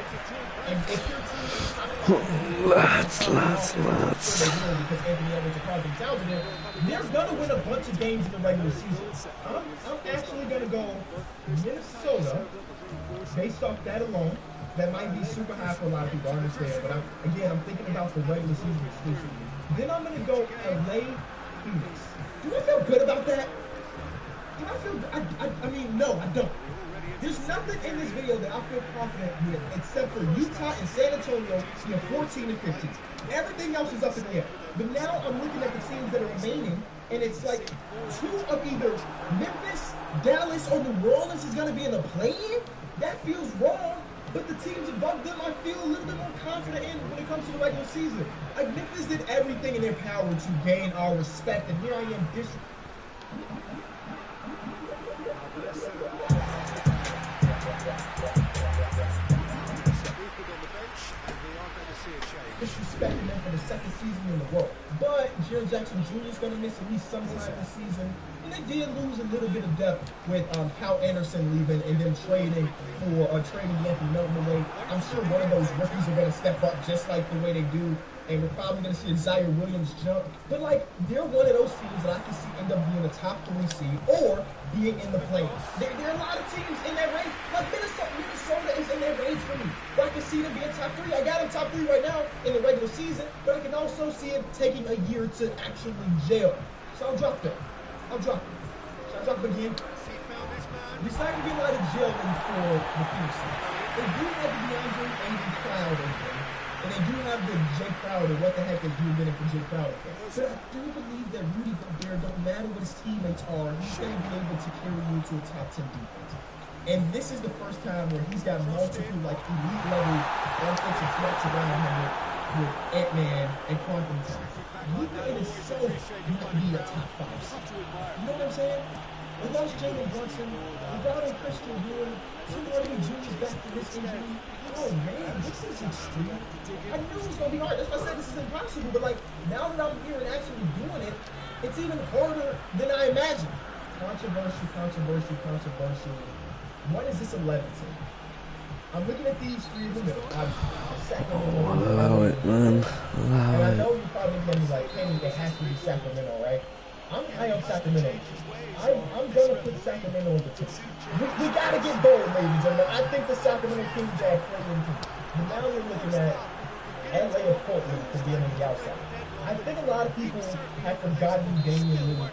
And if your team Lads. because Anthony Edwards and Carlton Towns are there, they're gonna win a bunch of games in the regular season. I'm actually gonna go Minnesota based off that alone. That might be super high for a lot of people, I understand, but I'm thinking about the regular season exclusively. Then I'm gonna go LA Phoenix. Do I feel good about that? Do I feel? I mean, no, I don't. There's nothing in this video that I feel confident with except for Utah and San Antonio, 14 and 15. Everything else is up in the air. But now I'm looking at the teams that are remaining, and it's like 2 of either Memphis, Dallas, or New Orleans is gonna be in the play-in. That feels wrong. But the teams above them, I feel a little bit more confident in when it comes to the regular season. Like, Memphis did everything in their power to gain our respect, and here I am disrespecting them for the 2nd season in a row. But Jaren Jackson Jr. is going to miss at least some time this season. And they did lose a little bit of depth with Kyle Anderson leaving and then trading Anthony Melton away. I'm sure one of those rookies are going to step up just like the way they do. And we're probably going to see a Zaire Williams jump. But, like, they're one of those teams that I can see end up being a top 3 seed or being in the play-in. There are a lot of teams in that range. Like, Minnesota is in that range for me. But I can see them being top 3. I got them top 3 right now in the regular season. But I can also see it taking a year to actually gel. So I'll drop them. Should I drop them again? It's not going to be a lot of gelling for the Phoenix. They do have the DeAndre Ayton Cloud over there. And they do have the Jay Crowder. What the heck is you getting for Jay Crowder? But I do believe that Rudy Gobert, don't matter what his teammates are, he's going to be able to carry you to a top 10 defense. And this is the first time where he's got multiple, like, elite level offensive threats around him with Ant-Man and Quantum Towns. Luka in itself might be a top 5 seed. You know what I'm saying? We lost Jalen Brunson. We brought in Christian Wood. Tim Hardaway Jr. back from this injury. Oh man, this is extreme. I knew it was gonna be hard. That's why I said this is impossible. But like, now that I'm here and actually doing it, it's even harder than I imagined. Controversy. What is this 11 team? I'm looking at these 3 in the middle. Allow it, man. Allow and I it. know you're probably gonna be like, Kenny, it has to be Sacramento, right? I'm high on Sacramento. I'm gonna put Sacramento on the team. We gotta get bold, ladies and gentlemen. I think the Sacramento Kings are a playing team. But now we're looking at LA or Portland for being on the outside. I think a lot of people have forgotten Damian Lillard.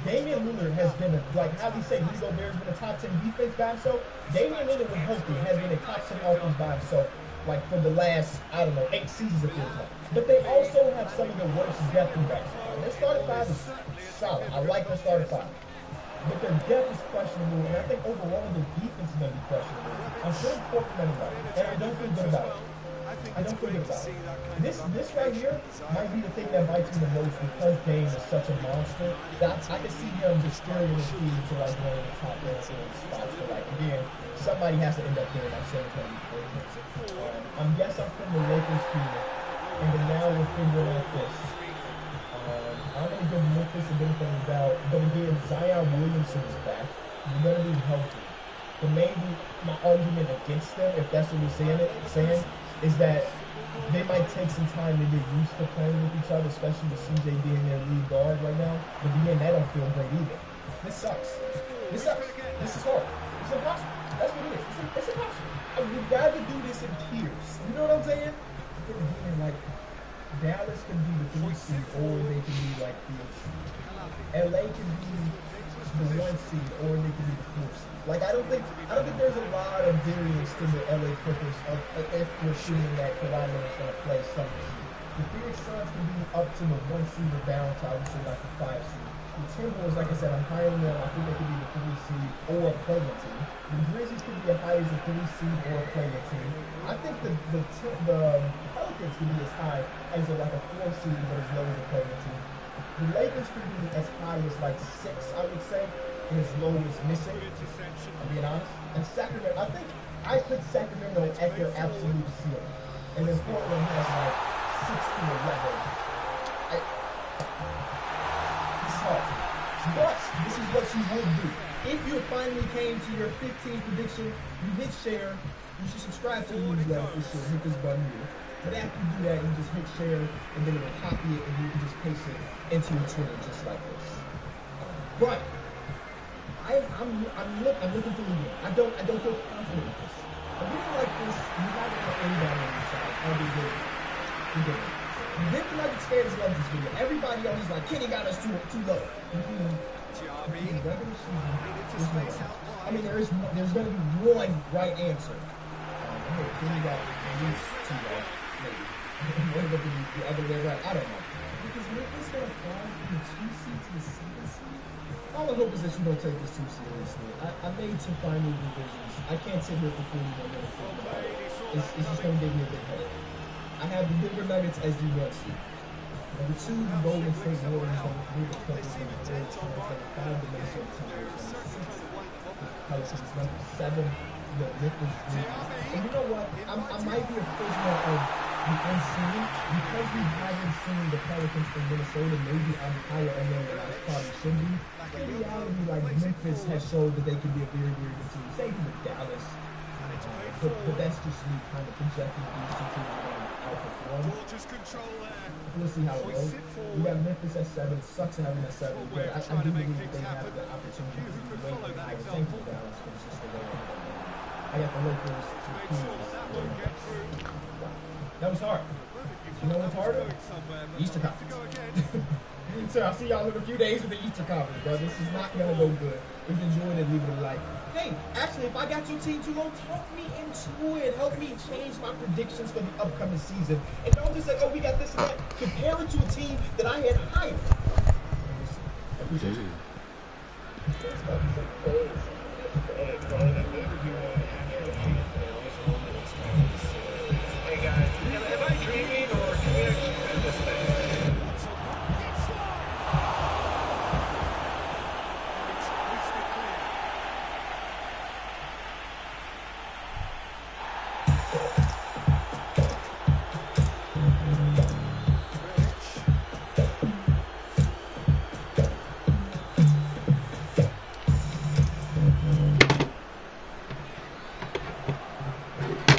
Damian Lillard has been, like how we say, Rudy Gobert has been a top 10 defense by himself. Damian Lillard, when healthy, has been a top 10 offense by himself, like for the last, 8 seasons it feels like. But they also have some of the worst depth in basketball. Their starting 5 is solid. I like their starting 5. But their depth is questionable, and I think overall their defense is going to be questionable. I'm putting Portland about it, and I don't feel good about it. This right here might be the thing that bites me the most because Dame is such a monster. That I can see him just steering his team to like one of the top 10 spots. But like again, somebody has to end up there. I'm saying I guess I'm putting the Lakers here, and then now we're figuring out this. I'm gonna give Memphis a benefit of the doubt, but again, Zion Williamson is back. You're gonna be healthy. But maybe my argument against them, if that's what we're saying, is that they might take some time to get used to playing with each other, especially with CJ being their lead guard right now. But again, that don't feel great either. This sucks. This is hard. It's impossible. That's what it is. It's impossible. We'd rather do this in tiers. You know what I'm saying? But again, like, Dallas can be the 3 seed, or they can be like the LA can be the 1 seed, or they can be the 4 seed. Like I don't think there's a lot of variance to the LA Clippers if we're assuming that Kawhi is going to play some seed. The Phoenix Suns can be up to the 1 seed or down to I would say like the 5 seed. The Timberwolves, like I said, I'm higher than them. I think they could be the 3 seed or a play-in team. The Grizzlies could be as high as a 3 seed or a play-in team. I think the Pelicans could be as high as like a 4 seed, but as low as a play-in team. The Lakers could be as high as like 6, I would say, and as low as missing. I'm being honest. And Sacramento, I think I put Sacramento at their absolute ceiling, and then Portland has like 6 to 11. This is hard, but this is what you would do if you finally came to your 15 prediction. You hit share. You should subscribe to the newsletter for sure. Hit this button here. But after you do that, you just hit share, and then it will copy it, and you can just paste it into your Twitter just like this. But I'm looking to lead. I don't feel confident with this. A video like this, you're not going to have anybody on your side. I'll be good. You're good. The Nuggets fans love this video. Everybody else is like, Kenny got us too low. I mean, there's going to be one right answer. Kenny got at least too low. Maybe. What about the other way around? I don't know. Because Memphis going to fall from the 2 seed to the 7 seed. All I hope is that you don't take this too seriously. I made some final revisions. I can't sit here for 40 more minutes talking about it. It's just going to give me a big headache. I have the Denver Nuggets as the 1 seed. Number 2, the Golden State Warriors. Number 3, the Clippers. Number 4, number 5, the Minnesota Timberwolves. Number 6, the Pelicans. Number 7, the Memphis Grizzlies. And you know what? I might be a prisoner of the unseen because we haven't seen the Pelicans from Minnesota. Maybe I'm higher on them than I probably should be. In reality, like Memphis has showed that they can be a very, very good team. Same with Dallas. But that's just me kind of projecting these 2 teams outperform. We'll see how it goes. We got Memphis at 7. It sucks having at 7, but I do believe that they have the opportunity to be way more higher. Same with Dallas, but it's just the way I got the Lakers to Kings. That was hard. You know what's harder? Easter Conference. So I'll see y'all in a few days with the Easter Conference, bro. This is not gonna go good. If you enjoyed it, leave it a like. Hey, actually, if I got your team too low, talk me into it. Help me change my predictions for the upcoming season. And don't just say, oh, we got this and that. Compare it to a team that I had higher. Hey guys, am I dreaming or can we actually do this thing?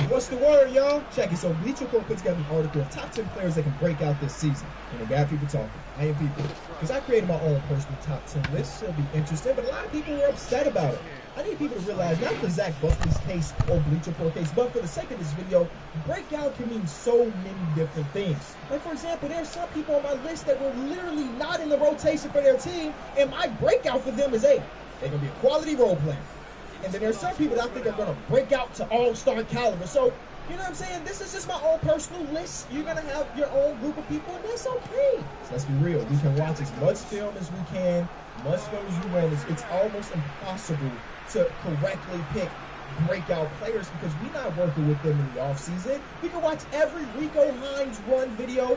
What's the word, y'all? Check it. So Bleacher Report put together an article of top 10 players that can break out this season. You know, bad people talking. I am people. Because I created my own personal top 10 list. It'll be interesting, but a lot of people were upset about it. I need people to realize, not for Zach Buckley's case or Bleacher Report case, but for the sake of this video, breakout can mean so many different things. Like, for example, there's some people on my list that were literally not in the rotation for their team, and my breakout for them is, hey, they're going to be a quality role player. And then there's some people that I think are going to break out to all-star caliber. So, you know what I'm saying? This is just my own personal list. You're going to have your own group of people, and that's okay. So let's be real. We can watch as much film as we can, much film as we want. It's almost impossible to correctly pick breakout players because we're not working with them in the offseason. We can watch every Rico Hines run video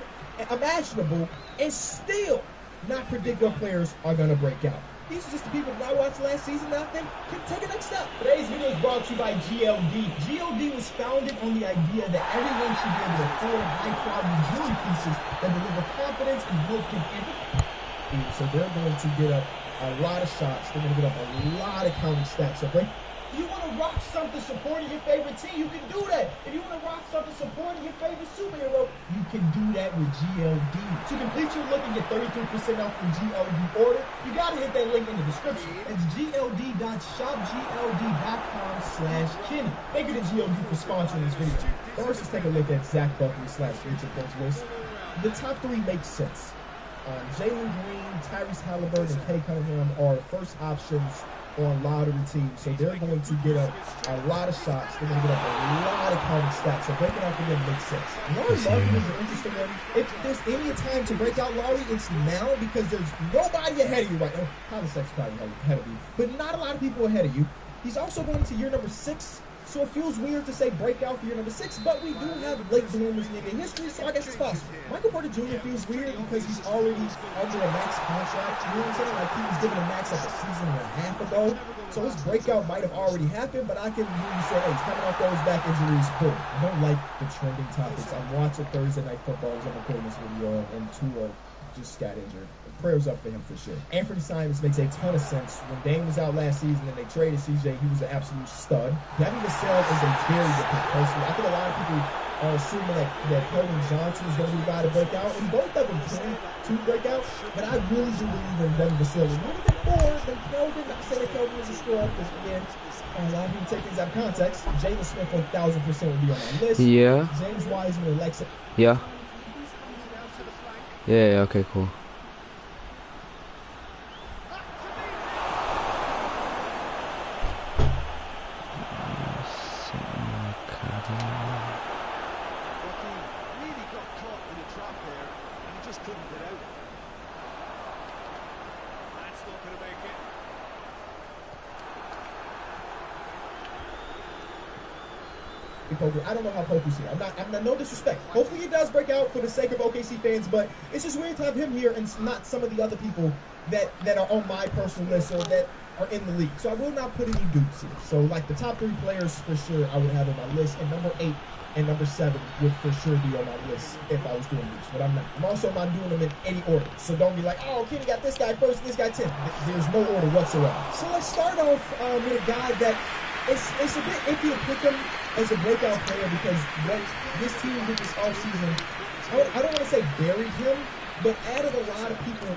imaginable and still not predict what players are going to break out. These are just the people that I watched last season that I think can take a next step. Today's video is brought to you by GLD. GLD was founded on the idea that everyone should be able to afford high-quality jewelry pieces that deliver confidence and help them in. So they're going to get up a lot of shots. They're going to get up a lot of counting stats. Okay? If you want to rock something supporting your favorite team, you can do that. If you want to rock something supporting your favorite superhero, you can do that with GLD. To complete your look and get 33% off your GLD order, you got to hit that link in the description. It's gld.shopgld.com/Kenny. Thank you to GLD for sponsoring this video. First, let's take a look at Zach Buckley /Bleacher Report's list. the top three makes sense. Jalen Green, Tyrese Halliburton, and Kay Cunningham are first options on lottery teams, so they're going to get up a lot of shots. They're going to get up a lot of counting stats, so breaking out for them makes sense. Laurie Marketing is an interesting one. If there's any time to break out Laurie, it's now, because there's nobody ahead of you right now. Colin Sexton's probably ahead of you, but not a lot of people ahead of you. He's also going into year number 6. So it feels weird to say breakout for year number 6, but we do have late bloomers in NBA history, so I guess it's possible. Michael Porter Jr. feels weird because he's already under a max contract. You know what I'm saying? Like, he was given a max like a season and a half ago. So his breakout might have already happened, but I can really say, hey, he's coming off those back injuries. Boom. I don't like the trending topics. I'm watching Thursday Night Football as I'm recording this video, and Tua just got injured. Prayers up for him for sure. Anthony Simons makes a ton of sense. When Dame was out last season and they traded CJ, he was an absolute stud. Devin Vassell is a very different person. I think a lot of people are assuming that Keldon Johnson is going to be the guy to break out, and both of them can to break out, but I really do believe in Devin Vassell a little bit more than Keldon. Not saying that Keldon is a scrub, because again, a lot of people take things out of context. Jalen Smith 1,000% would be on my list. Yeah. James Wiseman, Alexa. Yeah. Yeah, okay, cool. I don't know how Poku's here. I'm not no disrespect. Hopefully he does break out for the sake of OKC fans, but it's just weird to have him here and not some of the other people that are on my personal list or that are in the league. So I will not put any dupes here. So like the top 3 players for sure I would have on my list, and number 8 and number 7 would for sure be on my list if I was doing these, but I'm not. I'm also not doing them in any order. So don't be like, oh, Kenny got this guy first, this guy 10th. There's no order whatsoever. So let's start off with a guy that it's a bit iffy to pick him as a breakout player, because what this team did this offseason, I don't want to say buried him, but added a lot of people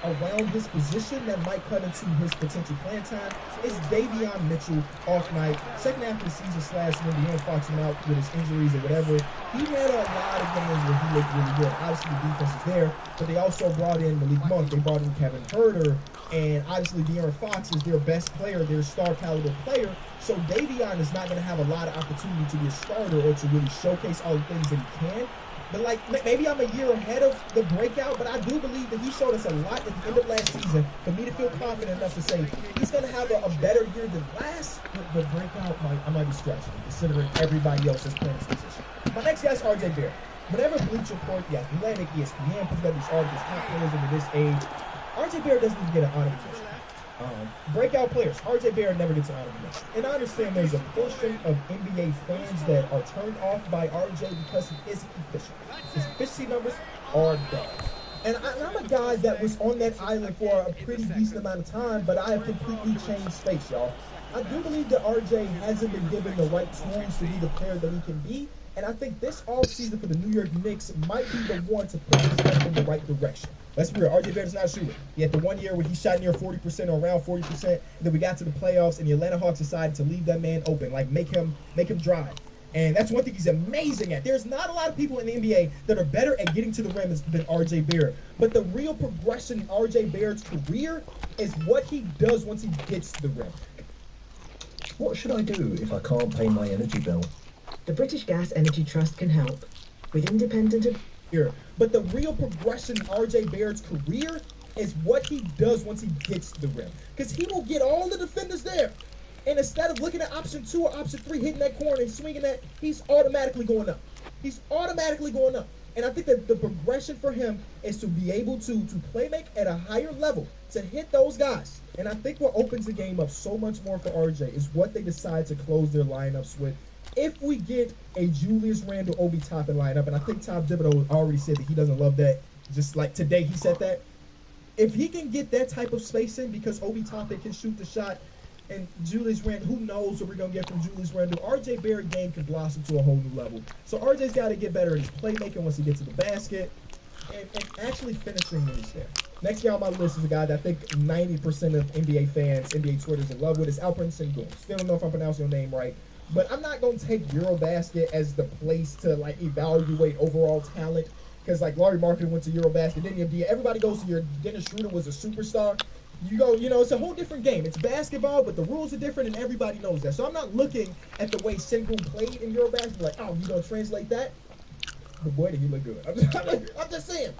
around his position that might cut into his potential playing time. Is Davion Mitchell off night, second half of the season / when De'Aaron Fox went out with his injuries or whatever. He had a lot of games where he looked really good. Obviously the defense is there, but they also brought in Malik Monk, they brought in Kevin Huerter, and obviously De'Aaron Fox is their best player, their star caliber player. So Davion is not going to have a lot of opportunity to be a starter or to really showcase all the things that he can. But like, maybe I'm a year ahead of the breakout, but I do believe that he showed us a lot at the end of last season for me to feel confident enough to say he's going to have a better year than last. But breakout, I might be stretching, considering everybody else is playing this position. My next guy is RJ Barrett. Whenever Bleacher Report, The Athletic, ESPN put together these articles, top players into this age, RJ Barrett doesn't even get an honorable mention. Breakout players, RJ Barrett never gets an honorable mention. And I understand there's a portion of NBA fans that are turned off by RJ because he isn't efficient. His efficiency numbers are bad. And I'm a guy that was on that island for a pretty decent amount of time, but I have completely changed space, y'all. I do believe that RJ hasn't been given the right tools to be the player that he can be, and I think this offseason for the New York Knicks might be the one to put his step in the right direction. Let's be real, RJ Barrett's not a shooter. He had the 1 year where he shot near 40% or around 40%, and then we got to the playoffs, and the Atlanta Hawks decided to leave that man open, like make him drive. And that's one thing he's amazing at. There's not a lot of people in the NBA that are better at getting to the rim than RJ Barrett. But the real progression in RJ Barrett's career is what he does once he gets to the rim. What should I do if I can't pay my energy bill? The British Gas Energy Trust can help. With independent... But the real progression in RJ Barrett's career is what he does once he gets to the rim. Because he will get all the defenders there. And instead of looking at option 2 or option 3, hitting that corner and swinging that, he's automatically going up. He's automatically going up. And I think that the progression for him is to be able to play make at a higher level, to hit those guys. And I think what opens the game up so much more for RJ is what they decide to close their lineups with. If we get a Julius Randle, Obi Toppin lineup, and I think Tom Thibodeau already said that he doesn't love that, just like today he said that. If he can get that type of spacing, because Obi Toppin can shoot the shot, and Julius Randle, who knows what we're going to get from Julius Randle, RJ Barrett game can blossom to a whole new level. So RJ's got to get better at his playmaking once he gets to the basket, and actually finishing when he's there. Next guy on my list is a guy that I think 90% of NBA fans, NBA Twitter's in love with, is Alperen Sengun. Still don't know if I'm pronouncing your name right. But I'm not going to take Eurobasket as the place to like evaluate overall talent. because like Laurie Marketing went to Eurobasket, then everybody goes to your Dennis Schroeder was a superstar. You go, it's a whole different game. It's basketball, but the rules are different, and everybody knows that. So I'm not looking at the way Sengun played in Eurobasket like, oh, you gonna translate that? But boy, did he look good. I'm just saying,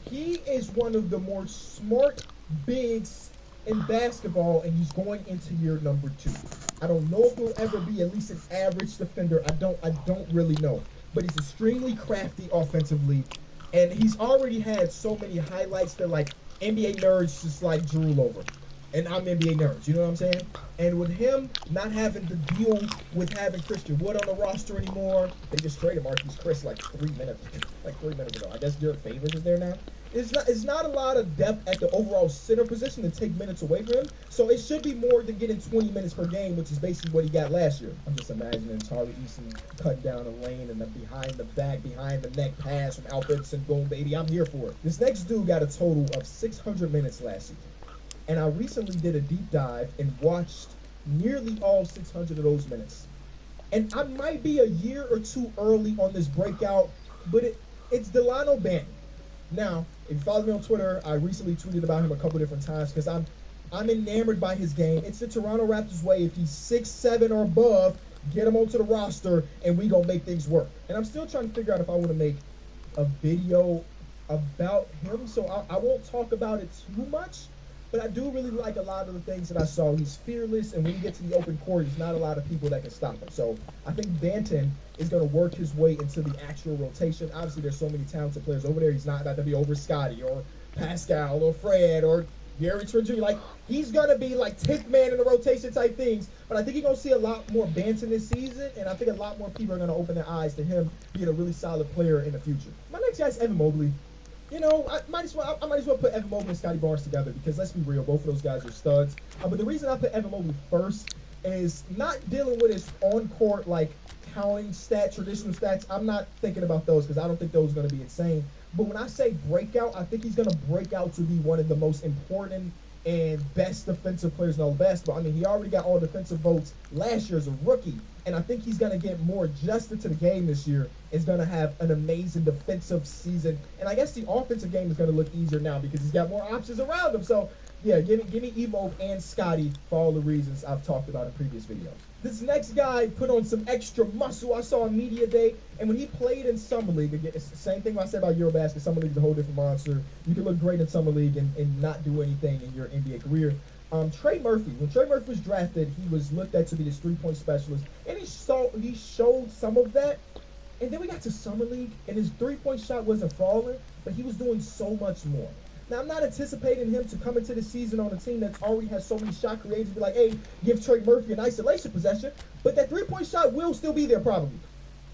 he is one of the more smart bigs in basketball, and he's going into year number 2. I don't know if he'll ever be at least an average defender. I don't really know. But he's extremely crafty offensively, and he's already had so many highlights that like NBA nerds just like drool over. And I'm NBA nerds, you know what I'm saying? And with him not having to deal with having Christian Wood on the roster anymore, they just traded Marquise Chris like 3 minutes ago. I guess Derek Favors is there now. It's not a lot of depth at the overall center position to take minutes away from him. So it should be more than getting 20 minutes per game, which is basically what he got last year. I'm just imagining Tari Eason cut down a lane and a behind the neck pass from Al Benson. Boom, baby, I'm here for it. This next dude got a total of 600 minutes last season. And I recently did a deep dive and watched nearly all 600 of those minutes. And I might be a year or 2 early on this breakout, but it's Delano Banton. Now, if you follow me on Twitter, I recently tweeted about him a couple different times because I'm enamored by his game. It's the Toronto Raptors way. If he's 6'7" or above, get him onto the roster and we gonna make things work. And I'm still trying to figure out if I want to make a video about him, so I won't talk about it too much. But I do really like a lot of the things that I saw. He's fearless, and when he gets to the open court, there's not a lot of people that can stop him. So I think Banton is going to work his way into the actual rotation. Obviously, there's so many talented players over there. He's not about to be over Scotty or Pascal or Fred or Gary Trent Jr. Like, he's going to be like 10th man in the rotation type things. But I think you're going to see a lot more Banton this season, and I think a lot more people are going to open their eyes to him being a really solid player in the future. My next guy is Evan Mobley. I might as well put Evan Mobley and Scotty Barnes together because let's be real, both of those guys are studs. But the reason I put Evan Mobley first is not dealing with his on-court, like, counting stats, traditional stats. I'm not thinking about those because I don't think those are going to be insane. But when I say breakout, I think he's going to break out to be one of the most important and best defensive players in all of basketball. I mean, he already got all defensive votes last year as a rookie, and I think he's going to get more adjusted to the game this year. Is going to have an amazing defensive season, and I guess the offensive game is going to look easier now because he's got more options around him. So, yeah, give me Evo and Scotty for all the reasons I've talked about in previous videos. This next guy put on some extra muscle. I saw on Media Day, and when he played in Summer League, again, it's the same thing I said about Eurobasket. Summer League is a whole different monster. You can look great in Summer League and not do anything in your NBA career. Trey Murphy, when Trey Murphy was drafted, he was looked at to be this 3-point specialist, and he showed some of that. And then we got to Summer League, and his 3-point shot wasn't falling, but he was doing so much more. Now, I'm not anticipating him to come into the season on a team that's already has so many shot creators, be like, hey, give Trey Murphy an isolation possession, but that 3-point shot will still be there probably.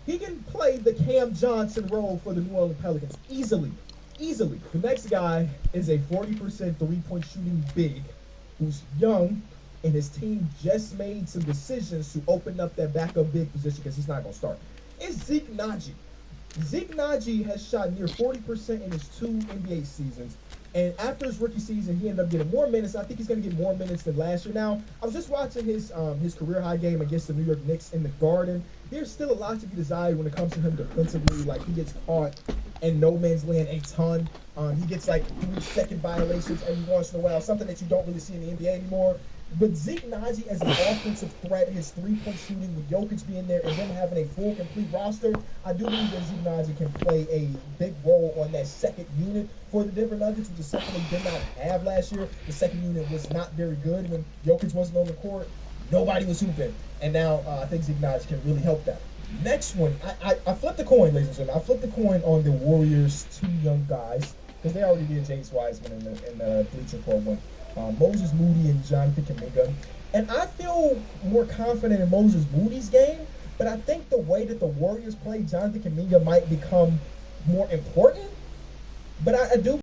He can play the Cam Johnson role for the New Orleans Pelicans easily. The next guy is a 40% 3-point shooting big who's young, and his team just made some decisions to open up that backup big position because he's not going to start. It's Zeke Naji. Zeke Naji has shot near 40% in his 2 NBA seasons. And after his rookie season, he ended up getting more minutes. I think he's going to get more minutes than last year. Now, I was just watching his career high game against the New York Knicks in the Garden. There's still a lot to be desired when it comes to him defensively. Like, he gets caught in no man's land a ton. He gets like 3-second violations every once in a while, something that you don't really see in the NBA anymore. But Zeke Naji as an offensive threat, his 3-point shooting with Jokic being there and then having a full, complete roster, I do believe that Zeke Naji can play a big role on that second unit for the Denver Nuggets, which is something they did not have last year. The second unit was not very good when Jokic wasn't on the court. Nobody was hooping. And now I think Zeke Naji can really help that. Next one, I flipped the coin, ladies and gentlemen. I flipped the coin on the Warriors' 2 young guys because they already did James Wiseman in the Bleacher Report one. Moses Moody and Jonathan Kuminga. And I feel more confident in Moses Moody's game, but I think the way that the Warriors play Jonathan Kuminga might become more important. But I do